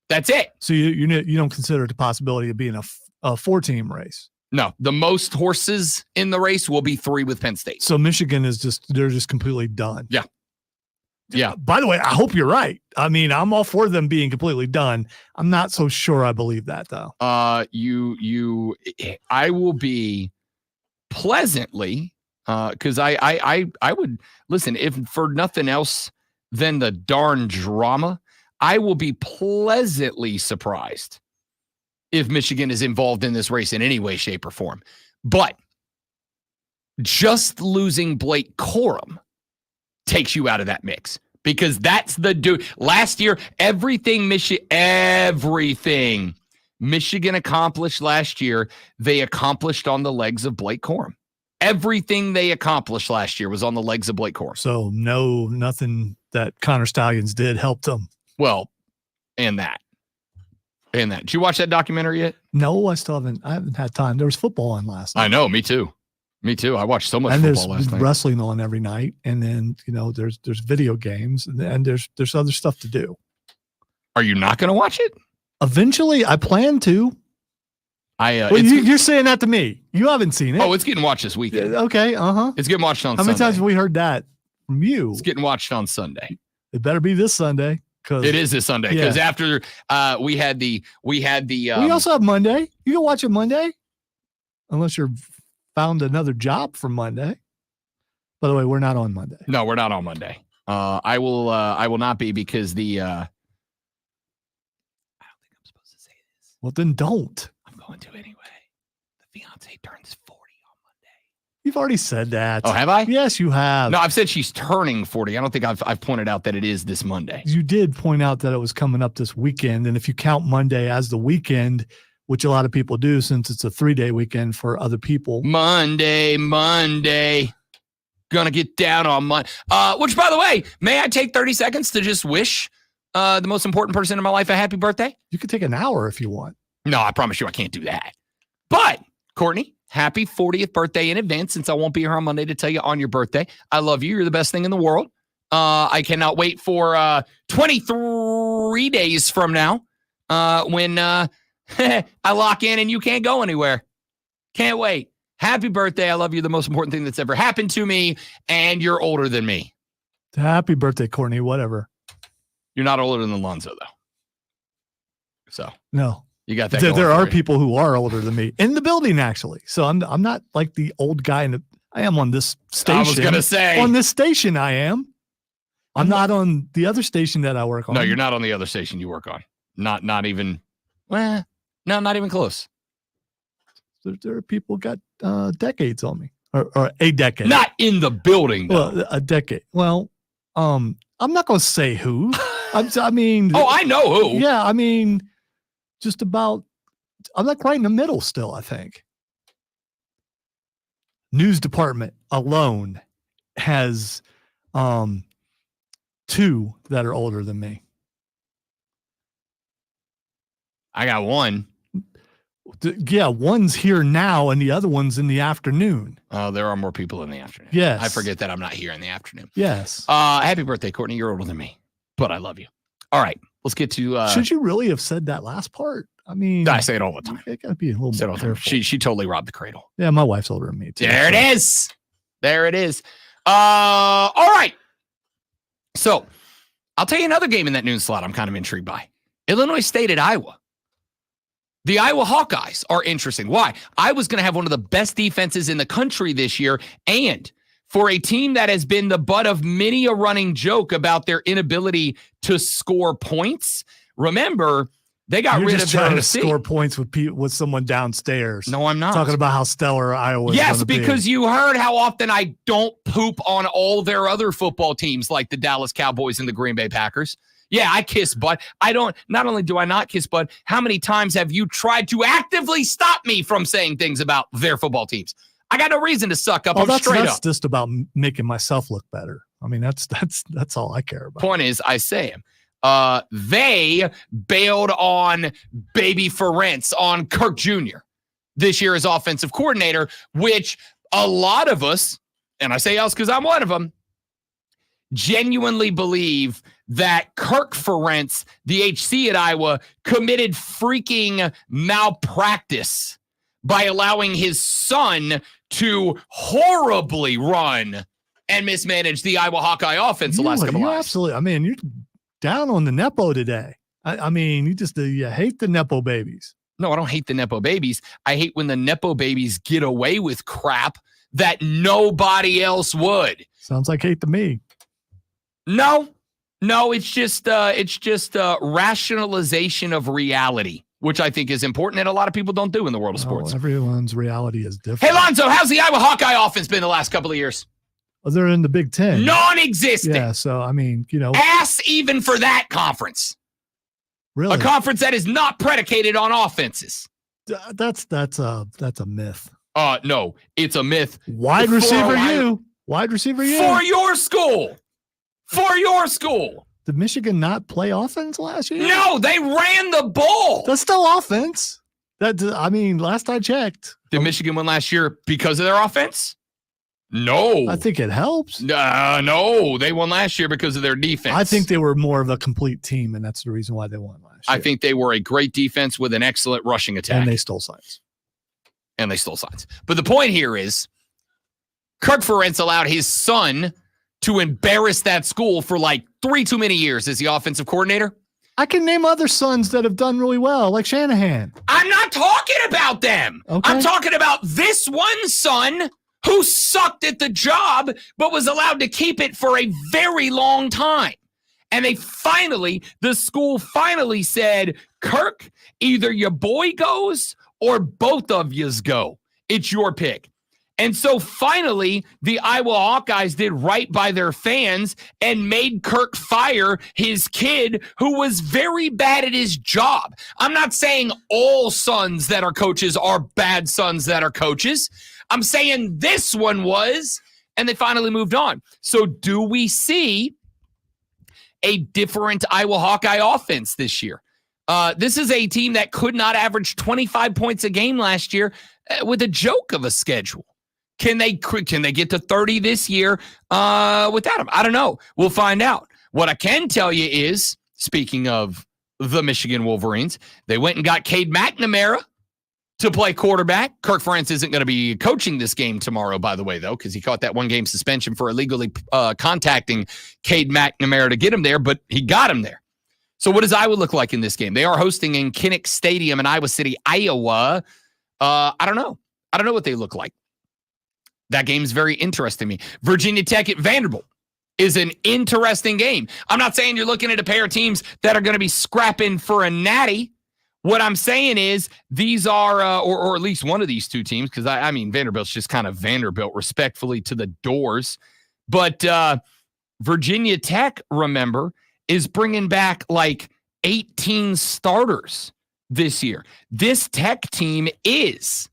That's it. So you don't consider it a possibility of being a 4-team race? No, the most horses in the race will be 3 with Penn State. So Michigan they're just completely done. Yeah. Yeah. By the way, I hope you're right. I mean, I'm all for them being completely done. I'm not so sure I believe that though. I will be pleasantly, because I would listen, if for nothing else than the darn drama, I will be pleasantly surprised if Michigan is involved in this race in any way, shape, or form. But just losing Blake Corum takes you out of that mix, because that's the dude. Last year, everything Michigan accomplished last year, they accomplished on the legs of Blake Corum. Everything they accomplished last year was on the legs of Blake Corum. So nothing that Connor Stallions did helped them. Well, and that. Did you watch that documentary yet? No, I haven't had time. There was football on last night. I know, me too. I watched so much and football there's last night. wrestling on every night, and then there's video games, and there's other stuff to do. Are you not going to watch it? Eventually, I plan to. You're saying that to me. You haven't seen it. Oh, it's getting watched this weekend. Okay, It's getting watched on How Sunday. many times have we heard that from you? It's getting watched on Sunday. It better be this Sunday. It is this Sunday because after we had the we also have Monday. You can watch it Monday, unless you're found another job for Monday. By the way, we're not on Monday. No, we're not on Monday. I will not be because the. I don't think I'm supposed to say this. Well, then don't. I'm going to anyway. The fiance turns 40 on Monday. You've already said that. Oh, have I? Yes, you have. No, I've said she's turning 40. I don't think I've pointed out that it is this Monday. You did point out that it was coming up this weekend, and if you count Monday as the weekend, which a lot of people do since it's a 3-day weekend for other people. Monday. Gonna get down on Monday. Which, by the way, may I take 30 seconds to just wish the most important person in my life a happy birthday? You could take an hour if you want. No, I promise you I can't do that. But, Courtney, happy 40th birthday in advance since I won't be here on Monday to tell you on your birthday. I love you. You're the best thing in the world. I cannot wait for 23 days from now when I lock in and you can't go anywhere. Can't wait. Happy birthday. I love you. The most important thing that's ever happened to me. And you're older than me. Happy birthday, Courtney. Whatever. You're not older than Lonzo, though. So. No. You got that. There are people who are older than me in the building, actually. So I'm not like the old guy I am on this station. I was going to say. On this station, I am. I'm not on the other station that I work on. No, you're not on the other station you work on. Not even. Well, no, not even close. There are people who got decades on me, or a decade. Not in the building, though. Well, a decade. Well, I'm not going to say who. I mean. Oh, I know who. Yeah, I mean, just about. I'm like right in the middle still, I think. News department alone has 2 that are older than me. I got one. Yeah, one's here now and the other one's in the afternoon. Oh, there are more people in the afternoon. Yes. I forget that I'm not here in the afternoon. Yes. Happy birthday, Courtney. You're older than me, but I love you. All right, let's get to. Should you really have said that last part? I mean, I say it all the time. I gotta be a little more careful. She totally robbed the cradle. Yeah, my wife's older than me too. There it is. All right. So I'll tell you another game in that noon slot I'm kind of intrigued by. Illinois State at Iowa. The Iowa Hawkeyes are interesting. Why? Iowa's going to have one of the best defenses in the country this year. And for a team that has been the butt of many a running joke about their inability to score points, remember, they got rid of trying their to score points with someone downstairs. No, I'm not. Talking about how stellar Iowa is. Yes, because you heard how often I don't poop on all their other football teams like the Dallas Cowboys and the Green Bay Packers. Yeah, I kiss butt. Not only do I not kiss butt, how many times have you tried to actively stop me from saying things about their football teams? I got no reason to suck up. I'm straight up. That's just about making myself look better. I mean, that's all I care about. Point is, I say him. They bailed on Baby Ferentz, on Kirk Jr. this year as offensive coordinator, which a lot of us, and I say us because I'm one of them, genuinely believe that Kirk Ferentz, the HC at Iowa, committed freaking malpractice by allowing his son to horribly run and mismanage the Iowa Hawkeye offense the last couple of years. Absolutely. I mean, you're down on the Nepo today. I mean, you hate the Nepo babies. No, I don't hate the Nepo babies. I hate when the Nepo babies get away with crap that nobody else would. Sounds like hate to me. No, it's just rationalization of reality, which I think is important and a lot of people don't do in the world of sports. Everyone's reality is different. Hey, Lonzo, how's the Iowa Hawkeye offense been the last couple of years? Well, they're in the Big Ten. Non-existent. Yeah, so, I mean, ass even for that conference. Really? A conference that is not predicated on offenses. That's a myth. No, it's a myth. Wide receiver you. Wide receiver you. For your school. For your school. Did Michigan not play offense last year? No, they ran the ball. That's still offense. Last I checked. Did Michigan win last year because of their offense? No. I think it helps. No, they won last year because of their defense. I think they were more of a complete team, and that's the reason why they won last year. I think they were a great defense with an excellent rushing attack. And they stole signs. But the point here is Kirk Ferentz allowed his son to embarrass that school for like 3 too many years as the offensive coordinator. I can name other sons that have done really well, like Shanahan. I'm not talking about them. Okay. I'm talking about this one son who sucked at the job but was allowed to keep it for a very long time. And the school finally said, Kirk, either your boy goes or both of yous go. It's your pick. And so finally, the Iowa Hawkeyes did right by their fans and made Kirk fire his kid who was very bad at his job. I'm not saying all sons that are coaches are bad sons that are coaches. I'm saying this one was, and they finally moved on. So do we see a different Iowa Hawkeye offense this year? This is a team that could not average 25 points a game last year with a joke of a schedule. Can they get to 30 this year without him? I don't know. We'll find out. What I can tell you is, speaking of the Michigan Wolverines, they went and got Cade McNamara to play quarterback. Kirk Ferentz isn't going to be coaching this game tomorrow, by the way, though, because he caught that 1-game suspension for illegally contacting Cade McNamara to get him there, but he got him there. So what does Iowa look like in this game? They are hosting in Kinnick Stadium in Iowa City, Iowa. I don't know. I don't know what they look like. That game's very interesting to me. Virginia Tech at Vanderbilt is an interesting game. I'm not saying you're looking at a pair of teams that are going to be scrapping for a natty. What I'm saying is these are, or at least one of these two teams, because I mean, Vanderbilt's just kind of Vanderbilt, respectfully to the doors. But Virginia Tech, remember, is bringing back like 18 starters this year. This Tech team is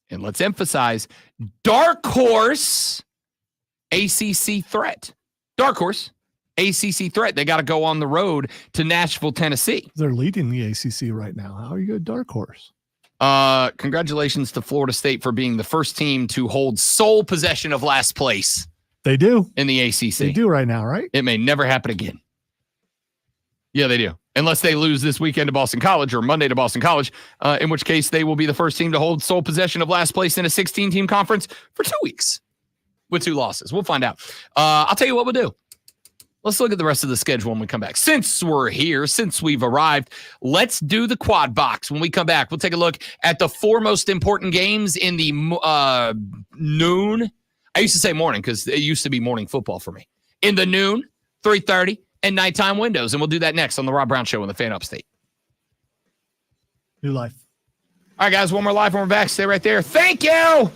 and let's emphasize, dark horse ACC threat. Dark horse ACC threat. They got to go on the road to Nashville, Tennessee. They're leading the ACC right now. How are you a dark horse? Congratulations to Florida State for being the first team to hold sole possession of last place. They do. In the ACC. They do right now, right? It may never happen again. Yeah, they do. Unless they lose this weekend to Boston College or Monday to Boston College, in which case they will be the first team to hold sole possession of last place in a 16-team conference for 2 weeks with 2 losses. We'll find out. I'll tell you what we'll do. Let's look at the rest of the schedule when we come back. Since we're here, since we've arrived, let's do the quad box. When we come back, we'll take a look at the 4 most important games in the noon. I used to say morning because it used to be morning football for me. In the noon, 3:30, and nighttime windows. And we'll do that next on the Rob Brown Show on the Fan Upstate. New life. All right, guys, one more live when we're back. Stay right there. Thank you.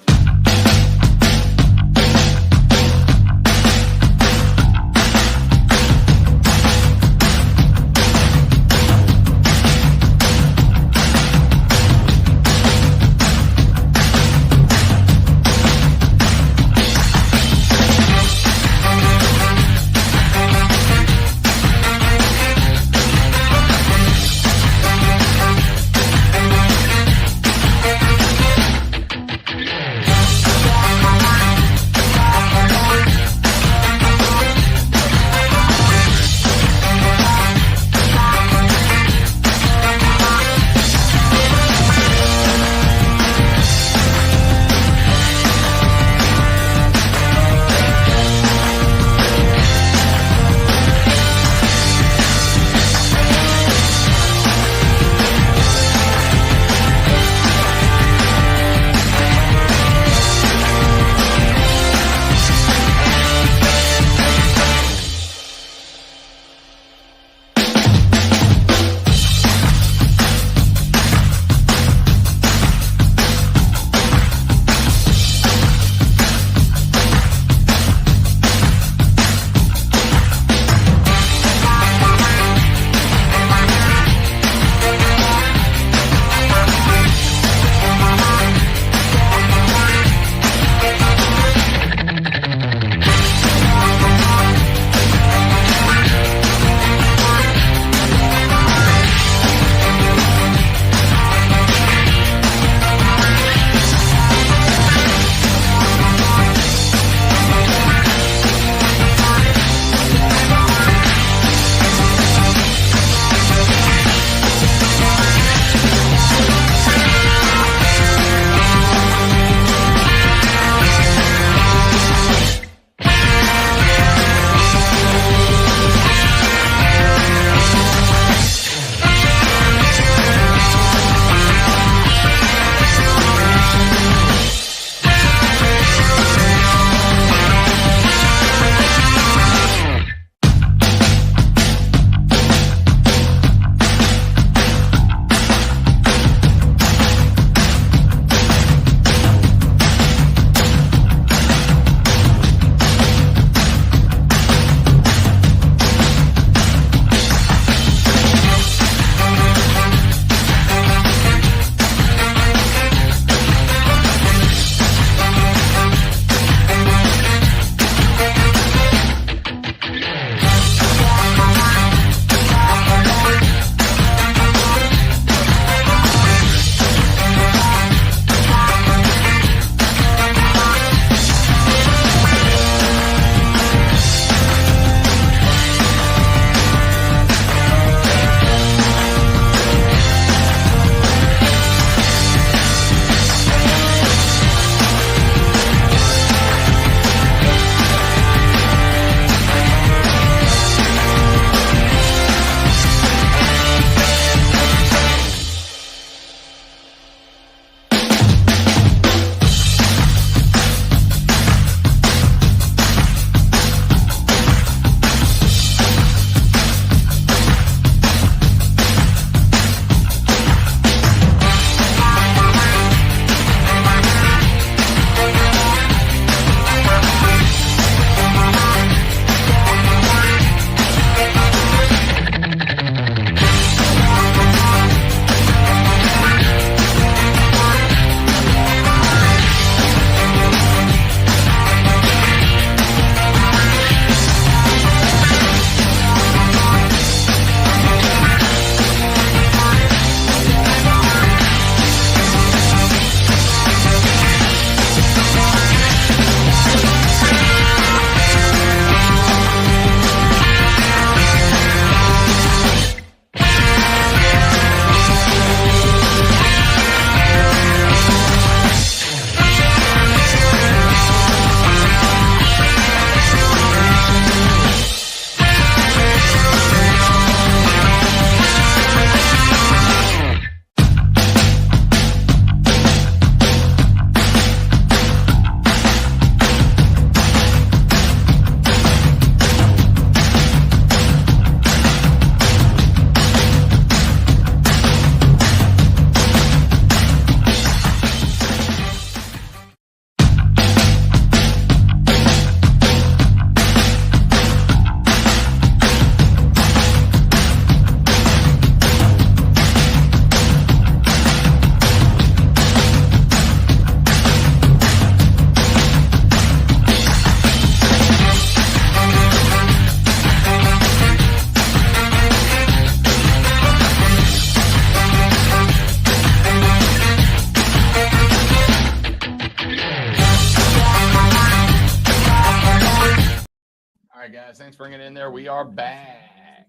Thanks for bringing it in there. We are back.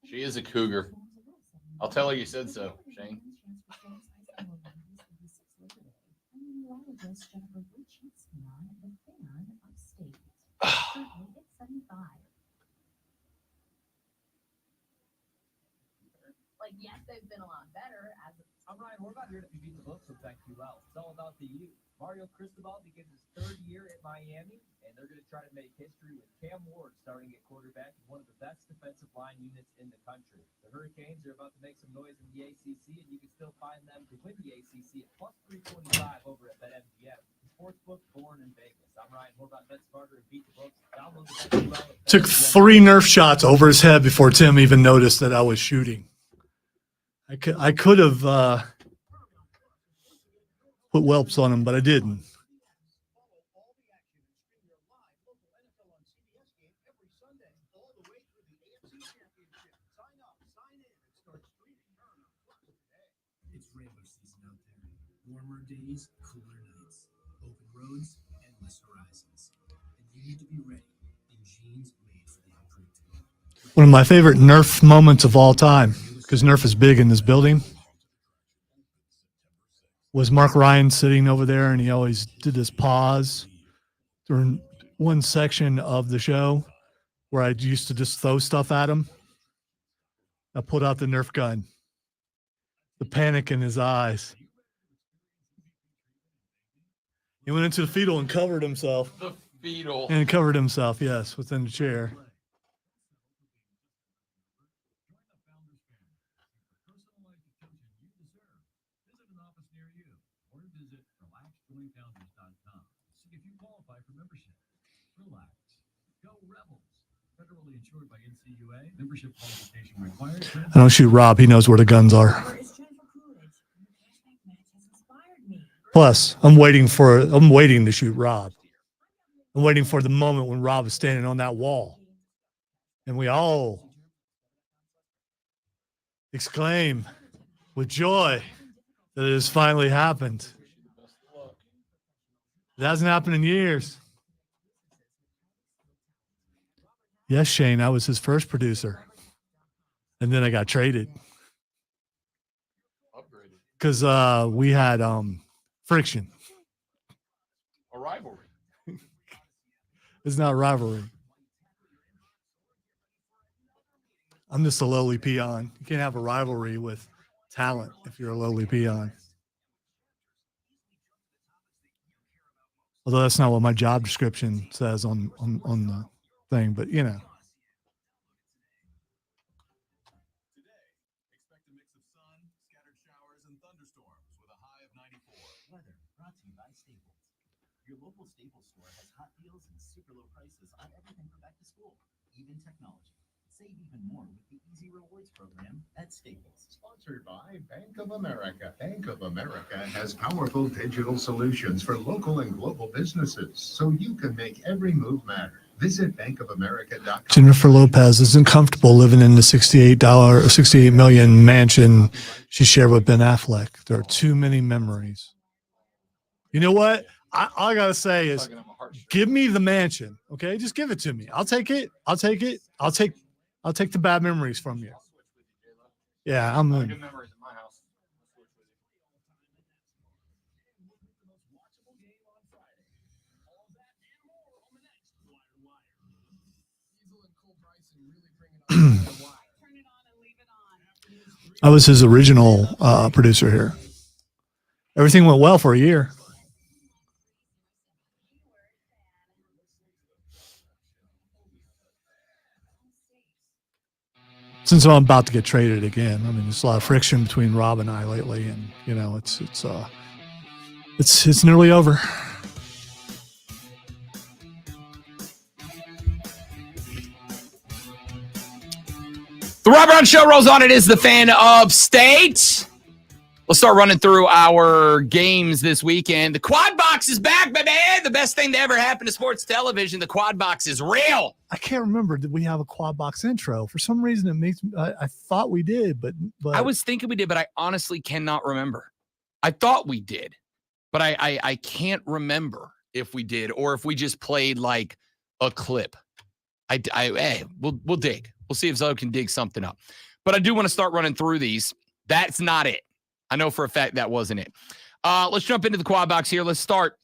She is a cougar. I'll tell her you said so, Shane. Like, yes, they've been a lot better. I'm Ryan Horvath here to beat the books with BetQL. It's all about the youth. Mario Cristobal begins his third year at Miami, and they're going to try to make history with Cam Ward starting at quarterback and one of the best defensive line units in the country. The Hurricanes are about to make some noise in the ACC, and you can still find them to win the ACC at plus 325 over at BetMGM. Sportsbook born in Vegas. I'm Ryan Horvath, Bet Smarter, and Beat the Books. Download the BetQL. Took 3 Nerf shots over his head before Tim even noticed that I was shooting. I could have put whelps on him, but I didn't. It's rainbow season out there. Warmer days, cooler nights, open roads, endless horizons. And you need to be ready in jeans made for the unpredictable. One of my favorite Nerf moments of all time, because Nerf is big in this building, was Mark Ryan sitting over there, and he always did this pause during one section of the show where I used to just throw stuff at him. I pulled out the Nerf gun. The panic in his eyes. He went into the fetal and covered himself. The fetal. And covered himself, yes, within the chair. I don't shoot Rob. He knows where the guns are. Plus, I'm waiting to shoot Rob. I'm waiting for the moment when Rob is standing on that wall. And we all exclaim with joy that it has finally happened. It hasn't happened in years. Yes, Shane, I was his first producer. And then I got traded. Because we had friction. A rivalry. It's not rivalry. I'm just a lowly peon. You can't have a rivalry with talent if you're a lowly peon. Although that's not what my job description says on the thing, but you know. Expect a mix of sun, scattered showers, and thunderstorms with a high of 94. Weather brought to you by Staples. Your local Staples store has hot deals and super low prices on everything for back to school, even technology. Save even more with the Easy Rewards program at Staples. Sponsored by Bank of America. Bank of America has powerful digital solutions for local and global businesses, so you can make every move matter. Visit bankofamerica.com. Jennifer Lopez isn't comfortable living in the $68 million mansion she shared with Ben Affleck. There are too many memories. You know what? All I gotta say is, give me the mansion. Okay, just give it to me. I'll take it. I'll take it. I'll take the bad memories from you. Yeah, I'm in. Good memories in my house. I was his original producer here. Everything went well for a year. Since I'm about to get traded again, I mean, there's a lot of friction between Rob and I lately, and you know, it's nearly over. The Rob Brown Show rolls on. It is the Fan of State. Let's start running through our games this weekend. The Quad Box is back, baby. The best thing to ever happen to sports television. The Quad Box is real. I can't remember. Did we have a Quad Box intro? For some reason, it makes I thought we did, but I was thinking we did, but I honestly cannot remember. I thought we did, but I can't remember if we did or if we just played like a clip. Hey, we'll dig. We'll see if Zoe can dig something up. But I do want to start running through these. That's not it. I know for a fact that wasn't it. Let's jump into the quad box here. Let's start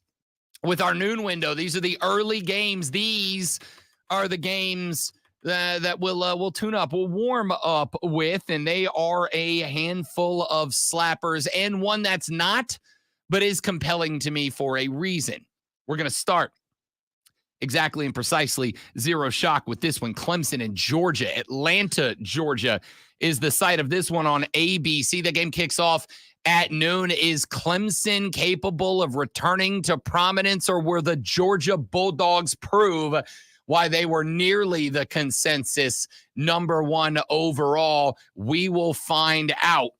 with our noon window. These are the early games. These are the games that we'll tune up, we'll warm up with, and they are a handful of slappers and one that's not, but is compelling to me for a reason. We're going to start exactly and precisely zero shock with this one. Clemson and Georgia. Atlanta, Georgia is the site of this one on ABC. The game kicks off at noon. Is Clemson capable of returning to prominence, or will the Georgia Bulldogs prove why they were nearly the consensus number one overall? We will find out.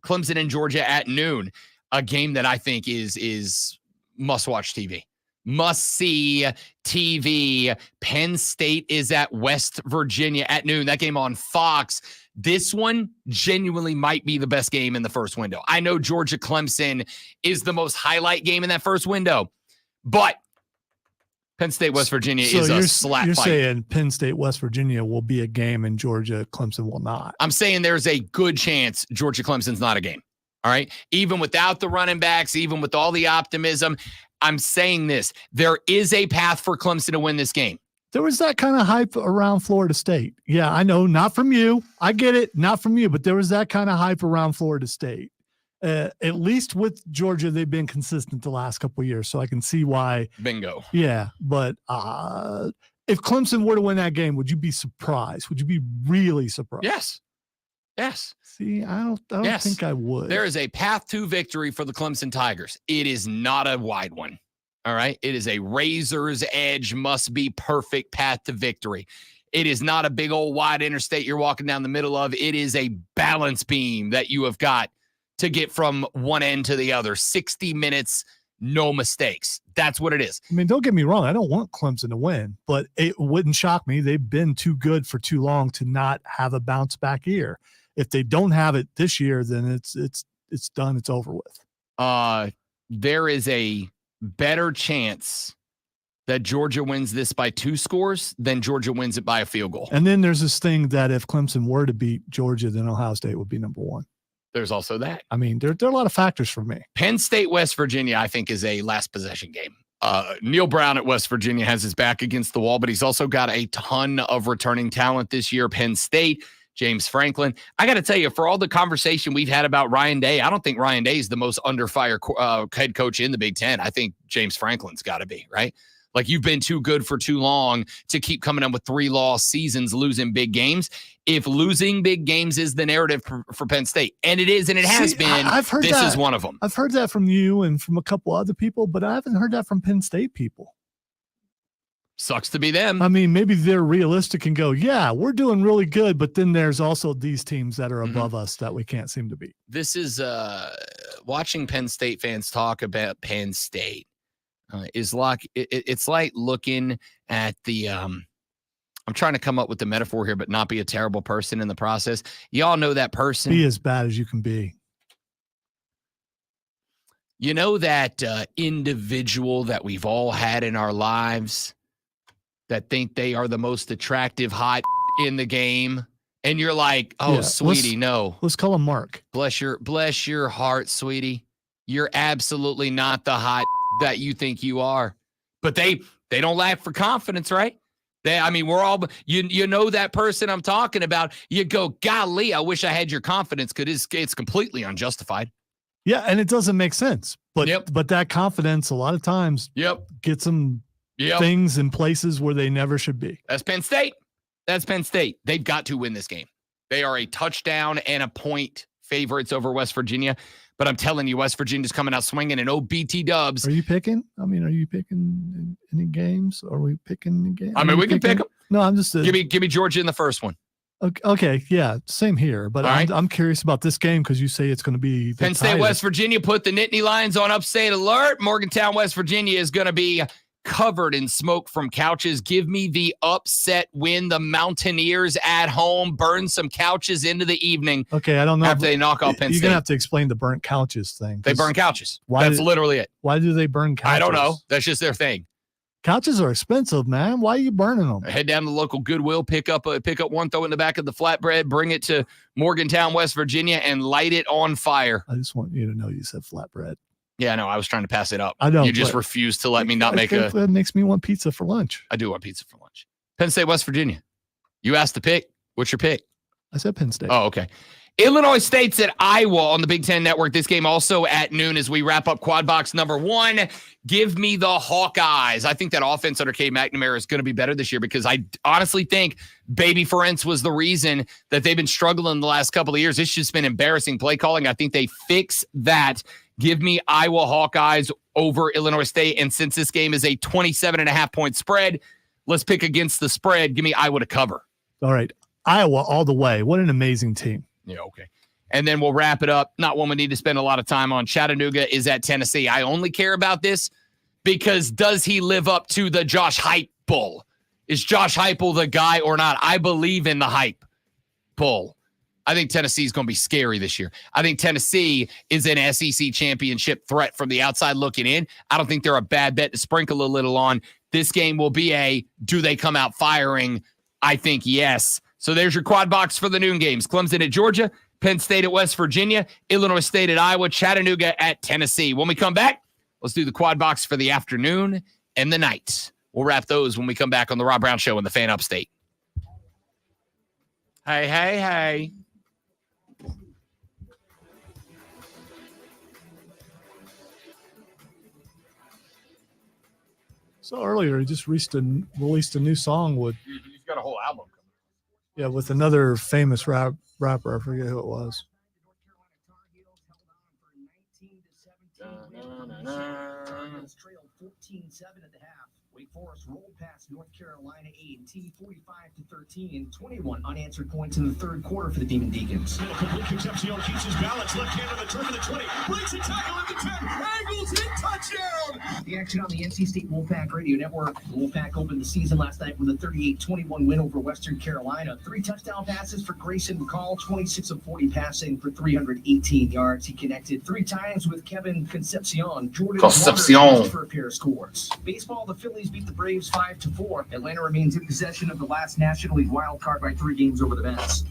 Clemson and Georgia at noon, a game that I think is must-watch TV. Must-see TV. Penn State is at West Virginia at noon. That game on Fox. This one genuinely might be the best game in the first window. I know Georgia-Clemson is the most highlight game in that first window, but Penn State, West Virginia is a slap You're fight. saying Penn State, West Virginia will be a game and Georgia, Clemson will not. I'm saying there's a good chance Georgia, Clemson's not a game. All right. Even without the running backs, even with all the optimism, I'm saying this. There is a path for Clemson to win this game. There was that kind of hype around Florida State. Yeah, I know. Not from you. I get it. Not from you. But there was that kind of hype around Florida State. At least with Georgia, they've been consistent the last couple of years. So I can see why. Bingo. Yeah. But if Clemson were to win that game, would you be surprised? Would you be really surprised? Yes. Yes. See, I don't Yes. think I would. There is a path to victory for the Clemson Tigers. It is not a wide one. All right. It is a razor's edge, must be perfect path to victory. It is not a big old wide interstate you're walking down the middle of. It is a balance beam that you have got to get from one end to the other. 60 minutes, no mistakes. That's what it is. I mean, don't get me wrong. I don't want Clemson to win, but it wouldn't shock me. They've been too good for too long to not have a bounce back year. If they don't have it this year, then it's done. It's over with. There is a better chance that Georgia wins this by 2 scores than Georgia wins it by a field goal. And then there's this thing that if Clemson were to beat Georgia, then Ohio State would be number one. There's also that. I mean, there are a lot of factors for me. Penn State, West Virginia, I think, is a last possession game. Neil Brown at West Virginia has his back against the wall, but he's also got a ton of returning talent this year. Penn State, James Franklin. I got to tell you, for all the conversation we've had about Ryan Day, I don't think Ryan Day is the most under fire head coach in the Big Ten. I think James Franklin's got to be, right? Like, you've been too good for too long to keep coming up with 3-loss seasons, losing big games. If losing big games is the narrative for Penn State, and it is, and it has been, I've heard this that. is one of them. I've heard that from you and from a couple other people, but I haven't heard that from Penn State people. Sucks to be them. I mean, maybe they're realistic and go, yeah, we're doing really good, but then there's also these teams that are above us that we can't seem to beat. This is watching Penn State fans talk about Penn State is like it's like looking at the I'm trying to come up with the metaphor here, but not be a terrible person in the process. Y'all know that person. Be as bad as you can be. You know that individual that we've all had in our lives that think they are the most attractive hot in the game, and you're like, oh, yeah, sweetie, no. Let's call him Mark. Bless your heart, sweetie. You're absolutely not the hot that you think you are. But they don't lack for confidence, right? We're all, you know that person I'm talking about. You go, golly, I wish I had your confidence, because it's completely unjustified. Yeah, and it doesn't make sense. But but that confidence a lot of times gets them things in places where they never should be. That's Penn State. They've got to win this game. They are a touchdown and a point favorites over West Virginia. But I'm telling you, West Virginia's coming out swinging, and BT Dubs. Are you picking? I mean, are you picking any games? Are we picking the game? I mean, we can pick them. No, I'm just give me Georgia in the first one. Okay, yeah, same here. But I'm curious about this game because you say it's going to be Penn State, West Virginia. Put the Nittany Lions on upstate alert. Morgantown, West Virginia is going to be covered in smoke from couches. Give me the upset win. The Mountaineers at home burn some couches into the evening. Okay, I don't know. After they knock off Penn You're State. going to have to explain the burnt couches thing. They burn couches. Why That's literally it. Why do they burn couches? I don't know. That's just their thing. Couches are expensive, man. Why are you burning them? Head down to the local Goodwill, pick up one, throw it in the back of the flatbread, bring it to Morgantown, West Virginia, and light it on fire. I just want you to know you said flatbread. Yeah, I know. I was trying to pass it up. I know. You just refused to let me not make a. That makes me want pizza for lunch. I do want pizza for lunch. Penn State, West Virginia. You asked to pick. What's your pick? I said Penn State. Oh, okay. Illinois State's at Iowa on the Big Ten Network. This game also at noon as we wrap up quad box number 1. Give me the Hawkeyes. I think that offense under Cade McNamara is going to be better this year because I honestly think Baby Ferentz was the reason that they've been struggling the last couple of years. It's just been embarrassing play calling. I think they fix that. Give me Iowa Hawkeyes over Illinois State. And since this game is a 27.5-point spread, let's pick against the spread. Give me Iowa to cover. All right. Iowa all the way. What an amazing team. Yeah, okay. And then we'll wrap it up. Not one we need to spend a lot of time on. Chattanooga is at Tennessee. I only care about this because does he live up to the Josh Heupel? Is Josh Heupel the guy or not? I believe in the hype pull. I think Tennessee is going to be scary this year. I think Tennessee is an SEC championship threat from the outside looking in. I don't think they're a bad bet to sprinkle a little on. This game will be a, do they come out firing? I think yes. So there's your quad box for the noon games. Clemson at Georgia, Penn State at West Virginia, Illinois State at Iowa, Chattanooga at Tennessee. When we come back, let's do the quad box for the afternoon and the night. We'll wrap those when we come back on the Rob Brown Show in the Fan Upstate. Hey, hey, hey. So earlier, he just released a new song with. He's got a whole album coming. Yeah, with another famous rapper. I forget who it was. Trailed 14-7 at the half. Wake Forest rolled past North Carolina A&T 45-13, 21 unanswered points in the third quarter for the Demon Deacons. Complete Concepcion keeps his balance. Left hand on the turf of the 20. Breaks a tackle at the 10. Angles in. Touchdown. The action on the NC State Wolfpack Radio Network. The Wolfpack opened the season last night with a 38-21 win over Western Carolina. 3 touchdown passes for Grayson McCall, 26 of 40 passing for 318 yards. He connected 3 times with Kevin Concepcion. Jordan Waters for a pair of scores. Baseball, the Phillies beat the Braves 5-4. Atlanta remains in possession of the last National League wild card by 3 games over the Mets.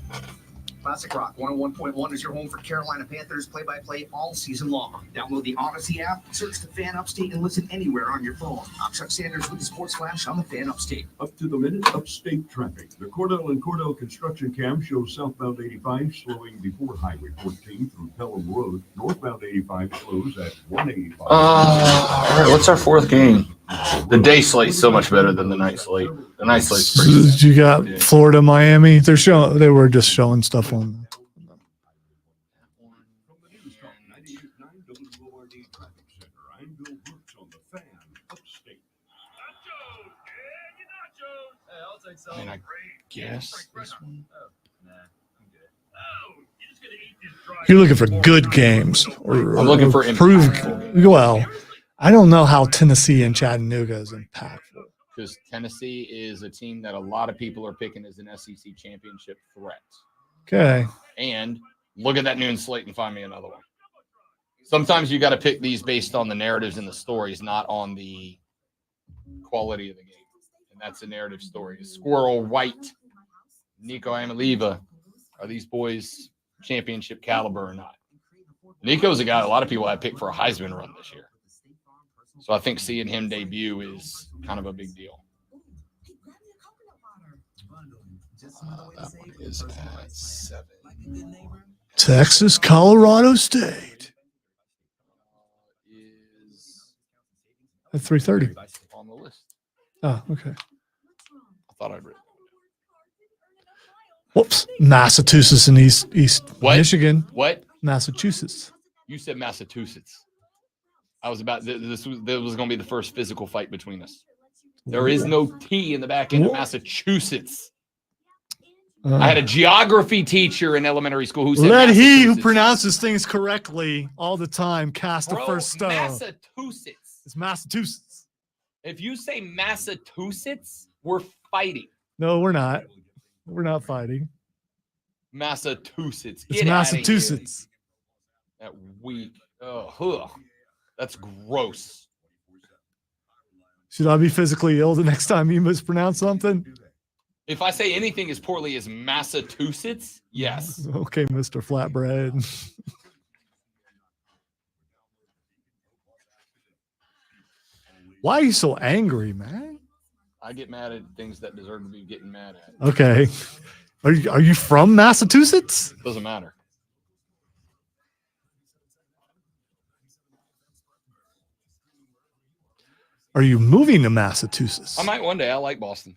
Classic Rock 101.1 is your home for Carolina Panthers play-by-play all season long. Download the Odyssey app, search the Fan Upstate, and listen anywhere on your phone. I'm Chuck Sanders with the Sports Flash on the Fan Upstate. Up to the minute, upstate traffic. The Cordell and Cordell construction cam shows southbound 85 slowing before Highway 14 through Pelham Road. Northbound 85 slows at 185. All right, what's our 4th game? The day slate's so much better than the night slate. The night slate's pretty good. You got Florida, Miami. They were just showing stuff on. I mean, I guess this one. You're looking for good games. I'm looking for improved. Well, I don't know how Tennessee and Chattanooga is impactful. Because Tennessee is a team that a lot of people are picking as an SEC championship threat. Okay. And look at that noon slate and find me another one. Sometimes you got to pick these based on the narratives and the stories, not on the quality of the game. And that's a narrative story. Squirrel White, Nico Amaliva. Are these boys championship caliber or not? Nico's a guy a lot of people have picked for a Heisman run this year. So I think seeing him debut is kind of a big deal. That one is at 7. Texas, Colorado State. Is at 3:30 on the list. Oh, okay. I thought I'd written. Whoops. Massachusetts and East What? Michigan. What? Massachusetts. You said Massachusetts. I was about this was going to be the first physical fight between us. There is no T in the back end of Massachusetts. I had a geography teacher in elementary school who said let he who pronounces things correctly all the time cast the first stone. Massachusetts. It's Massachusetts. If you say Massachusetts, we're fighting. No, we're not. We're not fighting. Massachusetts. It's Get Massachusetts. That weak. Oh, that's gross. Should I be physically ill the next time you mispronounce something? If I say anything as poorly as Massachusetts, yes. Okay, Mr. Flatbread. Why are you so angry, man? I get mad at things that deserve to be getting mad at. Okay. Are you from Massachusetts? Doesn't matter. Are you moving to Massachusetts? I might one day. I like Boston.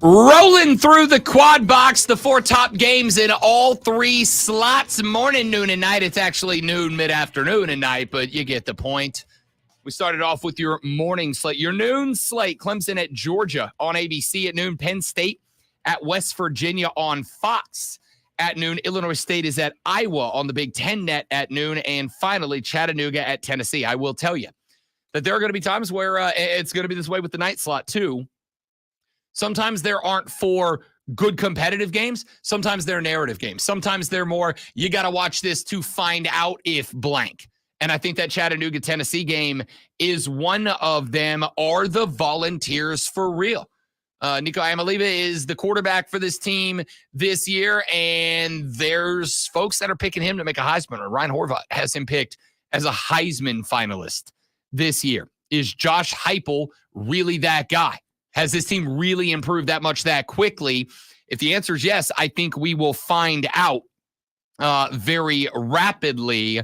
Rolling through the quad box, the 4 top games in all 3 slots, morning, noon, and night. It's actually noon, mid-afternoon, and night, but you get the point. We started off with your morning slate. Your noon slate, Clemson at Georgia on ABC at noon, Penn State at West Virginia on Fox at noon, Illinois State is at Iowa on the Big Ten Net at noon, and finally Chattanooga at Tennessee. I will tell you that there are going to be times where it's going to be this way with the night slot too. Sometimes there aren't 4 good competitive games. Sometimes they're narrative games. Sometimes they're more, you got to watch this to find out if blank. And I think that Chattanooga, Tennessee game is one of them. Are the Volunteers for real? Nico Amaliba is the quarterback for this team this year, and there's folks that are picking him to make a Heisman, or Ryan Horvath has him picked as a Heisman finalist this year. Is Josh Heupel really that guy? Has this team really improved that much that quickly? If the answer is yes, I think we will find out very rapidly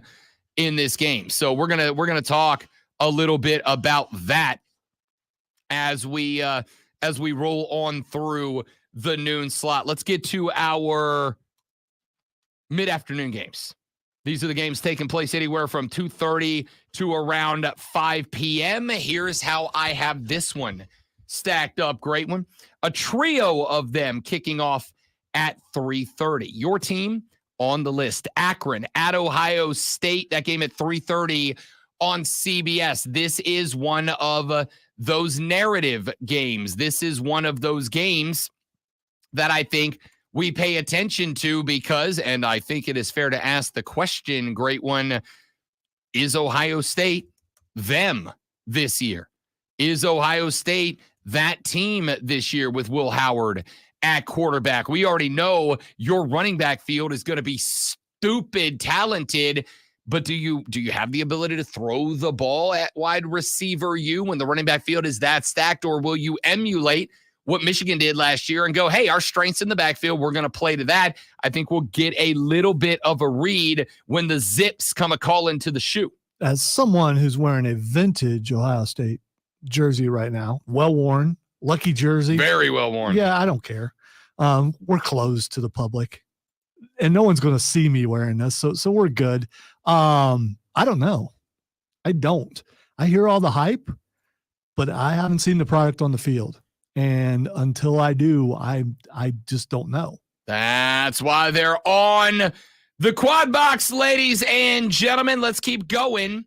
in this game. So we're gonna talk a little bit about that as we roll on through the noon slot. Let's get to our mid-afternoon games. These are the games taking place anywhere from 2:30 to around 5 p.m. Here's how I have this one stacked up. Great one. A trio of them kicking off at 3:30. Your team on the list. Akron at Ohio State. That game at 3:30 on CBS. This is one of those narrative games. This is one of those games that I think we pay attention to because, and I think it is fair to ask the question, great one, is Ohio State them this year? Is Ohio State that team this year with Will Howard at quarterback? We already know your running back field is going to be stupid talented, but do you have the ability to throw the ball at wide receiver when the running back field is that stacked, or will you emulate what Michigan did last year and go, hey, our strengths in the backfield, we're going to play to that? I think we'll get a little bit of a read when the Zips come a call into the shoe. As someone who's wearing a vintage Ohio State jersey right now, well worn, lucky jersey, very well worn. Yeah, I don't care. We're closed to the public, and no one's going to see me wearing this, so we're good. I don't know. I don't. I hear all the hype, but I haven't seen the product on the field, and until I do, I just don't know. That's why they're on the quad box, ladies and gentlemen. Let's keep going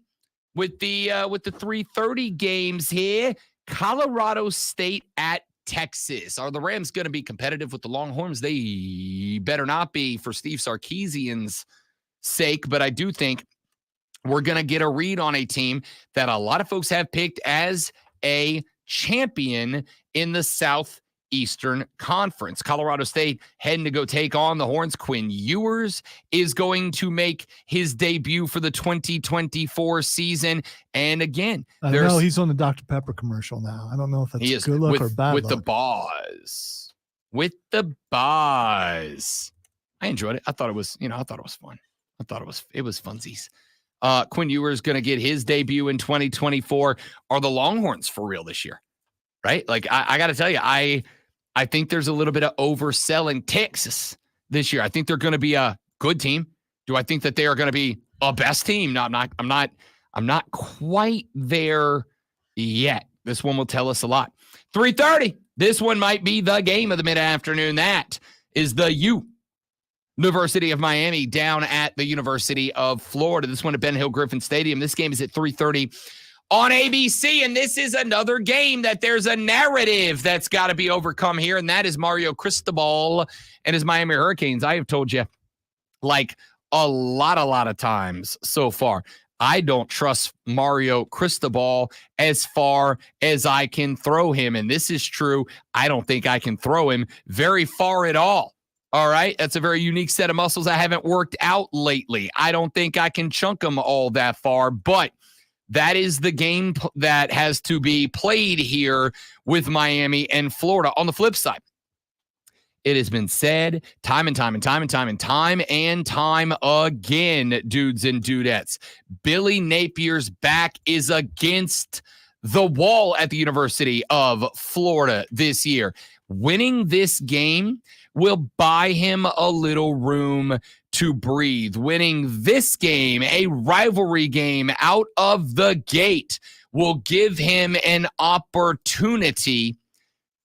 with the 3:30 games here. Colorado State at Texas. Are the Rams going to be competitive with the Longhorns? They better not be for Steve Sarkisian's sake, but I do think we're going to get a read on a team that a lot of folks have picked as a champion in the Southeastern Conference. Colorado State heading to go take on the Horns. Quinn Ewers is going to make his debut for the 2024 season. And again, he's on the Dr. Pepper commercial now. I don't know if that's good luck or bad luck. With the Boz. I enjoyed it. I thought it was fun. It was funsies. Quinn Ewers is going to get his debut in 2024. Are the Longhorns for real this year? Right? Like, I got to tell you, I think there's a little bit of overselling Texas this year. I think they're going to be a good team. Do I think that they are going to be a best team? No, I'm not quite there yet. This one will tell us a lot. 3:30, This one might be the game of the mid-afternoon. That is the University of Miami down at the University of Florida. This one at Ben Hill Griffin Stadium. This game is at 3:30 on ABC, and this is another game that there's a narrative that's got to be overcome here, and that is Mario Cristobal and his Miami Hurricanes. I have told you, like a lot of times so far, I don't trust Mario Cristobal as far as I can throw him, and this is true. I don't think I can throw him very far at all. All right, that's a very unique set of muscles I haven't worked out lately. I don't think I can chunk them all that far, but that is the game that has to be played here with Miami and Florida. On the flip side, it has been said time and time again, dudes and dudettes, Billy Napier's back is against the wall at the University of Florida this year. Winning this game will buy him a little room to breathe. Winning this game, a rivalry game out of the gate, will give him an opportunity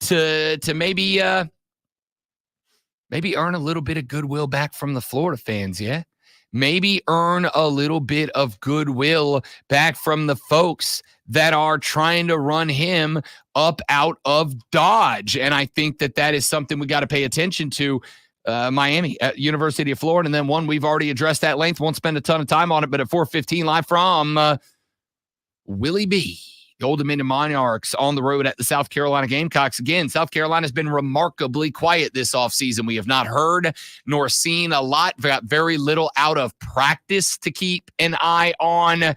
to maybe earn a little bit of goodwill back from the Florida fans, yeah? Maybe earn a little bit of goodwill back from the folks that are trying to run him up out of Dodge. And I think that is something we got to pay attention to. Miami at University of Florida. And then one we've already addressed at length. Won't spend a ton of time on it, but at 4:15 live from Willie B. The Old Dominion Monarchs on the road at the South Carolina Gamecocks. Again, South Carolina's been remarkably quiet this offseason. We have not heard nor seen a lot. We got very little out of practice to keep an eye on.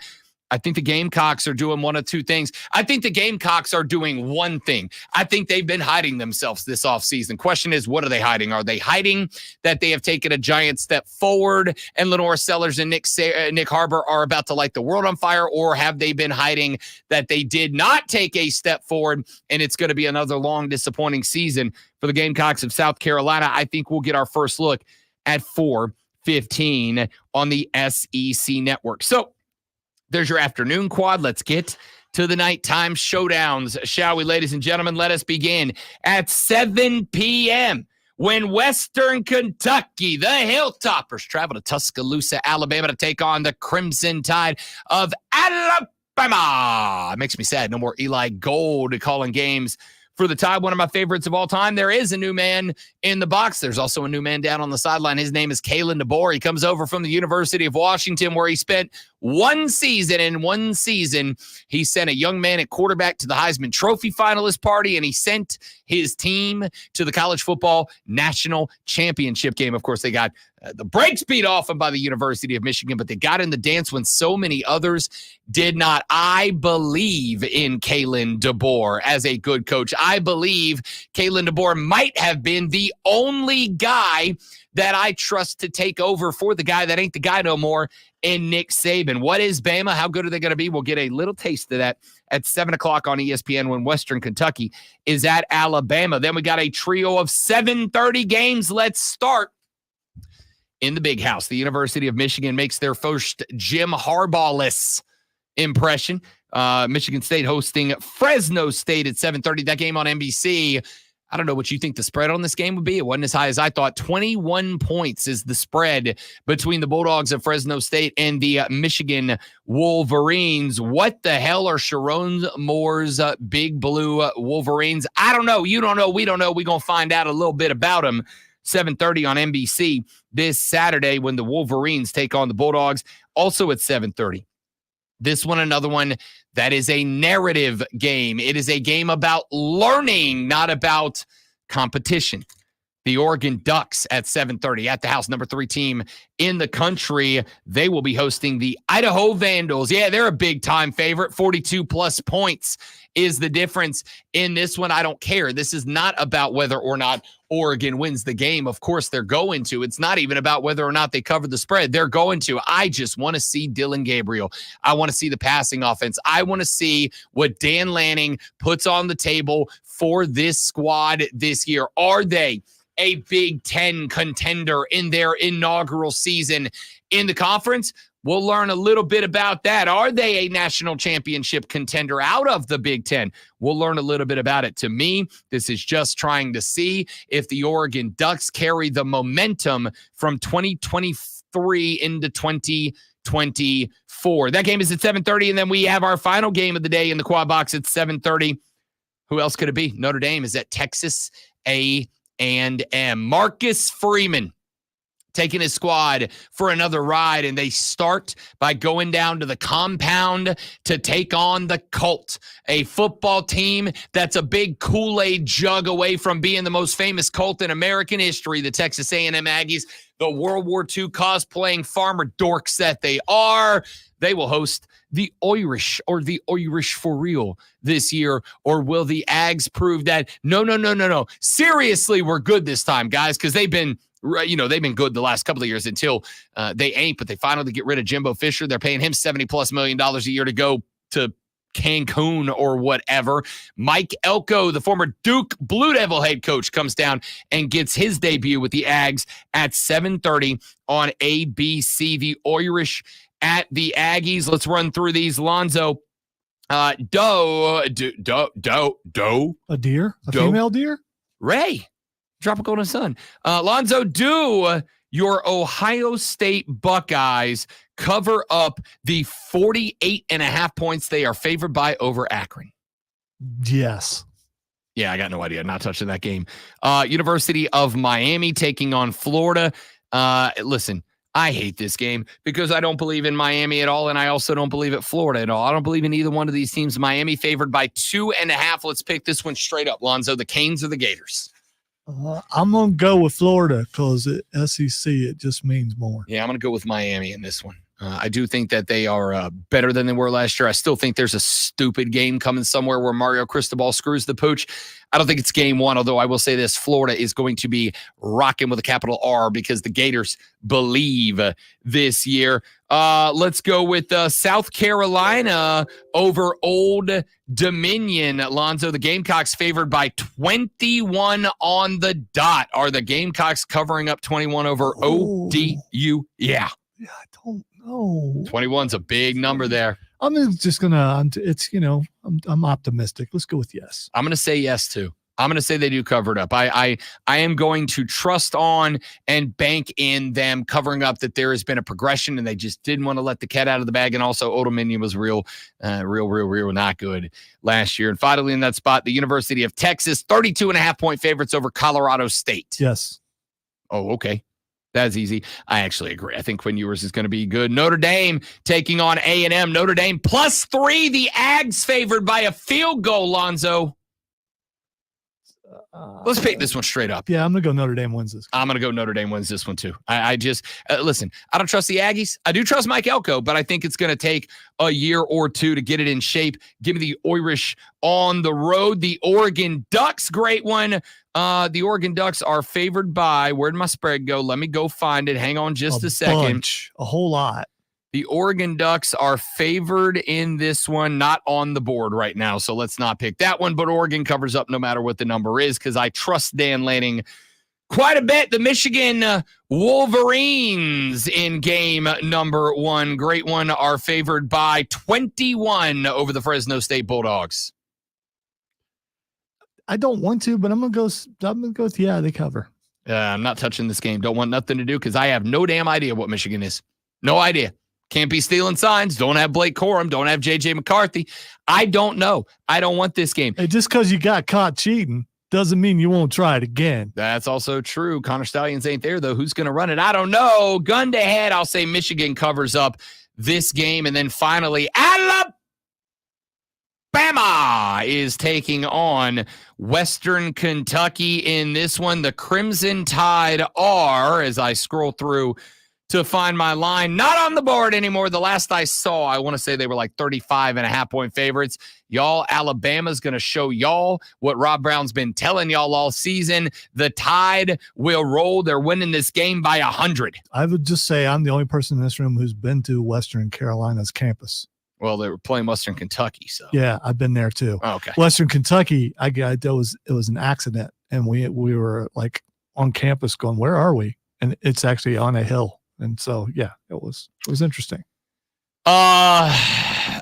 I think the Gamecocks are doing one of two things. I think the Gamecocks are doing one thing. I think they've been hiding themselves this offseason. Question is, what are they hiding? Are they hiding that they have taken a giant step forward and Lenore Sellers and Nick Harbor are about to light the world on fire? Or have they been hiding that they did not take a step forward and it's going to be another long, disappointing season for the Gamecocks of South Carolina? I think we'll get our first look at 4:15 on the SEC network. So, there's your afternoon quad. Let's get to the nighttime showdowns, shall we, ladies and gentlemen? Let us begin at 7 p.m. when Western Kentucky, the Hilltoppers, travel to Tuscaloosa, Alabama to take on the Crimson Tide of Alabama. It makes me sad. No more Eli Gold calling games for the Tide, one of my favorites of all time. There is a new man in the box. There's also a new man down on the sideline. His name is Kalen DeBoer. He comes over from the University of Washington, where he spent one season. In one season, he sent a young man at quarterback to the Heisman Trophy finalist party, and he sent his team to the college football national championship game. Of course, they got the brakes beat off them by the University of Michigan, but they got in the dance when so many others did not. I believe in Kalen DeBoer as a good coach. I believe Kalen DeBoer might have been the only guy that I trust to take over for the guy that ain't the guy no more, and Nick Saban. What is Bama? How good are they going to be? We'll get a little taste of that at 7 o'clock on ESPN when Western Kentucky is at Alabama. Then we got a trio of 7:30 games. Let's start in the big house. The University of Michigan makes their first Jim Harbaugh-less impression. Michigan State hosting Fresno State at 7:30. That game on NBC. I don't know what you think the spread on this game would be. It wasn't as high as I thought. 21 points is the spread between the Bulldogs of Fresno State and the Michigan Wolverines. What the hell are Sharon Moore's Big Blue Wolverines? I don't know. You don't know. We don't know. We're going to find out a little bit about them. 7:30 on NBC this Saturday when the Wolverines take on the Bulldogs. Also at 7:30. This one, another one that is a narrative game. It is a game about learning, not about competition. The Oregon Ducks at 7:30 at the house, number 3 team in the country. They will be hosting the Idaho Vandals. Yeah, they're a big-time favorite. 42-plus points is the difference in this one. I don't care. This is not about whether or not Oregon wins the game. Of course, they're going to. It's not even about whether or not they cover the spread. They're going to. I just want to see Dylan Gabriel. I want to see the passing offense. I want to see what Dan Lanning puts on the table for this squad this year. Are they a Big Ten contender in their inaugural season in the conference? We'll learn a little bit about that. Are they a national championship contender out of the Big Ten? We'll learn a little bit about it. To me, this is just trying to see if the Oregon Ducks carry the momentum from 2023 into 2024. That game is at 7:30, and then we have our final game of the day in the Quad Box at 7:30. Who else could it be? Notre Dame is at Texas A&M. Marcus Freeman taking his squad for another ride, and they start by going down to the compound to take on the Colt, a football team that's a big Kool-Aid jug away from being the most famous Colt in American history, the Texas A&M Aggies, the World War II cosplaying farmer dorks that they are. They will host the Irish, or the Irish for real this year, or will the Ags prove that no, seriously, we're good this time, guys, because they've been good the last couple of years until they ain't, but they finally get rid of Jimbo Fisher. They're paying him $70+ million a year to go to Cancun or whatever. Mike Elko, the former Duke Blue Devil head coach, comes down and gets his debut with the Ags at 7:30 on ABC. The Irish at the Aggies. Let's run through these. Lonzo, doe. A deer? A female deer? Ray. Tropical in the sun. Lonzo, do your Ohio State Buckeyes cover up the 48.5 points they are favored by over Akron? Yes. Yeah, I got no idea. Not touching that game. University of Miami taking on Florida. Listen, I hate this game because I don't believe in Miami at all, and I also don't believe at Florida at all. I don't believe in either one of these teams. Miami favored by 2.5. Let's pick this one straight up, Lonzo. The Canes or the Gators? I'm going to go with Florida because at SEC, it just means more. Yeah, I'm going to go with Miami in this one. I do think that they are better than they were last year. I still think there's a stupid game coming somewhere where Mario Cristobal screws the pooch. I don't think it's game one, although I will say this, Florida is going to be rocking with a capital R because the Gators believe this year. Let's go with South Carolina over Old Dominion. Alonzo, the Gamecocks favored by 21 on the dot. Are the Gamecocks covering up 21 over ODU? Yeah. Yeah, I don't know. 21's a big number there. I'm optimistic. Let's go with yes. I'm going to say yes, too. I'm going to say they do cover it up. I am going to trust on and bank in them covering up that there has been a progression and they just didn't want to let the cat out of the bag. And also Old Dominion was real not good last year. And finally in that spot, the University of Texas, 32.5 point favorites over Colorado State. Yes. Oh, okay. That's easy. I actually agree. I think Quinn Ewers is going to be good. Notre Dame taking on A&M. Notre Dame +3. The Ags favored by a field goal, Lonzo. Let's pick this one straight up. Yeah, I'm going to go Notre Dame wins this. I'm going to go Notre Dame wins this one too. I just, listen, I don't trust the Aggies. I do trust Mike Elko, but I think it's going to take a year or two to get it in shape. Give me the Irish on the road. The Oregon Ducks, great one. The Oregon Ducks are favored by, where'd my spread go? Let me go find it. Hang on just a second. A whole lot. The Oregon Ducks are favored in this one, not on the board right now, so let's not pick that one, but Oregon covers up no matter what the number is because I trust Dan Lanning quite a bit. The Michigan Wolverines in game number 1, great one, are favored by 21 over the Fresno State Bulldogs. I don't want to, but I'm gonna go with yeah, they cover. I'm not touching this game. Don't want nothing to do because I have no damn idea what Michigan is. No idea. Can't be stealing signs. Don't have Blake Corum. Don't have J.J. McCarthy. I don't know. I don't want this game. Hey, just because you got caught cheating doesn't mean you won't try it again. That's also true. Connor Stallions ain't there, though. Who's going to run it? I don't know. Gun to head, I'll say Michigan covers up this game. And then finally, Alabama is taking on Western Kentucky in this one. The Crimson Tide are, as I scroll through to find my line, not on the board anymore. The last I saw, I want to say they were like 35.5 point favorites. Y'all, Alabama's going to show y'all what Rob Brown's been telling y'all all season. The Tide will roll. They're winning this game by 100. I would just say I'm the only person in this room who's been to Western Carolina's campus. Well, they were playing Western Kentucky, so. Yeah, I've been there too. Oh, okay. Western Kentucky, it was an accident, and we were like on campus going, where are we? And it's actually on a hill. And so, yeah, it was interesting. I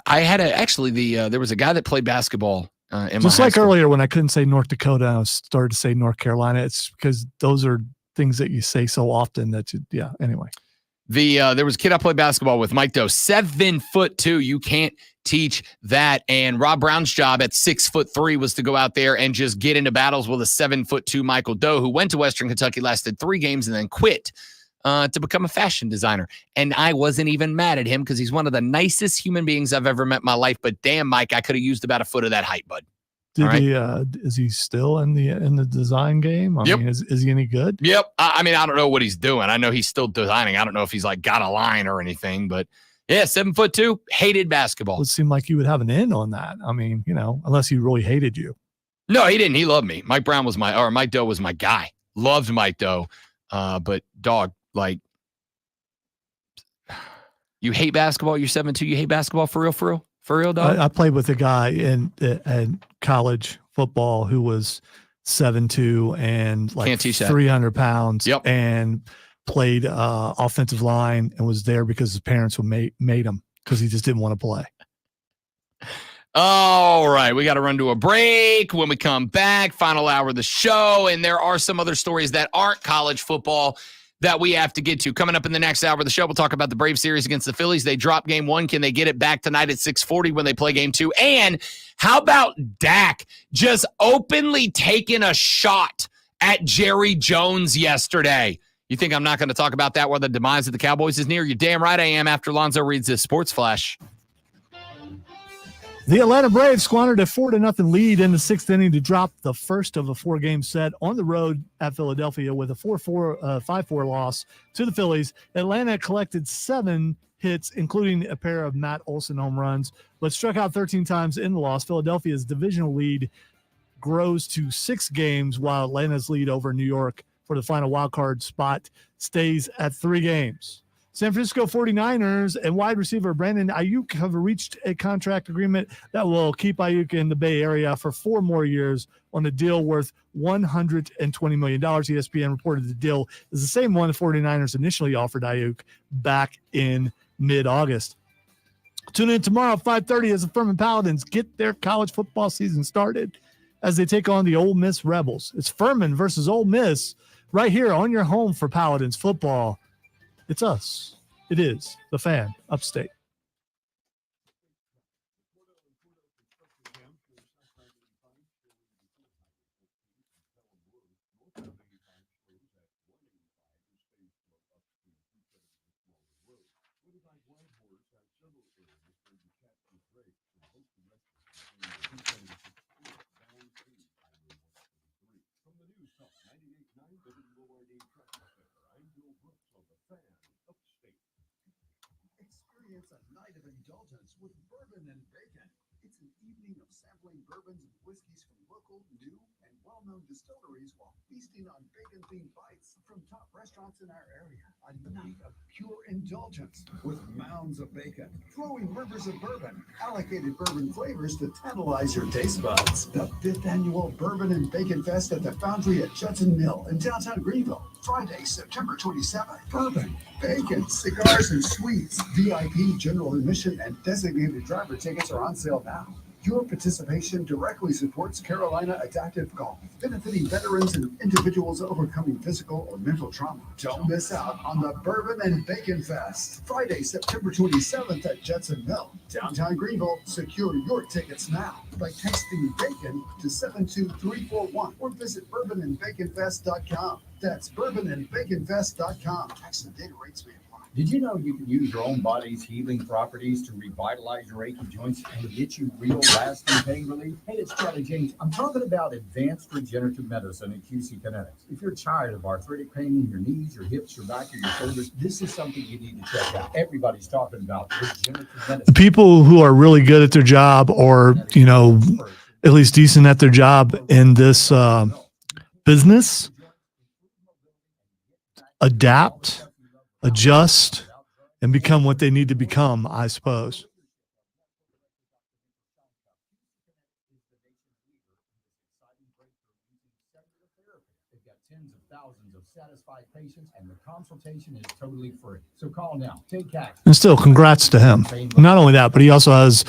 had there was a guy that played basketball in Just my like high school. earlier when I couldn't say North Dakota, I started to say North Carolina. It's because those are things that you say so often that anyway. There was a kid I played basketball with, Mike Doe, 7'2". You can't teach that. And Rob Brown's job at 6'3" was to go out there and just get into battles with a 7'2" Michael Doe, who went to Western Kentucky, lasted 3 games, and then quit to become a fashion designer. And I wasn't even mad at him because he's one of the nicest human beings I've ever met in my life. But damn, Mike, I could have used about a foot of that height, bud. Did he? Is he still in the design game? I mean, is he any good? Yep. I mean, I don't know what he's doing. I know he's still designing. I don't know if he's like got a line or anything, but yeah, 7'2", hated basketball. It seemed like you would have an in on that. I mean, unless he really hated you. No, he didn't. He loved me. Mike Doe was my guy. Loved Mike Doe. But dog, like, you hate basketball. You're 7'2". You hate basketball for real, dog. I played with a guy in college football who was 7'2" and like 300 pounds. Yep. And played offensive line and was there because his parents made him because he just didn't want to play. All right, we got to run to a break. When we come back, final hour of the show, and there are some other stories that aren't college football that we have to get to. Coming up in the next hour of the show, we'll talk about the Braves series against the Phillies. They dropped game 1. Can they get it back tonight at 6:40 when they play game 2? And how about Dak just openly taking a shot at Jerry Jones yesterday? You think I'm not going to talk about that while the demise of the Cowboys is near? You're damn right I am after Lonzo reads this Sports Flash. The Atlanta Braves squandered a 4-0 lead in the 6th inning to drop the first of a 4-game set on the road at Philadelphia with a 5-4 loss to the Phillies. Atlanta collected 7 hits, including a pair of Matt Olson home runs, but struck out 13 times in the loss. Philadelphia's divisional lead grows to 6 games, while Atlanta's lead over New York for the final wildcard spot stays at 3 games. San Francisco 49ers and wide receiver Brandon Ayuk have reached a contract agreement that will keep Ayuk in the Bay Area for 4 more years on a deal worth $120 million. ESPN reported the deal is the same one the 49ers initially offered Ayuk back in mid-August. Tune in tomorrow at 5:30 as the Furman Paladins get their college football season started as they take on the Ole Miss Rebels. It's Furman versus Ole Miss right here on your home for Paladins football. It's us. It is the Fan Upstate. Experience a night of indulgence with bourbon and bacon. It's an evening of sampling bourbons and whiskeys from local, new, and well-known distilleries while feasting on bacon-themed bites from top restaurants in our area. A night of pure indulgence with mounds of bacon, flowing rivers of bourbon, allocated bourbon flavors to tantalize your taste buds. The 5th annual Bourbon and Bacon Fest at the Foundry at Judson Mill in downtown Greenville. Friday, September 27th. Bourbon, bacon, cigars, and sweets. VIP, general admission, and designated driver tickets are on sale now. Your participation directly supports Carolina Adaptive Golf, benefiting veterans and individuals overcoming physical or mental trauma. Don't miss out on the Bourbon and Bacon Fest. Friday, September 27th at Judson Mill, downtown Greenville. Secure your tickets now by texting BACON to 72341 or visit bourbonandbaconfest.com. That's bourbonandbaconfest.com. Tax and data rates may apply. Did you know you can use your own body's healing properties to revitalize your achy joints and get you real lasting pain relief? Hey, it's Charlie James. I'm talking about advanced regenerative medicine at QC Kinetics. If you're tired of arthritic pain in your knees, your hips, your back, or your shoulders, this is something you need to check out. Everybody's talking about regenerative medicine. People who are really good at their job or, at least decent at their job in this business, adapt, adjust, and become what they need to become, I suppose. They've got tens of thousands of satisfied patients, and the consultation is totally free. So call now. Take cash. And still, congrats to him. Not only that, but he also has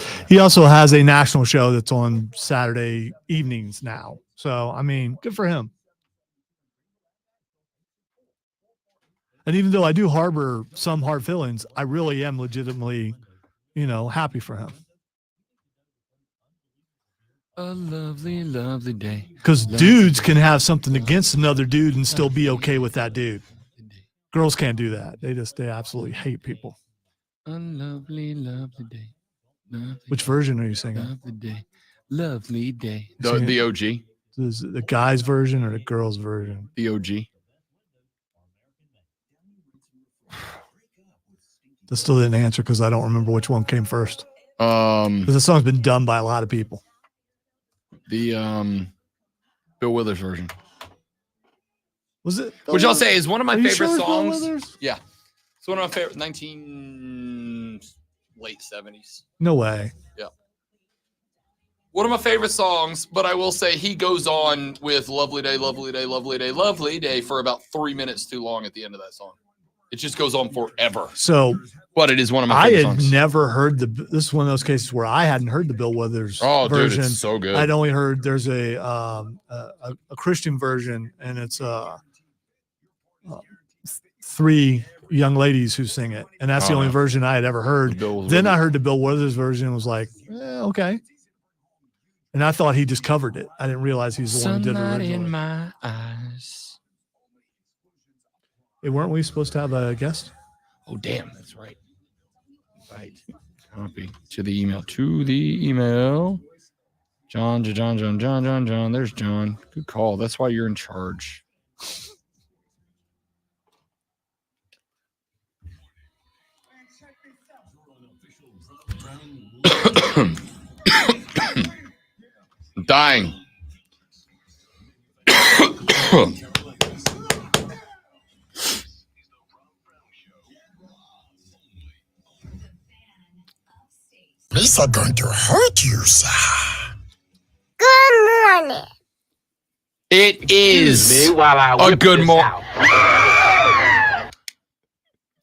a national show that's on Saturday evenings now. So I mean, good for him. And even though I do harbor some hard feelings, I really am legitimately, happy for him. A lovely, lovely day. Because dudes can have something against another dude and still be okay with that dude. Girls can't do that. They absolutely hate people. A lovely, lovely day. Lovely Which version are you singing? Lovely day. Lovely day. Singing- The OG. Is it the guy's version or the girl's version? The OG. That still didn't answer because I don't remember which one came first. Um, Because the song's been done by a lot of people. The Bill Withers version. Was it? Which I'll say is one of my Are you favorite sure it's Bill songs. Withers? Yeah. It's one of my favorite late 70s. No way. Yeah. One of my favorite songs, but I will say he goes on with Lovely Day, Lovely Day, Lovely Day, Lovely Day for about 3 minutes too long at the end of that song. It just goes on forever. So, but it is one of my I favorite had songs. never heard this is one of those cases where I hadn't heard the Bill Withers version. Dude, it's so good. I'd only heard there's a Christian version, and it's three young ladies who sing it, and that's the only version I had ever heard. Then I heard the Bill Withers version and was like, okay. And I thought he just covered it. I didn't realize he was the one who did it Sunlight originally. in my eyes. Hey, weren't we supposed to have a guest? Oh, damn. That's right. Right. Copy to the email. John. There's John. Good call. That's why you're in charge. I'm dying. These are going to hurt you, sir. Good morning. It is a good morning.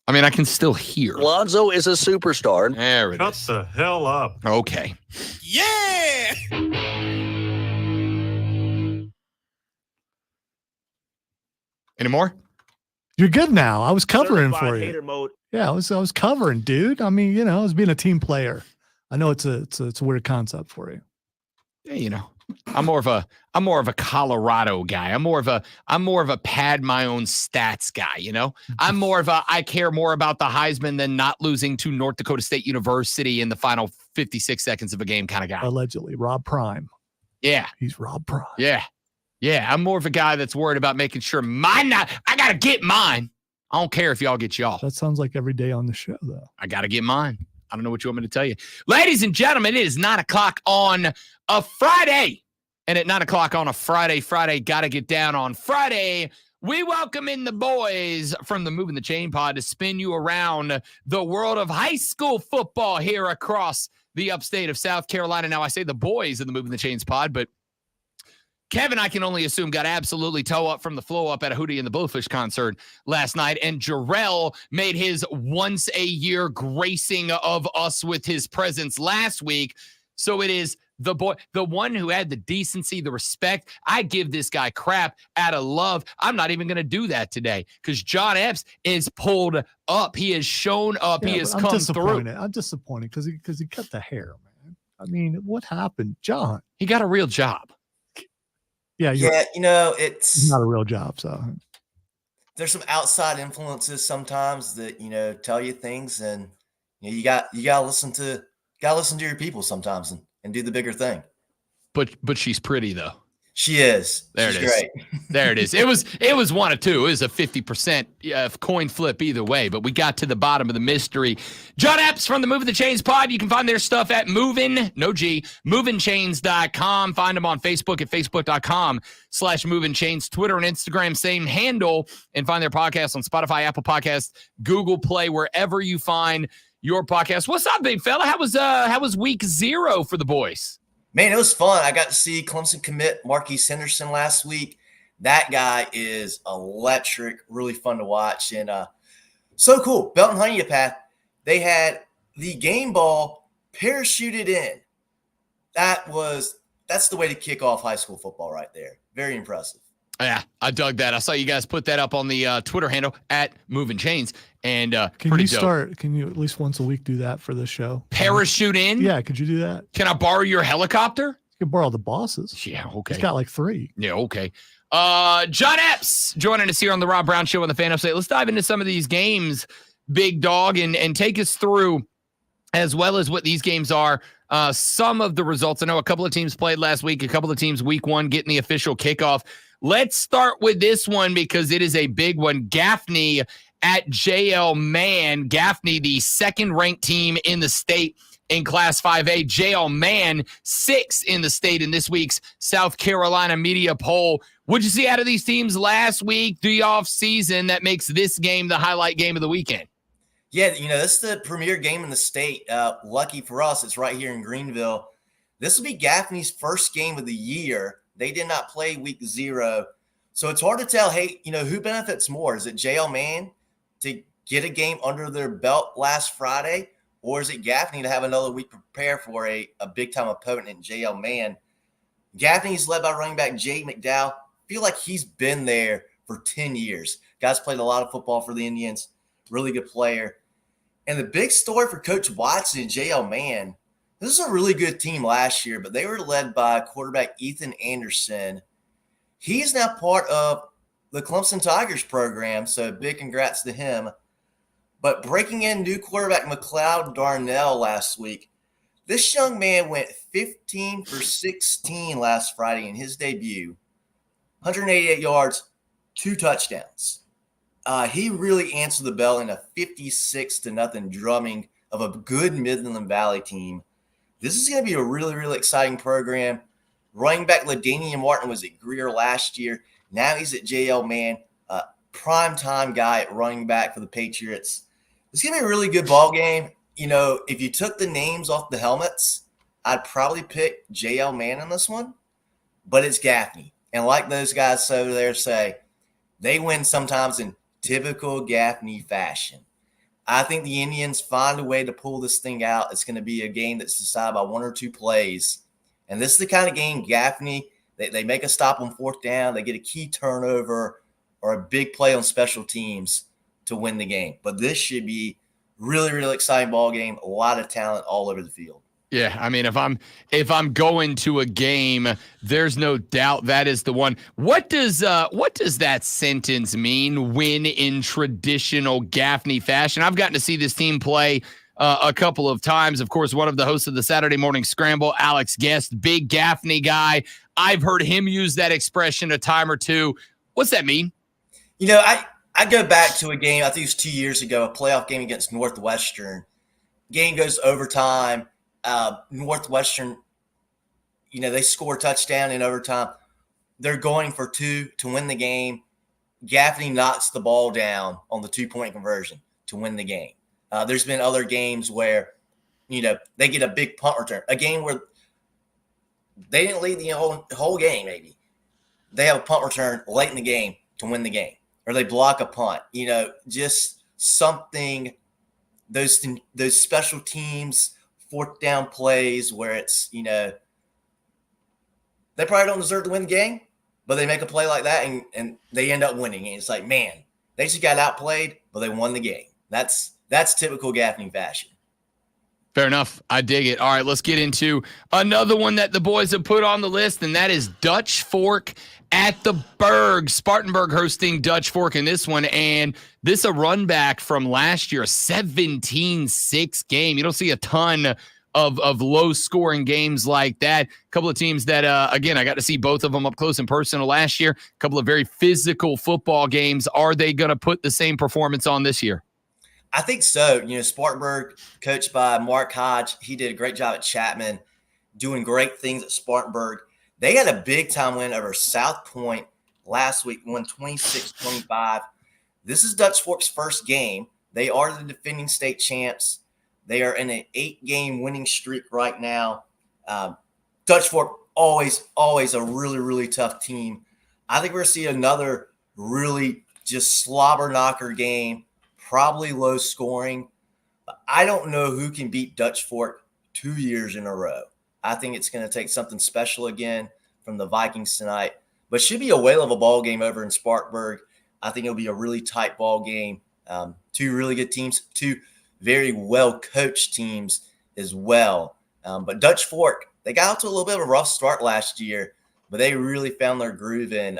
I mean, I can still hear. Lonzo is a superstar. There it Shut is. the hell up. Okay. Yeah. Any more? You're good now. I was covering for Certified you. hater mode. Yeah, I was covering, dude. I mean, I was being a team player. I know it's a weird concept for you. Yeah, I'm more of a Colorado guy. I'm more of a pad my own stats guy, I'm more of a I care more about the Heisman than not losing to North Dakota State University in the final 56 seconds of a game kind of guy. Allegedly, Rob Prime. Yeah. He's Rob Prime. Yeah. Yeah, I'm more of a guy that's worried about making sure I got to get mine. I don't care if y'all get y'all. That sounds like every day on the show, though. I got to get mine. I don't know what you want me to tell you. Ladies and gentlemen, it is 9 o'clock on a Friday. And at 9 o'clock on a Friday, got to get down on Friday. We welcome in the boys from the Moving the Chain Pod to spin you around the world of high school football here across the upstate of South Carolina. Now, I say the boys of the Moving the Chains Pod, but Kevin, I can only assume, got absolutely toe up from the flow up at a Hootie and the Blowfish concert last night. And Jarrell made his once-a-year gracing of us with his presence last week. So it is the boy, the one who had the decency, the respect. I give this guy crap out of love. I'm not even going to do that today because John Epps is pulled up. He has shown up. Yeah, he has I'm come disappointed. through. I'm disappointed because he cut the hair, man. I mean, what happened, John? He got a real job. Yeah, it's not a real job. So there's some outside influences sometimes that tell you things, and you gotta listen to your people sometimes and do the bigger thing. But she's pretty though. She is. There She's it is. great. There it is. It was one of two. It was a 50% coin flip either way, but we got to the bottom of the mystery. John Epps from the Moving the Chains Pod. You can find their stuff at movingchains.com. Find them on Facebook at facebook.com/movingchains. Twitter and Instagram, same handle. And find their podcast on Spotify, Apple Podcasts, Google Play, wherever you find your podcast. What's up, big fella? How was week 0 for the boys? Man, it was fun. I got to see Clemson commit Marquise Henderson last week. That guy is electric, really fun to watch. And so cool. Belton Honeypath, they had the game ball parachuted in. That's the way to kick off high school football right there. Very impressive. Yeah, I dug that. I saw you guys put that up on the Twitter handle at Moving Chains. And can you at least once a week do that for the show? Parachute in? Yeah, could you do that? Can I borrow your helicopter? You can borrow the boss's. Yeah, okay. He's got like 3. Yeah, okay. John Epps joining us here on the Rob Brown Show on the Fan Upstate. Let's dive into some of these games, big dog, and take us through, as well as what these games are, some of the results. I know a couple of teams played last week, a couple of teams week 1 getting the official kickoff. Let's start with this one because it is a big one. Gaffney at JL Mann. Gaffney, the second-ranked team in the state in Class 5A. JL Mann, 6th in the state in this week's South Carolina media poll. What'd you see out of these teams last week, the off-season, that makes this game the highlight game of the weekend? Yeah, this is the premier game in the state. Lucky for us, it's right here in Greenville. This will be Gaffney's first game of the year. They did not play week 0. So it's hard to tell, hey, who benefits more? Is it JL Mann to get a game under their belt last Friday? Or is it Gaffney to have another week prepare for a big-time opponent in JL Mann? Gaffney's led by running back Jay McDowell. I feel like he's been there for 10 years. Guy's played a lot of football for the Indians. Really good player. And the big story for Coach Watson and JL Mann, this is a really good team last year, but they were led by quarterback Ethan Anderson. He's now part of the Clemson Tigers program, so big congrats to him. But breaking in new quarterback McLeod Darnell last week, this young man went 15 for 16 last Friday in his debut, 188 yards, 2 touchdowns. He really answered the bell in a 56-0 drumming of a good Midland Valley team. This is going to be a really, really exciting program. Running back LaDainian Martin was at Greer last year. Now he's at JL Mann, prime-time guy at running back for the Patriots. It's going to be a really good ball game. If you took the names off the helmets, I'd probably pick JL Mann in this one, but it's Gaffney. And like those guys over there say, they win sometimes in typical Gaffney fashion. I think the Indians find a way to pull this thing out. It's going to be a game that's decided by 1 or 2 plays. And this is the kind of game Gaffney, they make a stop on 4th down. They get a key turnover or a big play on special teams to win the game. But this should be really, really exciting ball game. A lot of talent all over the field. Yeah, I mean, if I'm going to a game, there's no doubt that is the one. What does that sentence mean? Win in traditional Gaffney fashion. I've gotten to see this team play a couple of times. Of course, one of the hosts of the Saturday Morning Scramble, Alex Guest, big Gaffney guy. I've heard him use that expression a time or two. What's that mean? I go back to a game, I think it was 2 years ago, a playoff game against Northwestern. Game goes to overtime. Northwestern, they score a touchdown in overtime. They're going for 2 to win the game. Gaffney knocks the ball down on the 2-point conversion to win the game. There's been other games where, they get a big punt return. A game where they didn't lead the whole game, maybe. They have a punt return late in the game to win the game. Or they block a punt. Just something, those special teams, 4th down plays where it's, they probably don't deserve to win the game, but they make a play like that and they end up winning. And it's like, man, they just got outplayed, but they won the game. That's typical Gaffney fashion. Fair enough. I dig it. All right, let's get into another one that the boys have put on the list, and that is Dutch Fork at the Berg. Spartanburg hosting Dutch Fork in this one, and this a run back from last year, a 17-6 game. You don't see a ton of low-scoring games like that. A couple of teams that, again, I got to see both of them up close and personal last year. A couple of very physical football games. Are they going to put the same performance on this year? I think so. Spartanburg, coached by Mark Hodge, he did a great job at Chapman, doing great things at Spartanburg. They had a big-time win over South Point last week, won 26-25. This is Dutch Fork's first game. They are the defending state champs. They are in an 8-game winning streak right now. Dutch Fork, always a really, really tough team. I think we're going to see another really just slobber knocker game, probably low scoring. But I don't know who can beat Dutch Fork 2 years in a row. I think it's going to take something special again from the Vikings tonight. But should be a whale of a ball game over in Spartanburg. I think it'll be a really tight ball game. Two really good teams, two very well-coached teams as well. But Dutch Fork, they got out to a little bit of a rough start last year, but they really found their groove and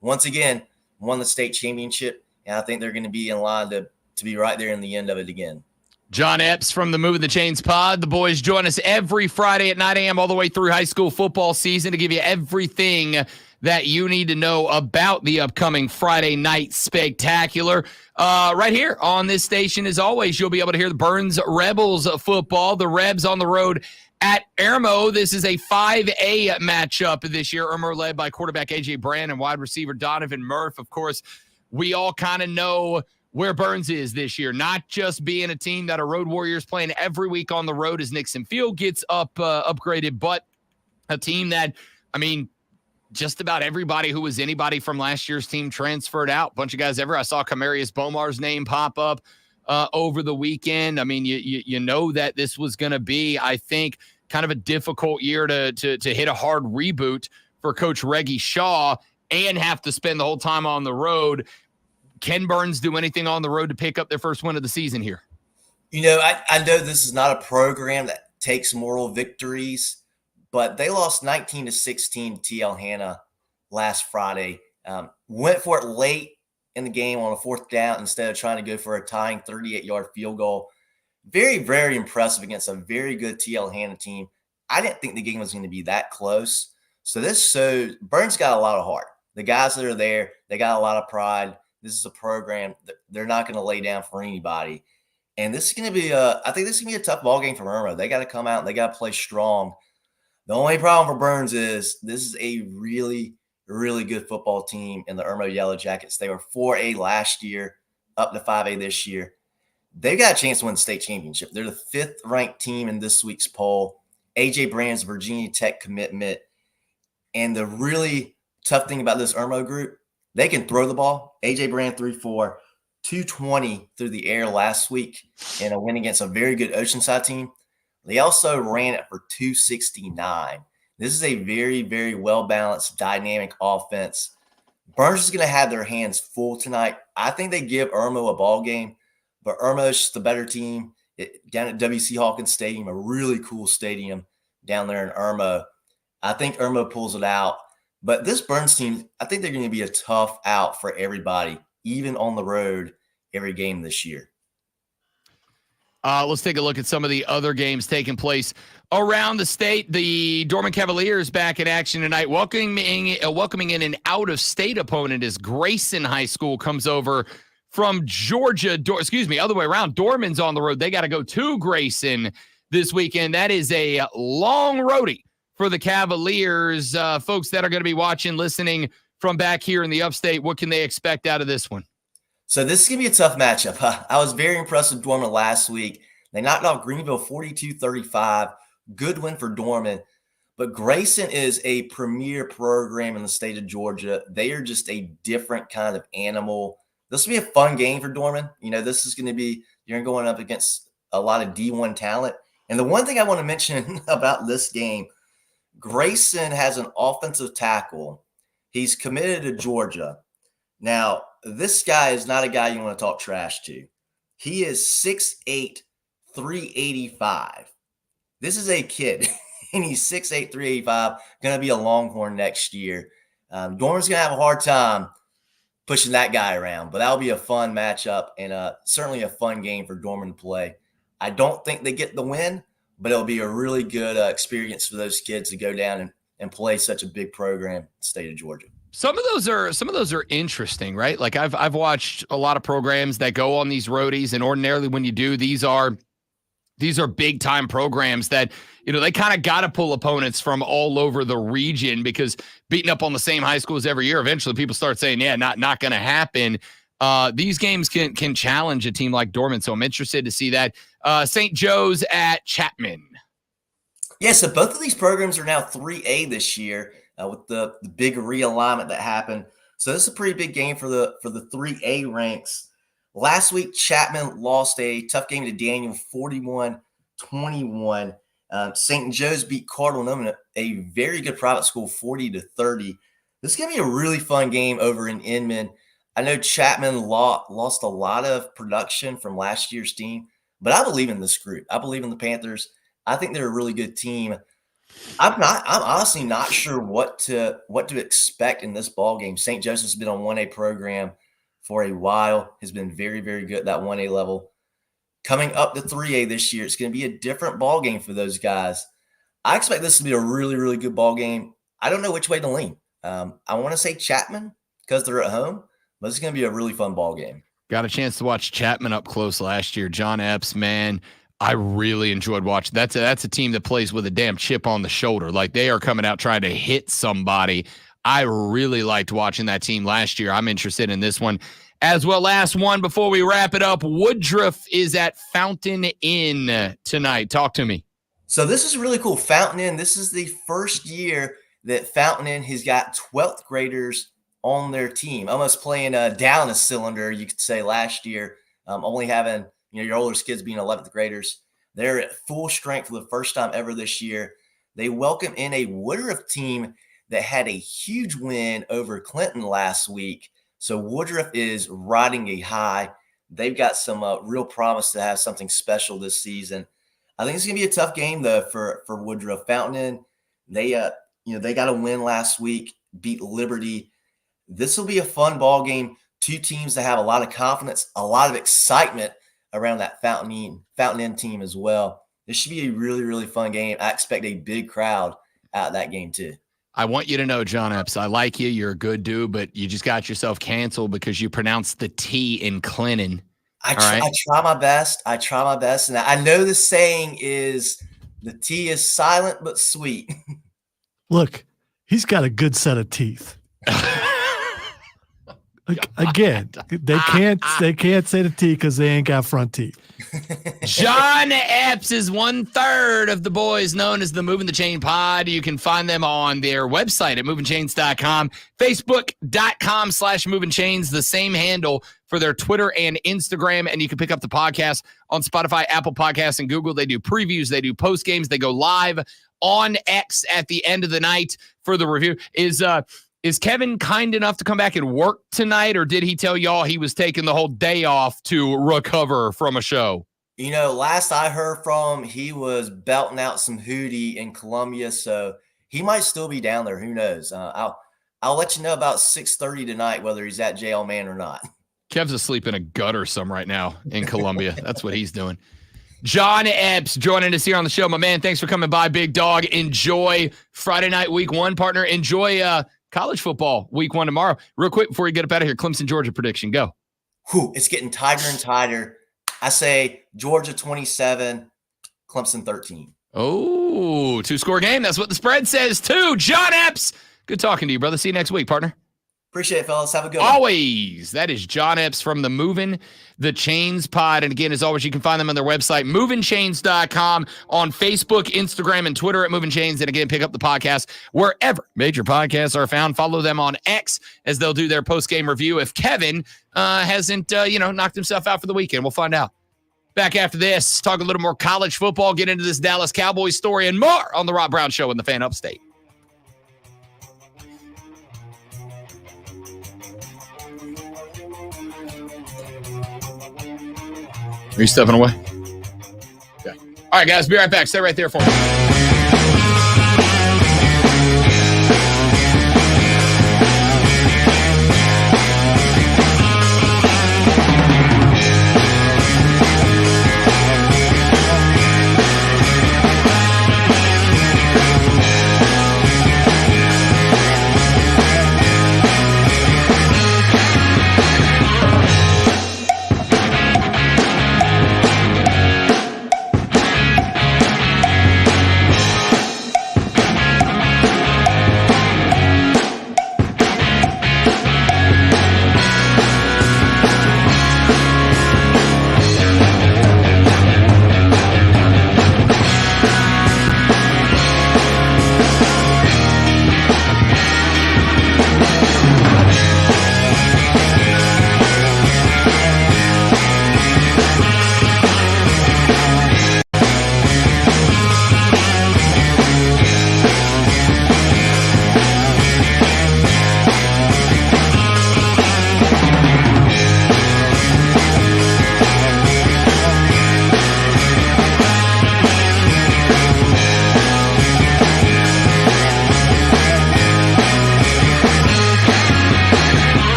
once again won the state championship. And I think they're going to be in line to be right there in the end of it again. John Epps from the Moving the Chains pod. The boys join us every Friday at 9 a.m. all the way through high school football season to give you everything that you need to know about the upcoming Friday night spectacular. Right here on this station, as always, you'll be able to hear the Burns Rebels football. The Rebs on the road at Irmo. This is a 5A matchup this year. Irmo led by quarterback A.J. Brand and wide receiver Donovan Murph. Of course, we all kind of know where Burns is this year, not just being a team that are Road Warriors playing every week on the road as Nixon Field gets upgraded, but a team that, I mean, just about everybody who was anybody from last year's team transferred out. Bunch of guys I saw Kamarius Bomar's name pop up over the weekend. I mean, you know that this was going to be, I think, kind of a difficult year to hit a hard reboot for Coach Reggie Shaw and have to spend the whole time on the road. Can Burns do anything on the road to pick up their first win of the season here? You know, I know this is not a program that takes moral victories, but they lost 19-16 to TL Hanna last Friday. Went for it late in the game on a fourth down instead of trying to go for a tying 38-yard field goal. Very, very impressive against a very good TL Hanna team. I didn't think the game was going to be that close. So Burns got a lot of heart. The guys that are there, they got a lot of pride. This is a program that they're not going to lay down for anybody. And this is going to be I think this is going to be a tough ball game for Irmo. They got to come out and they got to play strong. The only problem for Burns is this is a really, really good football team in the Irmo Yellow Jackets. They were 4A last year, up to 5A this year. They've got a chance to win the state championship. They're the 5th ranked team in this week's poll. A.J. Brand's Virginia Tech commitment. And the really tough thing about this Irmo group, they can throw the ball. A.J. Brand 3-4, 220 through the air last week in a win against a very good Oceanside team. They also ran it for 269. This is a very, very well-balanced, dynamic offense. Burns is going to have their hands full tonight. I think they give Irmo a ball game, but Irmo's just the better team down at W.C. Hawkins Stadium, a really cool stadium down there in Irmo. I think Irmo pulls it out. But this Burns team, I think they're going to be a tough out for everybody, even on the road, every game this year. Let's take a look at some of the other games taking place around the state. The Dorman Cavaliers back in action tonight, welcoming in an out-of-state opponent as Grayson High School comes over from Georgia. Other way around. Dorman's on the road. They got to go to Grayson this weekend. That is a long roadie for the Cavaliers. Folks that are going to be watching, listening from back here in the upstate, what can they expect out of this one? So this is going to be a tough matchup. I was very impressed with Dorman last week. They knocked off Greenville 42-35. Good win for Dorman. But Grayson is a premier program in the state of Georgia. They are just a different kind of animal. This will be a fun game for Dorman. You know, this is going to be, you're going up against a lot of D1 talent. And the one thing I want to mention about this game, Grayson has an offensive tackle. He's committed to Georgia. Now, this guy is not a guy you want to talk trash to. He is 6'8", 385. This is a kid, and he's 6'8", 385, going to be a Longhorn next year. Dorman's going to have a hard time pushing that guy around, but that'll be a fun matchup and certainly a fun game for Dorman to play. I don't think they get the win, but it'll be a really good experience for those kids to go down and play such a big program in the state of Georgia. Some of those are interesting, right? Like I've watched a lot of programs that go on these roadies, and ordinarily when you do, these are big time programs that, you know, they kind of got to pull opponents from all over the region because beating up on the same high schools every year, eventually people start saying, yeah, not going to happen. These games can challenge a team like Dorman, so I'm interested to see that. St. Joe's at Chapman. Yeah, so both of these programs are now 3A this year. with the big realignment that happened. So this is a pretty big game for the 3A ranks. Last week, Chapman lost a tough game to Daniel, 41-21. St. Joe's beat Cardinal Newman, a very good private school, 40-30. This is going to be a really fun game over in Inman. I know Chapman lost a lot of production from last year's team, but I believe in this group. I believe in the Panthers. I think they're a really good team. I'm honestly not sure what to expect in this ball game. St. Joseph's been on 1A program for a while, has been very, very good at that 1A level. Coming up to 3A this year, it's going to be a different ball game for those guys. I expect this to be a really, really good ball game. I don't know which way to lean. I want to say Chapman because they're at home, but it's going to be a really fun ball game. Got a chance to watch Chapman up close last year. John Epps, man, I really enjoyed watching. That's a team that plays with a damn chip on the shoulder. Like they are coming out trying to hit somebody. I really liked watching that team last year. I'm interested in this one as well. Last one before we wrap it up. Woodruff is at Fountain Inn tonight. Talk to me. So this is really cool. Fountain Inn, this is the first year that Fountain Inn has got 12th graders on their team, almost playing down a cylinder, you could say, last year, only having your oldest kids being 11th graders. They're at full strength for the first time ever this year. They welcome in a Woodruff team that had a huge win over Clinton last week. So Woodruff is riding a high. They've got some real promise to have something special this season. I think it's going to be a tough game, though, for Woodruff. Fountain Inn, they got a win last week, beat Liberty. This will be a fun ball game. Two teams that have a lot of confidence, a lot of excitement around that Fountain Inn team as well. This should be a really, really fun game. I expect a big crowd out of that game too. I want you to know, John Epps, I like you. You're a good dude, but you just got yourself canceled because you pronounced the T in Clinton. I try my best. And I know the saying is the T is silent but sweet. Look, he's got a good set of teeth. Again, they can't say the T because they ain't got front teeth. John Epps is 1/3 of the boys known as the Moving the Chain Pod. You can find them on their website at movingchains.com, facebook.com/movingchains, the same handle for their Twitter and Instagram. And you can pick up the podcast on Spotify, Apple Podcasts, and Google. They do previews. They do post games. They go live on X at the end of the night for the review. Is Kevin kind enough to come back and work tonight, or did he tell y'all he was taking the whole day off to recover from a show? Last I heard from him, he was belting out some hootie in Columbia, so he might still be down there. Who knows? I'll let you know about 6:30 tonight whether he's at jail, man, or not. Kev's asleep in a gutter right now in Columbia. That's what he's doing. John Epps joining us here on the show. My man, thanks for coming by, big dog. Enjoy Friday night, week one, partner. Enjoy college football week one tomorrow. Real quick before you get up out of here, Clemson, Georgia prediction. Go. It's getting tighter and tighter. I say Georgia 27, Clemson 13. Oh, 2-score game. That's what the spread says too. John Epps, good talking to you, brother. See you next week, partner. Appreciate it, fellas. Have a good one. Always. That is John Epps from the Moving the Chains Pod. And again, as always, you can find them on their website, movingchains.com, on Facebook, Instagram, and Twitter at Moving Chains. And again, pick up the podcast wherever major podcasts are found. Follow them on X as they'll do their post-game review if Kevin hasn't, knocked himself out for the weekend. We'll find out. Back after this, talk a little more college football, get into this Dallas Cowboys story and more on the Rob Brown Show in the Fan Upstate. Are you stepping away? Yeah. All right, guys, be right back. Stay right there for me.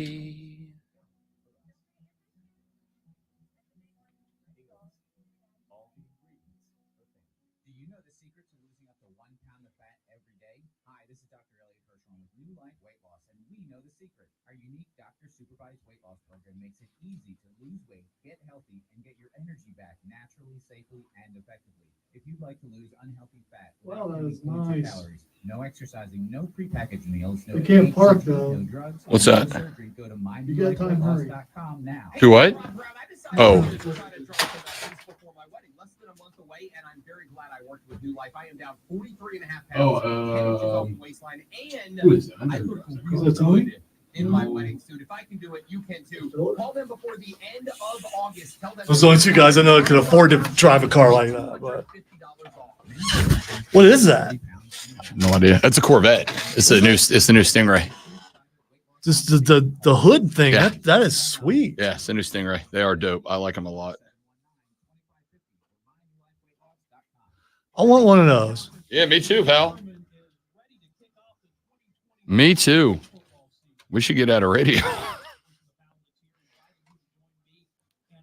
way. Do you know the secret to losing up to 1 pound of fat every day? Hi, this is Dr. Elliot Hirschhorn with New Life Weight Loss, and we know the secret. Our unique doctor-supervised weight loss program makes it easy to lose weight, get healthy, and get your energy back naturally, safely, and effectively. If you'd like to lose unhealthy fat, Wow, that is no nice. calories, no exercising, no prepackaged meals, no They can't weight park, loss, no though. drugs, What's no that? surgery, go to You got time, hurry. mylifeweightloss.com now. Do what? Oh. Before my wedding, less than a month away, and I'm very glad I worked with New Life. I am down 43.5 pounds, 10 inches off the waistline, and who is that? I look Is really that Tony? good in my wedding suit. If I can do it, you can too. Call them before the end of August. Tell them There's only two guys I know that could afford to drive a car like that. But what is that? No idea. That's a Corvette. It's the new Stingray. Just the hood thing. Yeah. That is sweet. Yeah, it's the new Stingray. They are dope. I like them a lot. I want one of those. Yeah, me too, pal. Me too. We should get out of radio.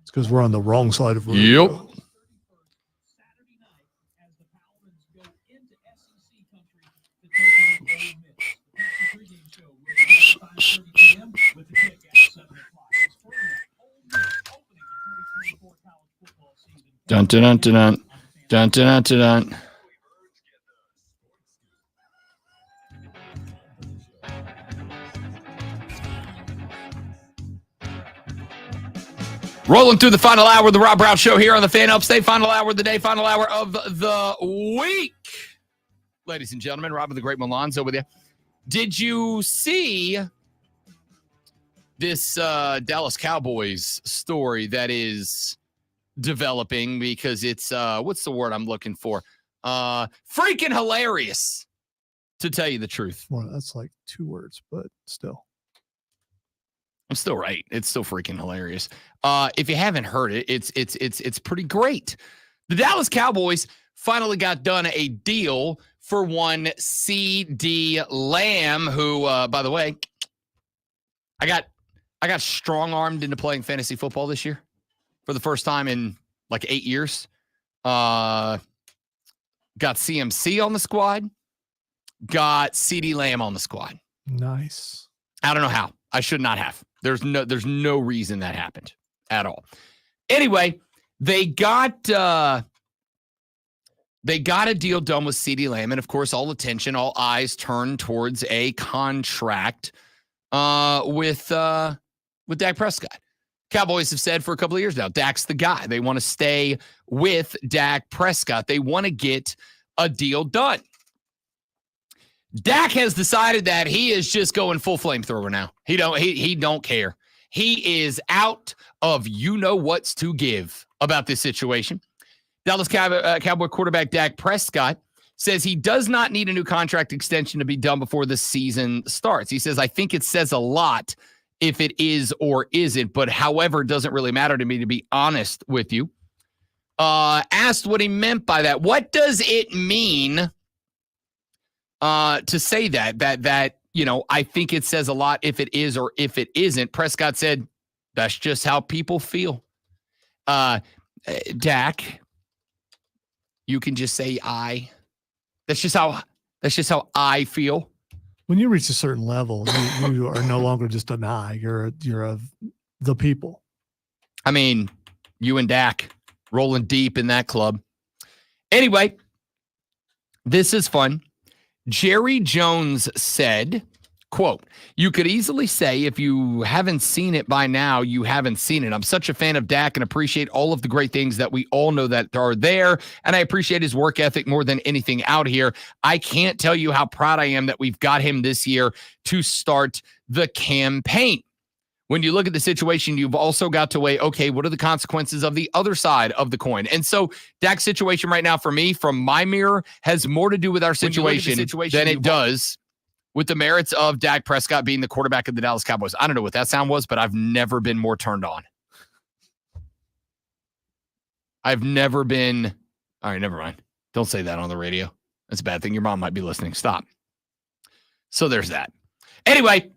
It's because we're on the wrong side of radio. Yep. Dun dun dun dun dun dun dun dun dun. Rolling through the final hour of the Rob Brown Show here on the Fan Upstate. Final hour of the day, final hour of the week. Ladies and gentlemen, Robert the Great Milonzo with you. Did you see this Dallas Cowboys story that is developing? Because it's, what's the word I'm looking for? Freaking hilarious, to tell you the truth. Well, that's like 2 words, but still. I'm still right. It's still freaking hilarious. If you haven't heard it, it's pretty great. The Dallas Cowboys finally got done a deal for one CD Lamb, who, by the way, I got strong-armed into playing fantasy football this year for the first time in like 8 years. Got CMC on the squad. Got CD Lamb on the squad. Nice. I don't know how. I should not have. There's no reason that happened at all. Anyway, they got a deal done with CeeDee Lamb, and of course, all attention, all eyes turned towards a contract with Dak Prescott. Cowboys have said for a couple of years now, Dak's the guy. They want to stay with Dak Prescott. They want to get a deal done. Dak has decided that he is just going full flamethrower now. He don't care. He is out of you-know-what's to give about this situation. Dallas Cowboy quarterback Dak Prescott says he does not need a new contract extension to be done before the season starts. He says, I think it says a lot if it is or isn't, but however, it doesn't really matter to me, to be honest with you. Asked what he meant by that. What does it mean to say that, you know, I think it says a lot if it is or if it isn't? Prescott said, that's just how people feel. Dak, you can just say I. That's just how I feel. When you reach a certain level, you are no longer just an I. You're the people. I mean, you and Dak rolling deep in that club. Anyway, this is fun. Jerry Jones said, quote, you could easily say if you haven't seen it by now, you haven't seen it. I'm such a fan of Dak and appreciate all of the great things that we all know that are there. And I appreciate his work ethic more than anything out here. I can't tell you how proud I am that we've got him this year to start the campaign. When you look at the situation, you've also got to weigh, okay, what are the consequences of the other side of the coin? And so Dak's situation right now for me, from my mirror, has more to do with our situation than it does with the merits of Dak Prescott being the quarterback of the Dallas Cowboys. I don't know what that sound was, but I've never been more turned on. I've never been. All right, never mind. Don't say that on the radio. That's a bad thing. Your mom might be listening. Stop. So there's that. Anyway,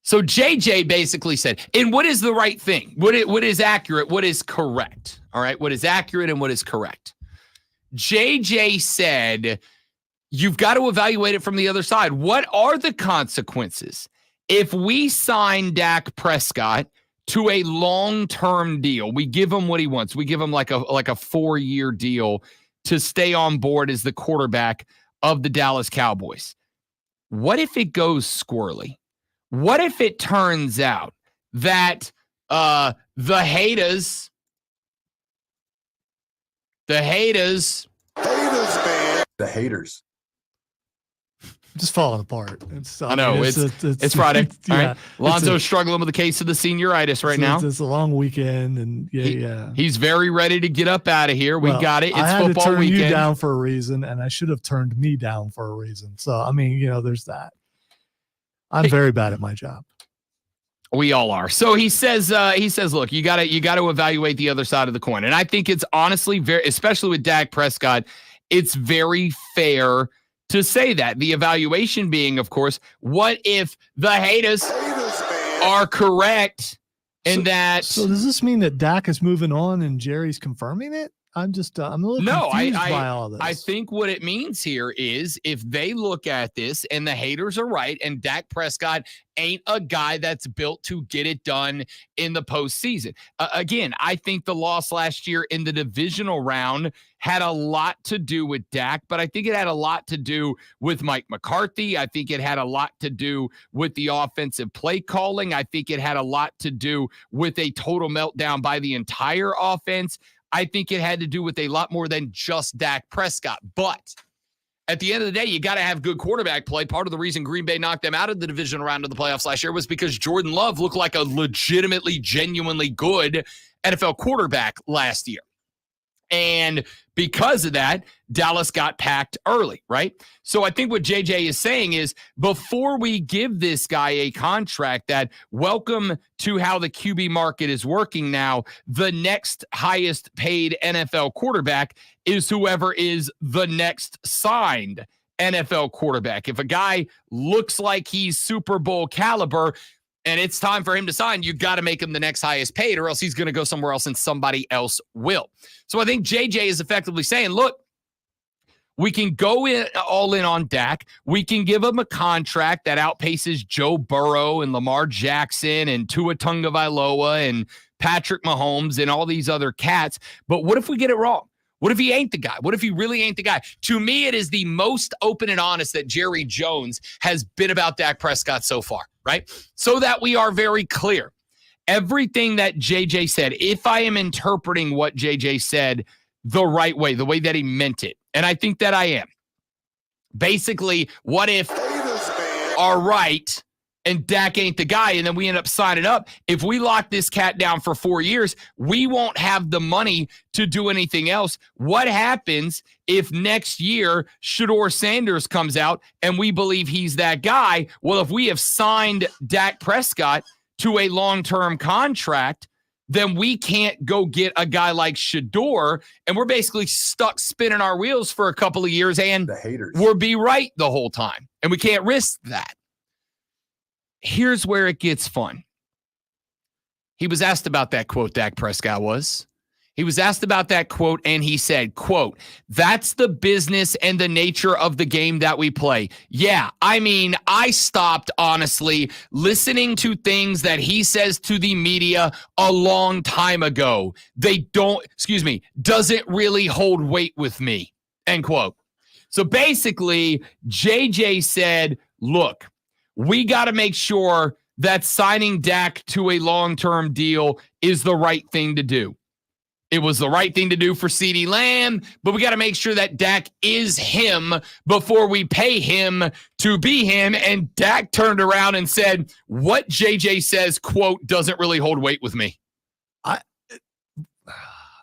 So JJ basically said, and what is the right thing? What is accurate? What is correct? All right. What is accurate and what is correct? JJ said, you've got to evaluate it from the other side. What are the consequences if we sign Dak Prescott to a long-term deal? We give him what he wants. We give him like a 4-year deal to stay on board as the quarterback of the Dallas Cowboys. What if it goes squirrely? What if it turns out that the haters, just falling apart. I know it's Friday. All right. Lonzo's struggling with the case of the senioritis right now. It's a long weekend, and he's very ready to get up out of here. We got it. It's I had football to turn weekend. you down for a reason, and I should have turned me down for a reason. So I mean, there's that. I'm very bad at my job. We all are. So he says, look, you got to evaluate the other side of the coin. And I think it's honestly especially with Dak Prescott, it's very fair to say that. The evaluation being, of course, what if the haters are correct in that? So does this mean that Dak is moving on and Jerry's confirming it? I'm a little confused by all this. I think what it means here is if they look at this and the haters are right and Dak Prescott ain't a guy that's built to get it done in the postseason. Again, I think the loss last year in the divisional round had a lot to do with Dak, but I think it had a lot to do with Mike McCarthy. I think it had a lot to do with the offensive play calling. I think it had a lot to do with a total meltdown by the entire offense. I think it had to do with a lot more than just Dak Prescott. But at the end of the day, you got to have good quarterback play. Part of the reason Green Bay knocked them out of the divisional round of the playoffs last year was because Jordan Love looked like a legitimately, genuinely good NFL quarterback last year. And because of that, Dallas got packed early, right? So I think what JJ is saying is before we give this guy a contract that welcome to how the QB market is working now, the next highest paid NFL quarterback is whoever is the next signed NFL quarterback. If a guy looks like he's Super Bowl caliber, and it's time for him to sign, you got to make him the next highest paid, or else he's going to go somewhere else and somebody else will. So I think JJ is effectively saying, look, we can go all in on Dak. We can give him a contract that outpaces Joe Burrow and Lamar Jackson and Tua Tagovailoa and Patrick Mahomes and all these other cats. But what if we get it wrong? What if he ain't the guy? What if he really ain't the guy? To me, it is the most open and honest that Jerry Jones has been about Dak Prescott so far, right? So that we are very clear. Everything that JJ said, if I am interpreting what JJ said the right way, the way that he meant it, and I think that I am. Basically, what if are right and Dak ain't the guy, and then we end up signing up? If we lock this cat down for 4 years, we won't have the money to do anything else. What happens if next year Shedeur Sanders comes out and we believe he's that guy? Well, if we have signed Dak Prescott to a long-term contract, then we can't go get a guy like Shedeur, and we're basically stuck spinning our wheels for a couple of years, and we'll be right the whole time, and we can't risk that. Here's where it gets fun. He was asked about that quote, Dak Prescott was. He was asked about that quote, and he said, quote, "That's the business and the nature of the game that we play." Yeah, I mean, I stopped, honestly, listening to things that he says to the media a long time ago. Doesn't really hold weight with me, end quote. So basically, JJ said, look, we got to make sure that signing Dak to a long-term deal is the right thing to do. It was the right thing to do for CeeDee Lamb, but we got to make sure that Dak is him before we pay him to be him. And Dak turned around and said, what JJ says, quote, doesn't really hold weight with me.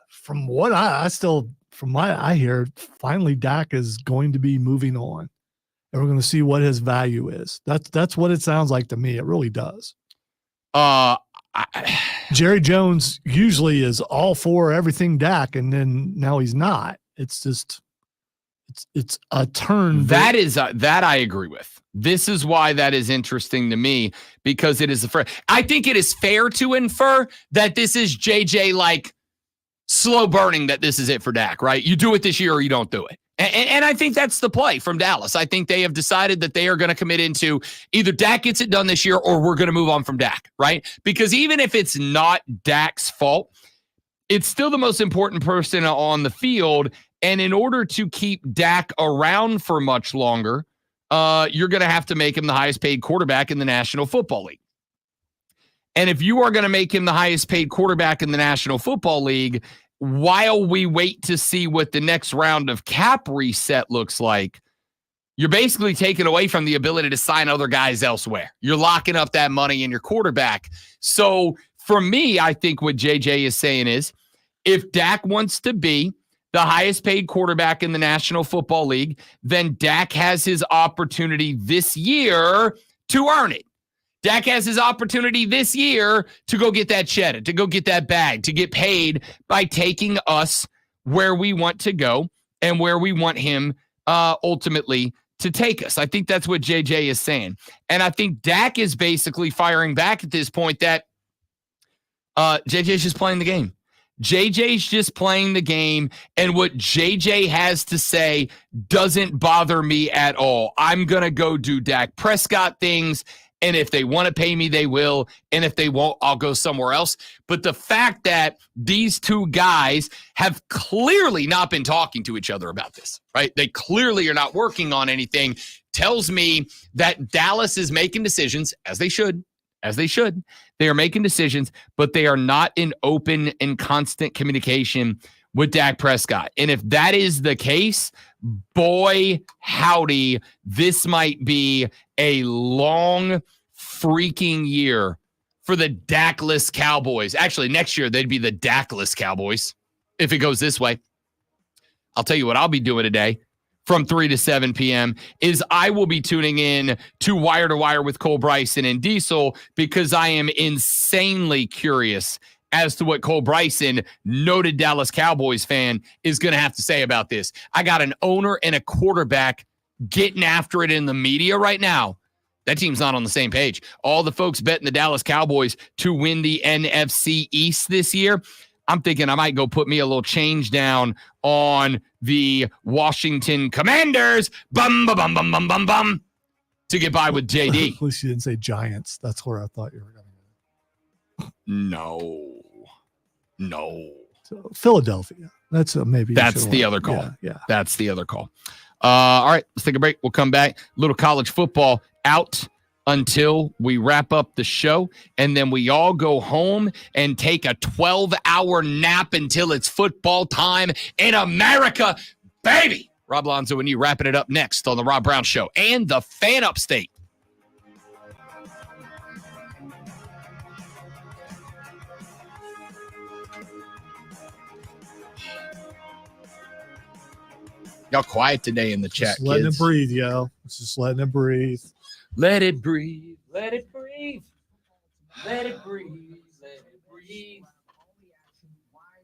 From what I hear, finally Dak is going to be moving on. And we're going to see what his value is. That's what it sounds like to me. It really does. Jerry Jones usually is all for everything Dak, and then now he's not. It's just, it's a turn. That I agree with. This is why that is interesting to me, because it is I think it is fair to infer that this is JJ like slow burning, that this is it for Dak, right? You do it this year or you don't do it. And I think that's the play from Dallas. I think they have decided that they are going to commit into either Dak gets it done this year or we're going to move on from Dak, right? Because even if it's not Dak's fault, it's still the most important person on the field. And in order to keep Dak around for much longer, you're going to have to make him the highest paid quarterback in the National Football League. And if you are going to make him the highest paid quarterback in the National Football League, while we wait to see what the next round of cap reset looks like, you're basically taking away from the ability to sign other guys elsewhere. You're locking up that money in your quarterback. So for me, I think what JJ is saying is, if Dak wants to be the highest paid quarterback in the National Football League, then Dak has his opportunity this year to earn it. Dak has his opportunity this year to go get that cheddar, to go get that bag, to get paid by taking us where we want to go and where we want him ultimately to take us. I think that's what JJ is saying. And I think Dak is basically firing back at this point that JJ's just playing the game. JJ's just playing the game, and what JJ has to say doesn't bother me at all. I'm going to go do Dak Prescott things, and if they want to pay me, they will, and if they won't, I'll go somewhere else. But the fact that these two guys have clearly not been talking to each other about this, right? They clearly are not working on anything, tells me that Dallas is making decisions, as they should. They are making decisions, but they are not in open and constant communication with Dak Prescott. And if that is the case, boy, howdy, this might be a long freaking year for the Dakless Cowboys. Actually, next year, they'd be the Dakless Cowboys if it goes this way. I'll tell you what I'll be doing today from 3 to 7 p.m. is I will be tuning in to Wire with Cole Bryson and Diesel, because I am insanely curious as to what Cole Bryson, noted Dallas Cowboys fan, is going to have to say about this. I got an owner and a quarterback getting after it in the media right now. That team's not on the same page. All the folks betting the Dallas Cowboys to win the NFC East this year, I'm thinking I might go put me a little change down on the Washington Commanders. Bum, bum, bum, bum, bum, bum, bum. To get by with JD. At least you didn't say Giants. That's where I thought you were going to go. No. So, Philadelphia. That's maybe. That's the other call. Yeah. That's the other call. All right, let's take a break. We'll come back. Little college football out until we wrap up the show, and then we all go home and take a 12-hour nap until it's football time in America, baby. Rob Lonzo and you wrapping it up next on the Rob Brown Show and the Fan Upstate. Y'all quiet today in the chat, just letting kids. it breathe, yo. Just letting it breathe. Let it breathe. Let it breathe. Let it breathe. Let it breathe.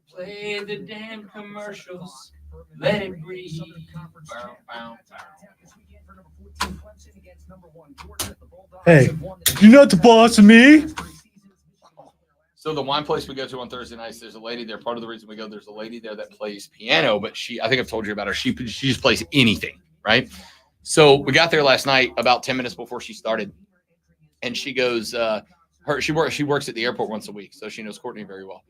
Play the damn commercials. Let it breathe. Bow, bow, bow. Hey, you're not the boss of me. So the wine place we go to on Thursday nights, there's a lady there. Part of the reason we go, there's a lady there that plays piano, but I think I've told you about her. She just plays anything, right? So we got there last night about 10 minutes before she started, and she goes, she works at the airport once a week, so she knows Courtney very well.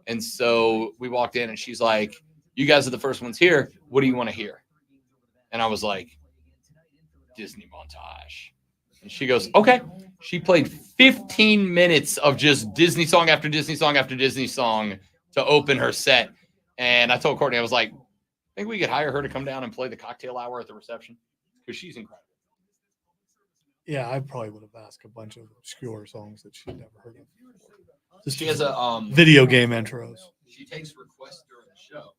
And so we walked in, and she's like, "You guys are the first ones here. What do you want to hear?" And I was like, "Disney montage." And she goes, "Okay." She played 15 minutes of just Disney song after Disney song after Disney song to open her set. And I told Courtney, I was like, I think we could hire her to come down and play the cocktail hour at the reception, because she's incredible. Yeah, I probably would have asked a bunch of obscure songs that she'd never heard of. She has a video game intros. She takes requests during the show.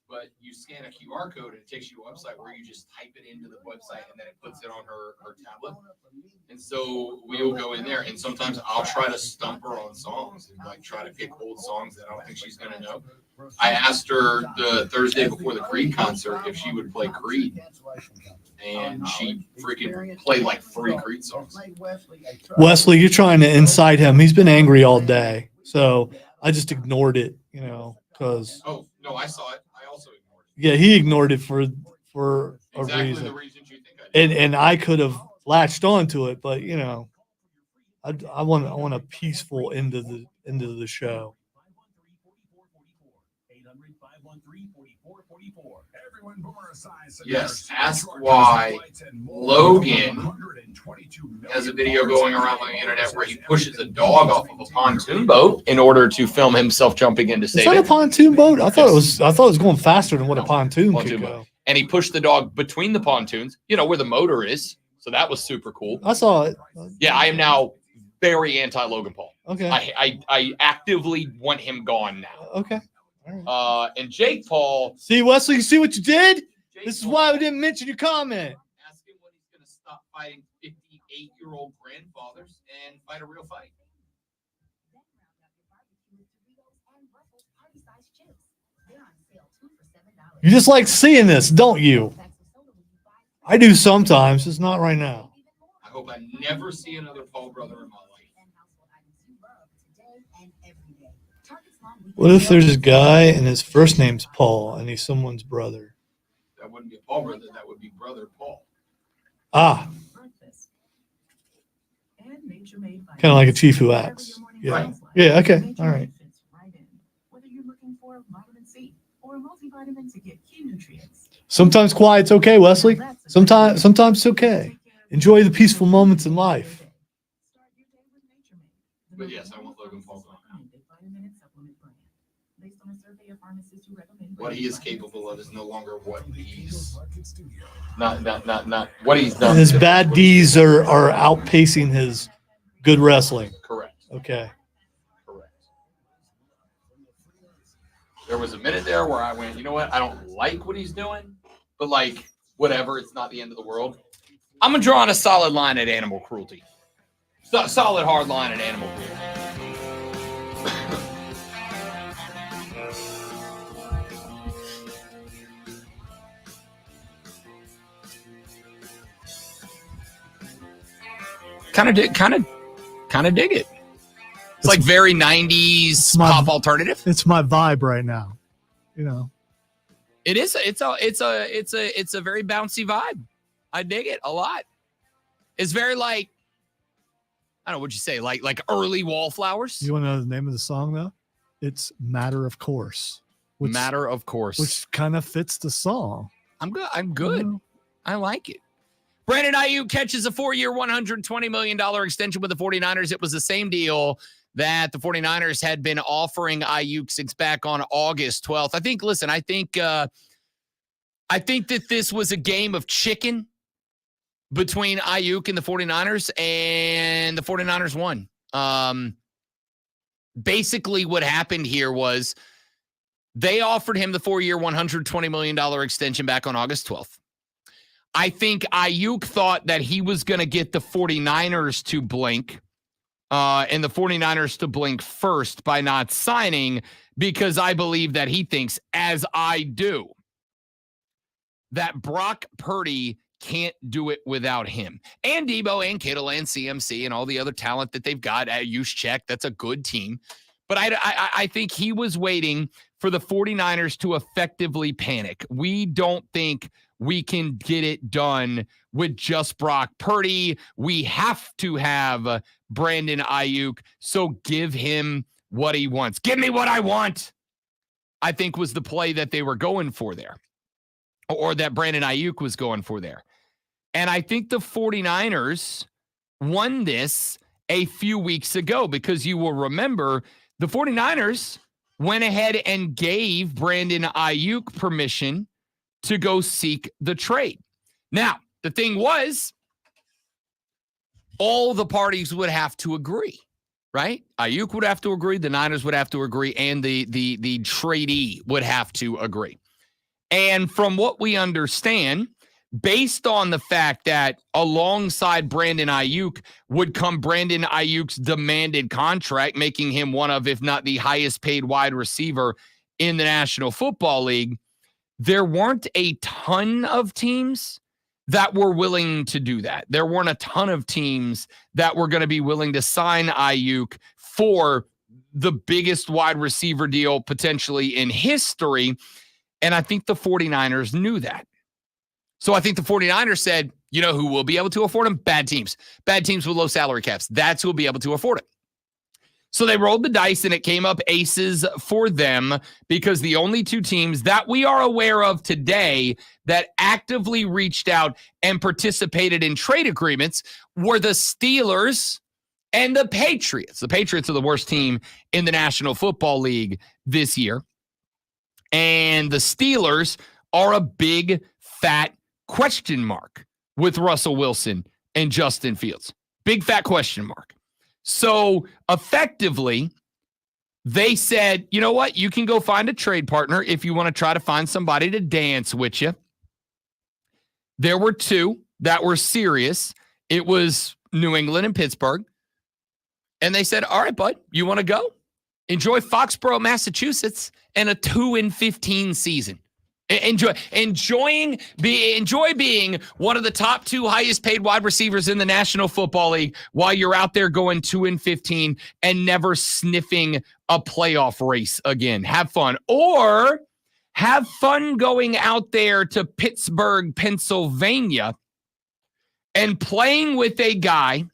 but you scan a QR code and it takes you to a website where you just type it into the website and then it puts it on her tablet. And so we'll go in there, and sometimes I'll try to stump her on songs and like try to pick old songs that I don't think she's gonna know. I asked her the Thursday before the Creed concert if she would play Creed, and she freaking played like 3 Creed songs. Wesley, you're trying to incite him. He's been angry all day, so I just ignored it, because Oh no, I saw it. I also ignored it. yeah, he ignored it for a Exactly reason, the reasons you think I did. and I could have latched onto it, but I want a peaceful end of the show. 800-513-4444. Everyone boomer esize. Yes, ask why Logan has a video going around on the internet where he pushes a dog off of a pontoon boat in order to film himself jumping in to Is save that a it. pontoon boat? I thought it was going faster than what a pontoon could go. And he pushed the dog between the pontoons, where the motor is. So that was super cool. I saw it. Yeah, I am now very anti Logan Paul. Okay. I actively want him gone now. Okay. And Jake Paul. See, Wesley, you see what you did? This is why we didn't mention your comment. Ask him when he's going to stop fighting 58-year-old grandfathers and fight a real fight. You just like seeing this, don't you? I do sometimes. It's not right now. I hope I never see another Paul brother in my life. What if there's a guy and his first name's Paul and he's someone's brother? That wouldn't be a Paul brother. That would be brother Paul. Ah, kind of like a chief who acts. Yeah. Right. Yeah. Okay. All right. Whether you're looking for vitamin C or a multivitamin to get key nutrients. Sometimes quiet's okay, Wesley. Sometimes it's okay. Enjoy the peaceful moments in life. But yes, I want Logan Paul gone. What he is capable of is no longer what he's not what he's done. His bad deeds are outpacing his good wrestling. Correct. Okay. Correct. There was a minute there where I went, you know what? I don't like what he's doing, but like whatever, it's not the end of the world. I'm gonna draw on a solid line at animal cruelty. Solid hard line at animal cruelty. Kind of dig it. It's like very 90s pop alternative. It's my vibe right now. It is. It's a very bouncy vibe. I dig it a lot. It's very like, I don't know, what'd you say? Like early Wallflowers? You want to know the name of the song though? It's Matter of Course. Matter of Course. Which kind of fits the song. I'm good. I like it. Brandon Ayuk catches a 4-year, $120 million extension with the 49ers. It was the same deal that the 49ers had been offering Ayuk since back on August 12th. I think that this was a game of chicken between Ayuk and the 49ers, and the 49ers won. Basically what happened here was they offered him the 4-year, $120 million extension back on August 12th. I think Ayuk thought that he was going to get the 49ers to blink and the 49ers to blink first by not signing, because I believe that he thinks, as I do, that Brock Purdy can't do it without him. And Debo and Kittle and CMC and all the other talent that they've got at Juszczyk. That's a good team. But I think he was waiting for the 49ers to effectively panic. We don't think we can get it done with just Brock Purdy. We have to have Brandon Ayuk. So give him what he wants. Give me what I want, I think was the play that they were going for there, or that Brandon Ayuk was going for there. And I think the 49ers won this a few weeks ago, because you will remember the 49ers went ahead and gave Brandon Ayuk permission to go seek the trade. Now, the thing was, all the parties would have to agree, right? Ayuk would have to agree, the Niners would have to agree, and the tradee would have to agree. And from what we understand, based on the fact that alongside Brandon Ayuk would come Brandon Ayuk's demanded contract, making him one of, if not the highest paid wide receiver in the National Football League, there weren't a ton of teams that were willing to do that. There weren't a ton of teams that were going to be willing to sign Ayuk for the biggest wide receiver deal potentially in history. And I think the 49ers knew that. So I think the 49ers said, you know who will be able to afford him? Bad teams. Bad teams with low salary caps. That's who will be able to afford it. So they rolled the dice and it came up aces for them because the only two teams that we are aware of today that actively reached out and participated in trade agreements were the Steelers and the Patriots. The Patriots are the worst team in the National Football League this year. And the Steelers are a big, fat question mark with Russell Wilson and Justin Fields. Big, fat question mark. So effectively, they said, you know what? You can go find a trade partner if you want to try to find somebody to dance with you. There were two that were serious. It was New England and Pittsburgh. And they said, all right, bud, you want to go? Enjoy Foxborough, Massachusetts, and a 2-15 season. Enjoy being one of the top two highest paid wide receivers in the National Football League while you're out there going 2-15 and never sniffing a playoff race again. Have fun. Or have fun going out there to Pittsburgh, Pennsylvania and playing with a guy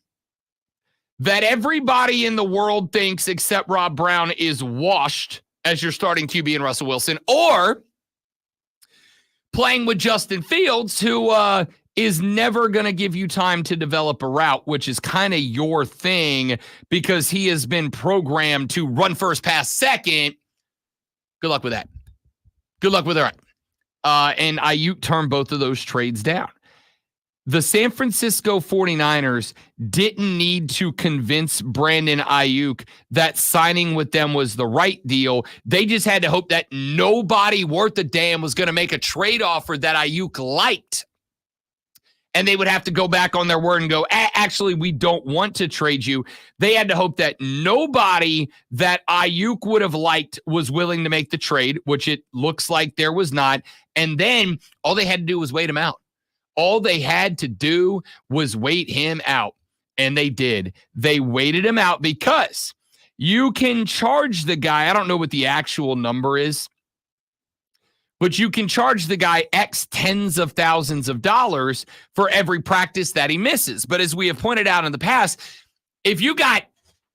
that everybody in the world thinks except Rob Brown is washed as your starting QB in Russell Wilson, or playing with Justin Fields, who is never going to give you time to develop a route, which is kind of your thing because he has been programmed to run first, pass second. Good luck with that. Good luck with that. And Ayuk turned both of those trades down. The San Francisco 49ers didn't need to convince Brandon Ayuk that signing with them was the right deal. They just had to hope that nobody worth a damn was going to make a trade offer that Ayuk liked. And they would have to go back on their word and go, actually, we don't want to trade you. They had to hope that nobody that Ayuk would have liked was willing to make the trade, which it looks like there was not. And then all they had to do was wait him out. All they had to do was wait him out, and they did. They waited him out because you can charge the guy, I don't know what the actual number is, but you can charge the guy X tens of thousands of dollars for every practice that he misses. But as we have pointed out in the past, if you got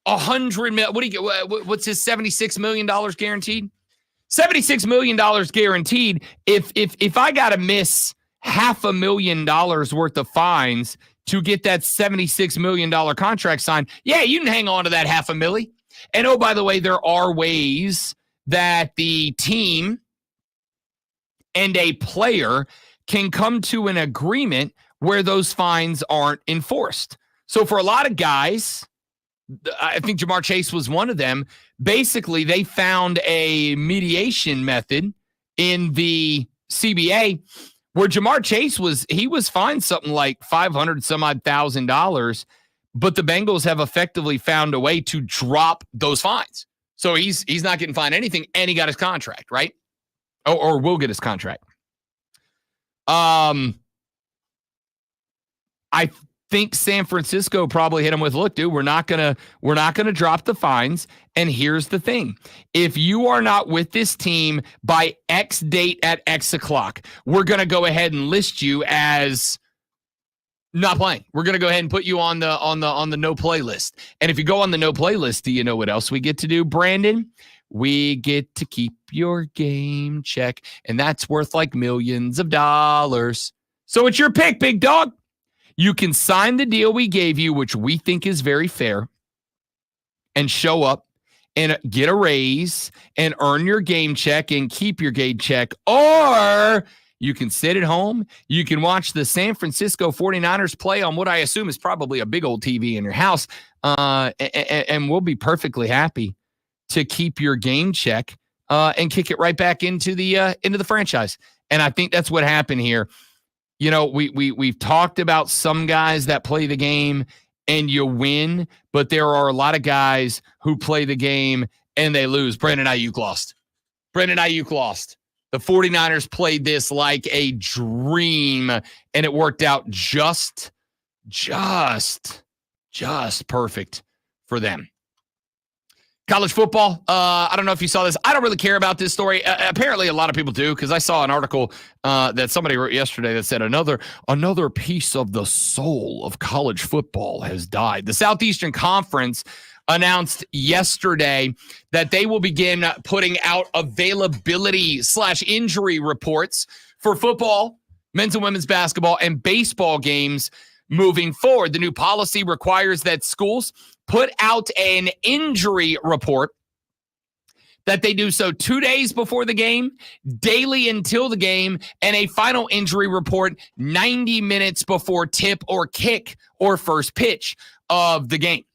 $100 million, what do you get? What's his $76 million guaranteed? $76 million guaranteed. If I got to miss $500,000 worth of fines to get that $76 million contract signed, yeah, you can hang on to that $500,000. And oh, by the way, there are ways that the team and a player can come to an agreement where those fines aren't enforced. So for a lot of guys, I think Ja'Marr Chase was one of them. Basically, they found a mediation method in the CBA where Ja'Marr Chase was fined something like $500 some odd thousand, but the Bengals have effectively found a way to drop those fines. So he's not getting fined anything, and he got his contract, right? Or will get his contract. I think San Francisco probably hit him with, look, dude, we're not gonna drop the fines. And here's the thing. If you are not with this team by X date at X o'clock, we're gonna go ahead and list you as not playing. We're gonna go ahead and put you on the no play list. And if you go on the no play list, do you know what else we get to do, Brandon? We get to keep your game check, and that's worth like millions of dollars. So it's your pick, big dog. You can sign the deal we gave you, which we think is very fair, and show up and get a raise and earn your game check and keep your game check. Or you can sit at home. You can watch the San Francisco 49ers play on what I assume is probably a big old TV in your house, and we'll be perfectly happy to keep your game check and kick it right back into the franchise. And I think that's what happened here. You know, we've talked about some guys that play the game and you win, but there are a lot of guys who play the game and they lose. Brandon Ayuk lost. The 49ers played this like a dream, and it worked out just perfect for them. College football. I don't know if you saw this. I don't really care about this story. Apparently, a lot of people do, because I saw an article that somebody wrote yesterday that said another piece of the soul of college football has died. The Southeastern Conference announced yesterday that they will begin putting out availability/injury reports for football, men's and women's basketball, and baseball games moving forward. The new policy requires that schools put out an injury report, that they do so 2 days before the game, daily until the game, and a final injury report 90 minutes before tip or kick or first pitch of the game.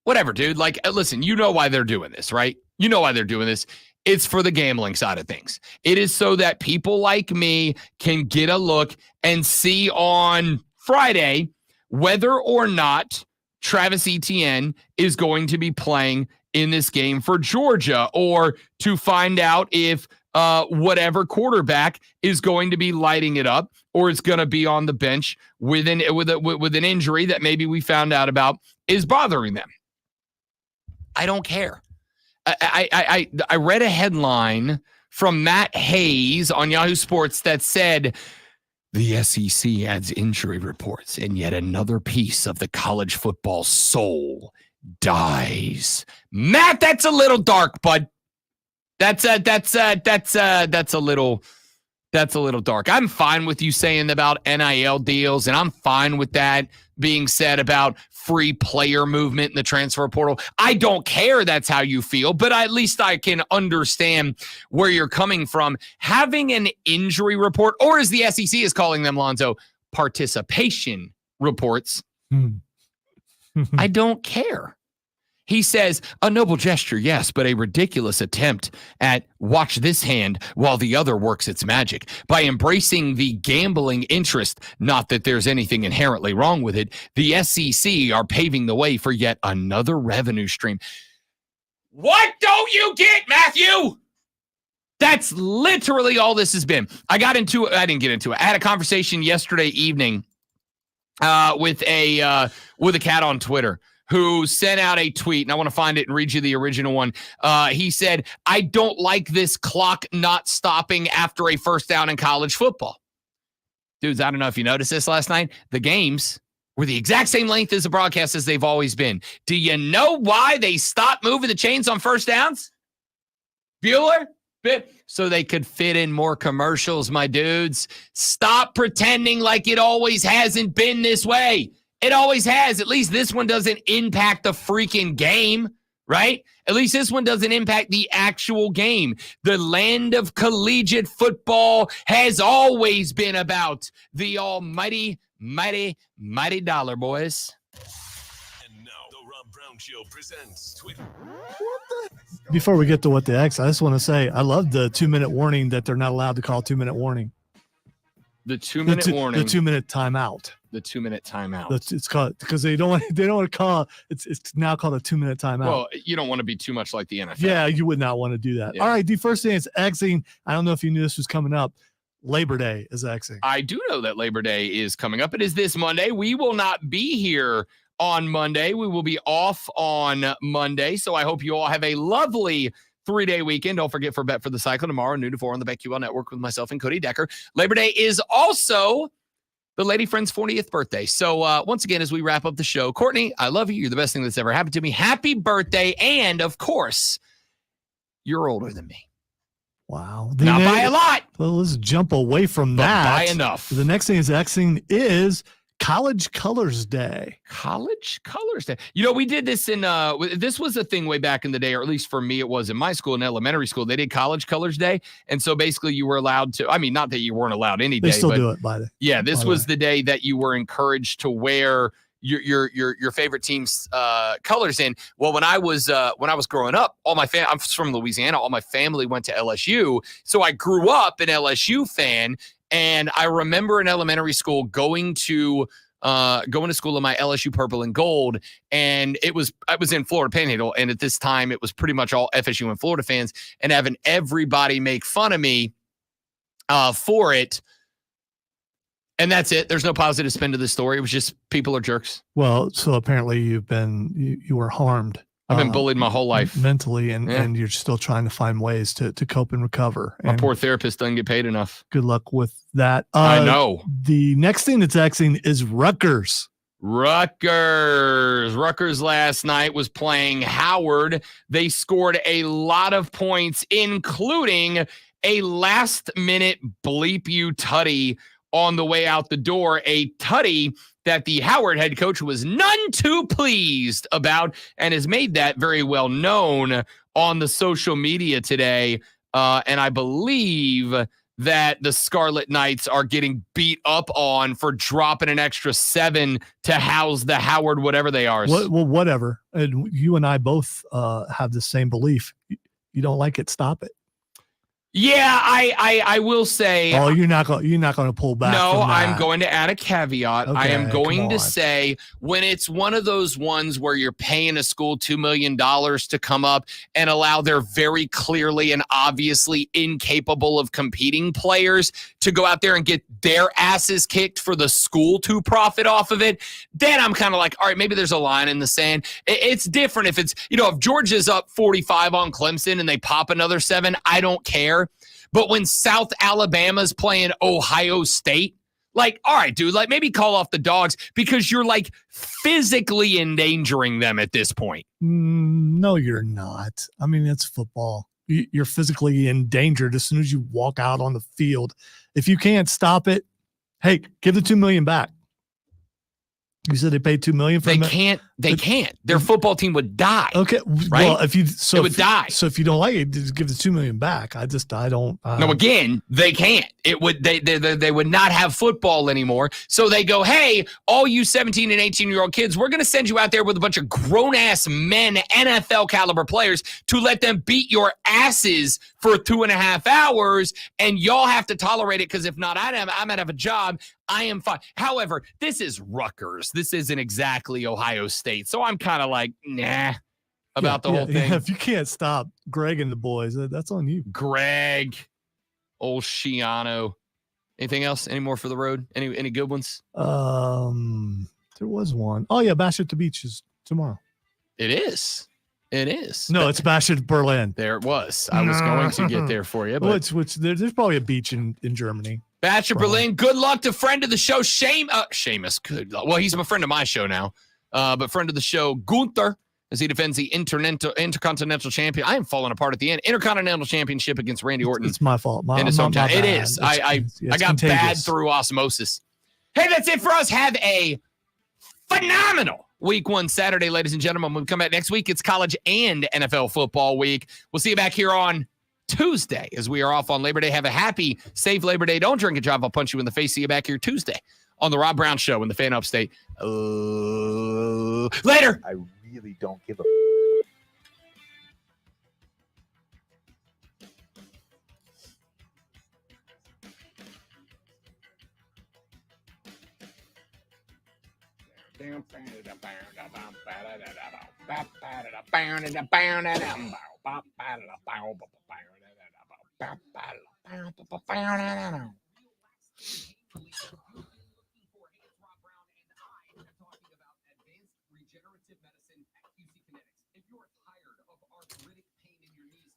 Whatever, dude. Like, listen, you know why they're doing this, right? You know why they're doing this. It's for the gambling side of things. It is so that people like me can get a look and see on Friday whether or not Travis Etienne is going to be playing in this game for Georgia, or to find out if whatever quarterback is going to be lighting it up, or is going to be on the bench with an injury that maybe we found out about is bothering them. I don't care. I read a headline from Matt Hayes on Yahoo Sports that said the SEC adds injury reports, and yet another piece of the college football soul dies. Matt, that's a little dark, bud. That's a little dark. I'm fine with you saying about NIL deals, and I'm fine with that being said about free player movement in the transfer portal. I don't care that's how you feel, but at least I can understand where you're coming from. Having an injury report, or as the SEC is calling them, Lonzo, participation reports, I don't care. He says, a noble gesture, yes, but a ridiculous attempt at watch this hand while the other works its magic. By embracing the gambling interest, not that there's anything inherently wrong with it, the SEC are paving the way for yet another revenue stream. What don't you get, Matthew? That's literally all this has been. I didn't get into it. I had a conversation yesterday evening with a cat on Twitter who sent out a tweet, and I want to find it and read you the original one. He said, I don't like this clock not stopping after a first down in college football. Dudes, I don't know if you noticed this last night. The games were the exact same length as the broadcast as they've always been. Do you know why they stopped moving the chains on first downs? Bueller? So they could fit in more commercials, my dudes. Stop pretending like it always hasn't been this way. It always has. At least this one doesn't impact the freaking game, right? At least this one doesn't impact the actual game. The land of collegiate football has always been about the almighty, mighty, mighty dollar, boys. And now, the Rob Brown Show presents Twitter. Before we get to what the X, I just want to say I love the 2-minute warning that they're not allowed to call 2-minute warning. The 2-minute warning. The 2-minute timeout. The 2-minute timeout. It's called, because they don't want to call it's now called a 2-minute timeout. Well, you don't want to be too much like the NFL. Yeah, you would not want to do that. Yeah. All right, the first thing is Xing. I don't know if you knew this was coming up. Labor Day is Xing. I do know that Labor Day is coming up. It is this Monday. We will not be here on Monday. We will be off on Monday. So I hope you all have a lovely 3-day weekend. Don't forget for Bet for the Cycle tomorrow, noon to 4 on the BetQL Network with myself and Cody Decker. Labor Day is also the lady friend's 40th birthday. So once again, as we wrap up the show, Courtney, I love you. You're the best thing that's ever happened to me. Happy birthday. And of course, you're older than me. Wow. Not by a lot. Well, let's jump away from that. By enough. The next thing is Xing is College Colors Day. College Colors Day. You know, we did this in, this was a thing way back in the day, or at least for me, it was in my school, in elementary school. They did College Colors Day. And so basically you were allowed to, I mean, not that you weren't allowed any day. They still do it by the Yeah, this was the day that you were encouraged to wear your favorite team's colors in. Well, when I was growing up, I'm from Louisiana. All my family went to LSU, so I grew up an LSU fan. And I remember in elementary school going to school in my LSU purple and gold, and I was in Florida Panhandle, and at this time it was pretty much all FSU and Florida fans, and having everybody make fun of me for it. And that's it. There's no positive spin to this story. It was just people are jerks. Well, so apparently you were harmed. I've been bullied my whole life. Mentally, and you're still trying to find ways to cope and recover. My and poor therapist doesn't get paid enough. Good luck with that. I know. The next thing that's texting is Rutgers. Rutgers last night was playing Howard. They scored a lot of points, including a last-minute bleep you tutty on the way out the door. A tutty that the Howard head coach was none too pleased about and has made that very well known on the social media today. And I believe that the Scarlet Knights are getting beat up on for dropping an extra 7 to house the Howard, whatever they are. Well, whatever. And you and I both have the same belief. You don't like it, stop it. Yeah, I will say. Oh, you're not going to pull back. No, from that. I'm going to add a caveat. Okay, I am going to say when it's one of those ones where you're paying a school $2 million to come up and allow their very clearly and obviously incapable of competing players to go out there and get their asses kicked for the school to profit off of it, then I'm kind of like, all right, maybe there's a line in the sand. It's different if it's, if Georgia's up 45 on Clemson and they pop another 7, I don't care. But when South Alabama's playing Ohio State, like, all right, dude, like maybe call off the dogs because you're like physically endangering them at this point. No, you're not. I mean, it's football. You're physically endangered as soon as you walk out on the field. If you can't stop it, hey, give the $2 million back. You said they paid $2 million for it. They can't. Their football team would die. Okay, right? Well, it would die. So if you don't like it, just give the $2 million back. I don't. No, again, they can't. It would. They would not have football anymore. So they go, hey, all you 17 and 18-year-old kids, we're going to send you out there with a bunch of grown-ass men, NFL caliber players, to let them beat your asses for 2.5 hours, and y'all have to tolerate it because if not, I might have a job. I am fine. However, this is Rutgers. This isn't exactly Ohio State. So I'm kind of like, nah, about the whole thing. Yeah, if you can't stop Greg and the boys, that's on you. Greg, old Schiano. Anything else? Any more for the road? Any good ones? There was one. Oh, yeah, Bash at the Beach is tomorrow. It is. It is. No, it's Bash at Berlin. There it was. I was going to get there for you. But there's probably a beach in Germany. Bash at Berlin. Good luck to friend of the show, Seamus. Good luck. Well, he's a friend of my show now. But friend of the show, Gunther, as he defends the Intercontinental Champion. I am falling apart at the end. Intercontinental Championship against Randy Orton. It's my fault. In his hometown. It is. I got contagious. bad through osmosis. Hey, that's it for us. Have a phenomenal Week 1 Saturday, ladies and gentlemen. When we come back next week, it's college and NFL football week. We'll see you back here on Tuesday as we are off on Labor Day. Have a happy, safe Labor Day. Don't drink and drive. I'll punch you in the face. See you back here Tuesday on the Rob Brown Show in the Fan Upstate. Later. I really don't give a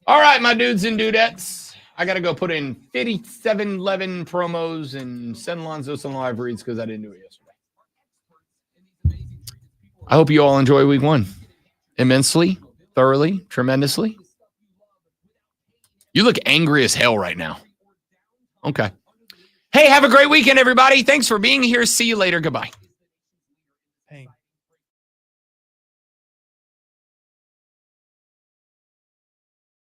All right, my dudes and dudettes. I got to go put in 5711 promos and send Lonzo some live reads because I didn't do it yesterday. I hope you all enjoy Week 1 immensely, thoroughly, tremendously. You look angry as hell right now. Okay. Hey, have a great weekend, everybody. Thanks for being here. See you later. Goodbye.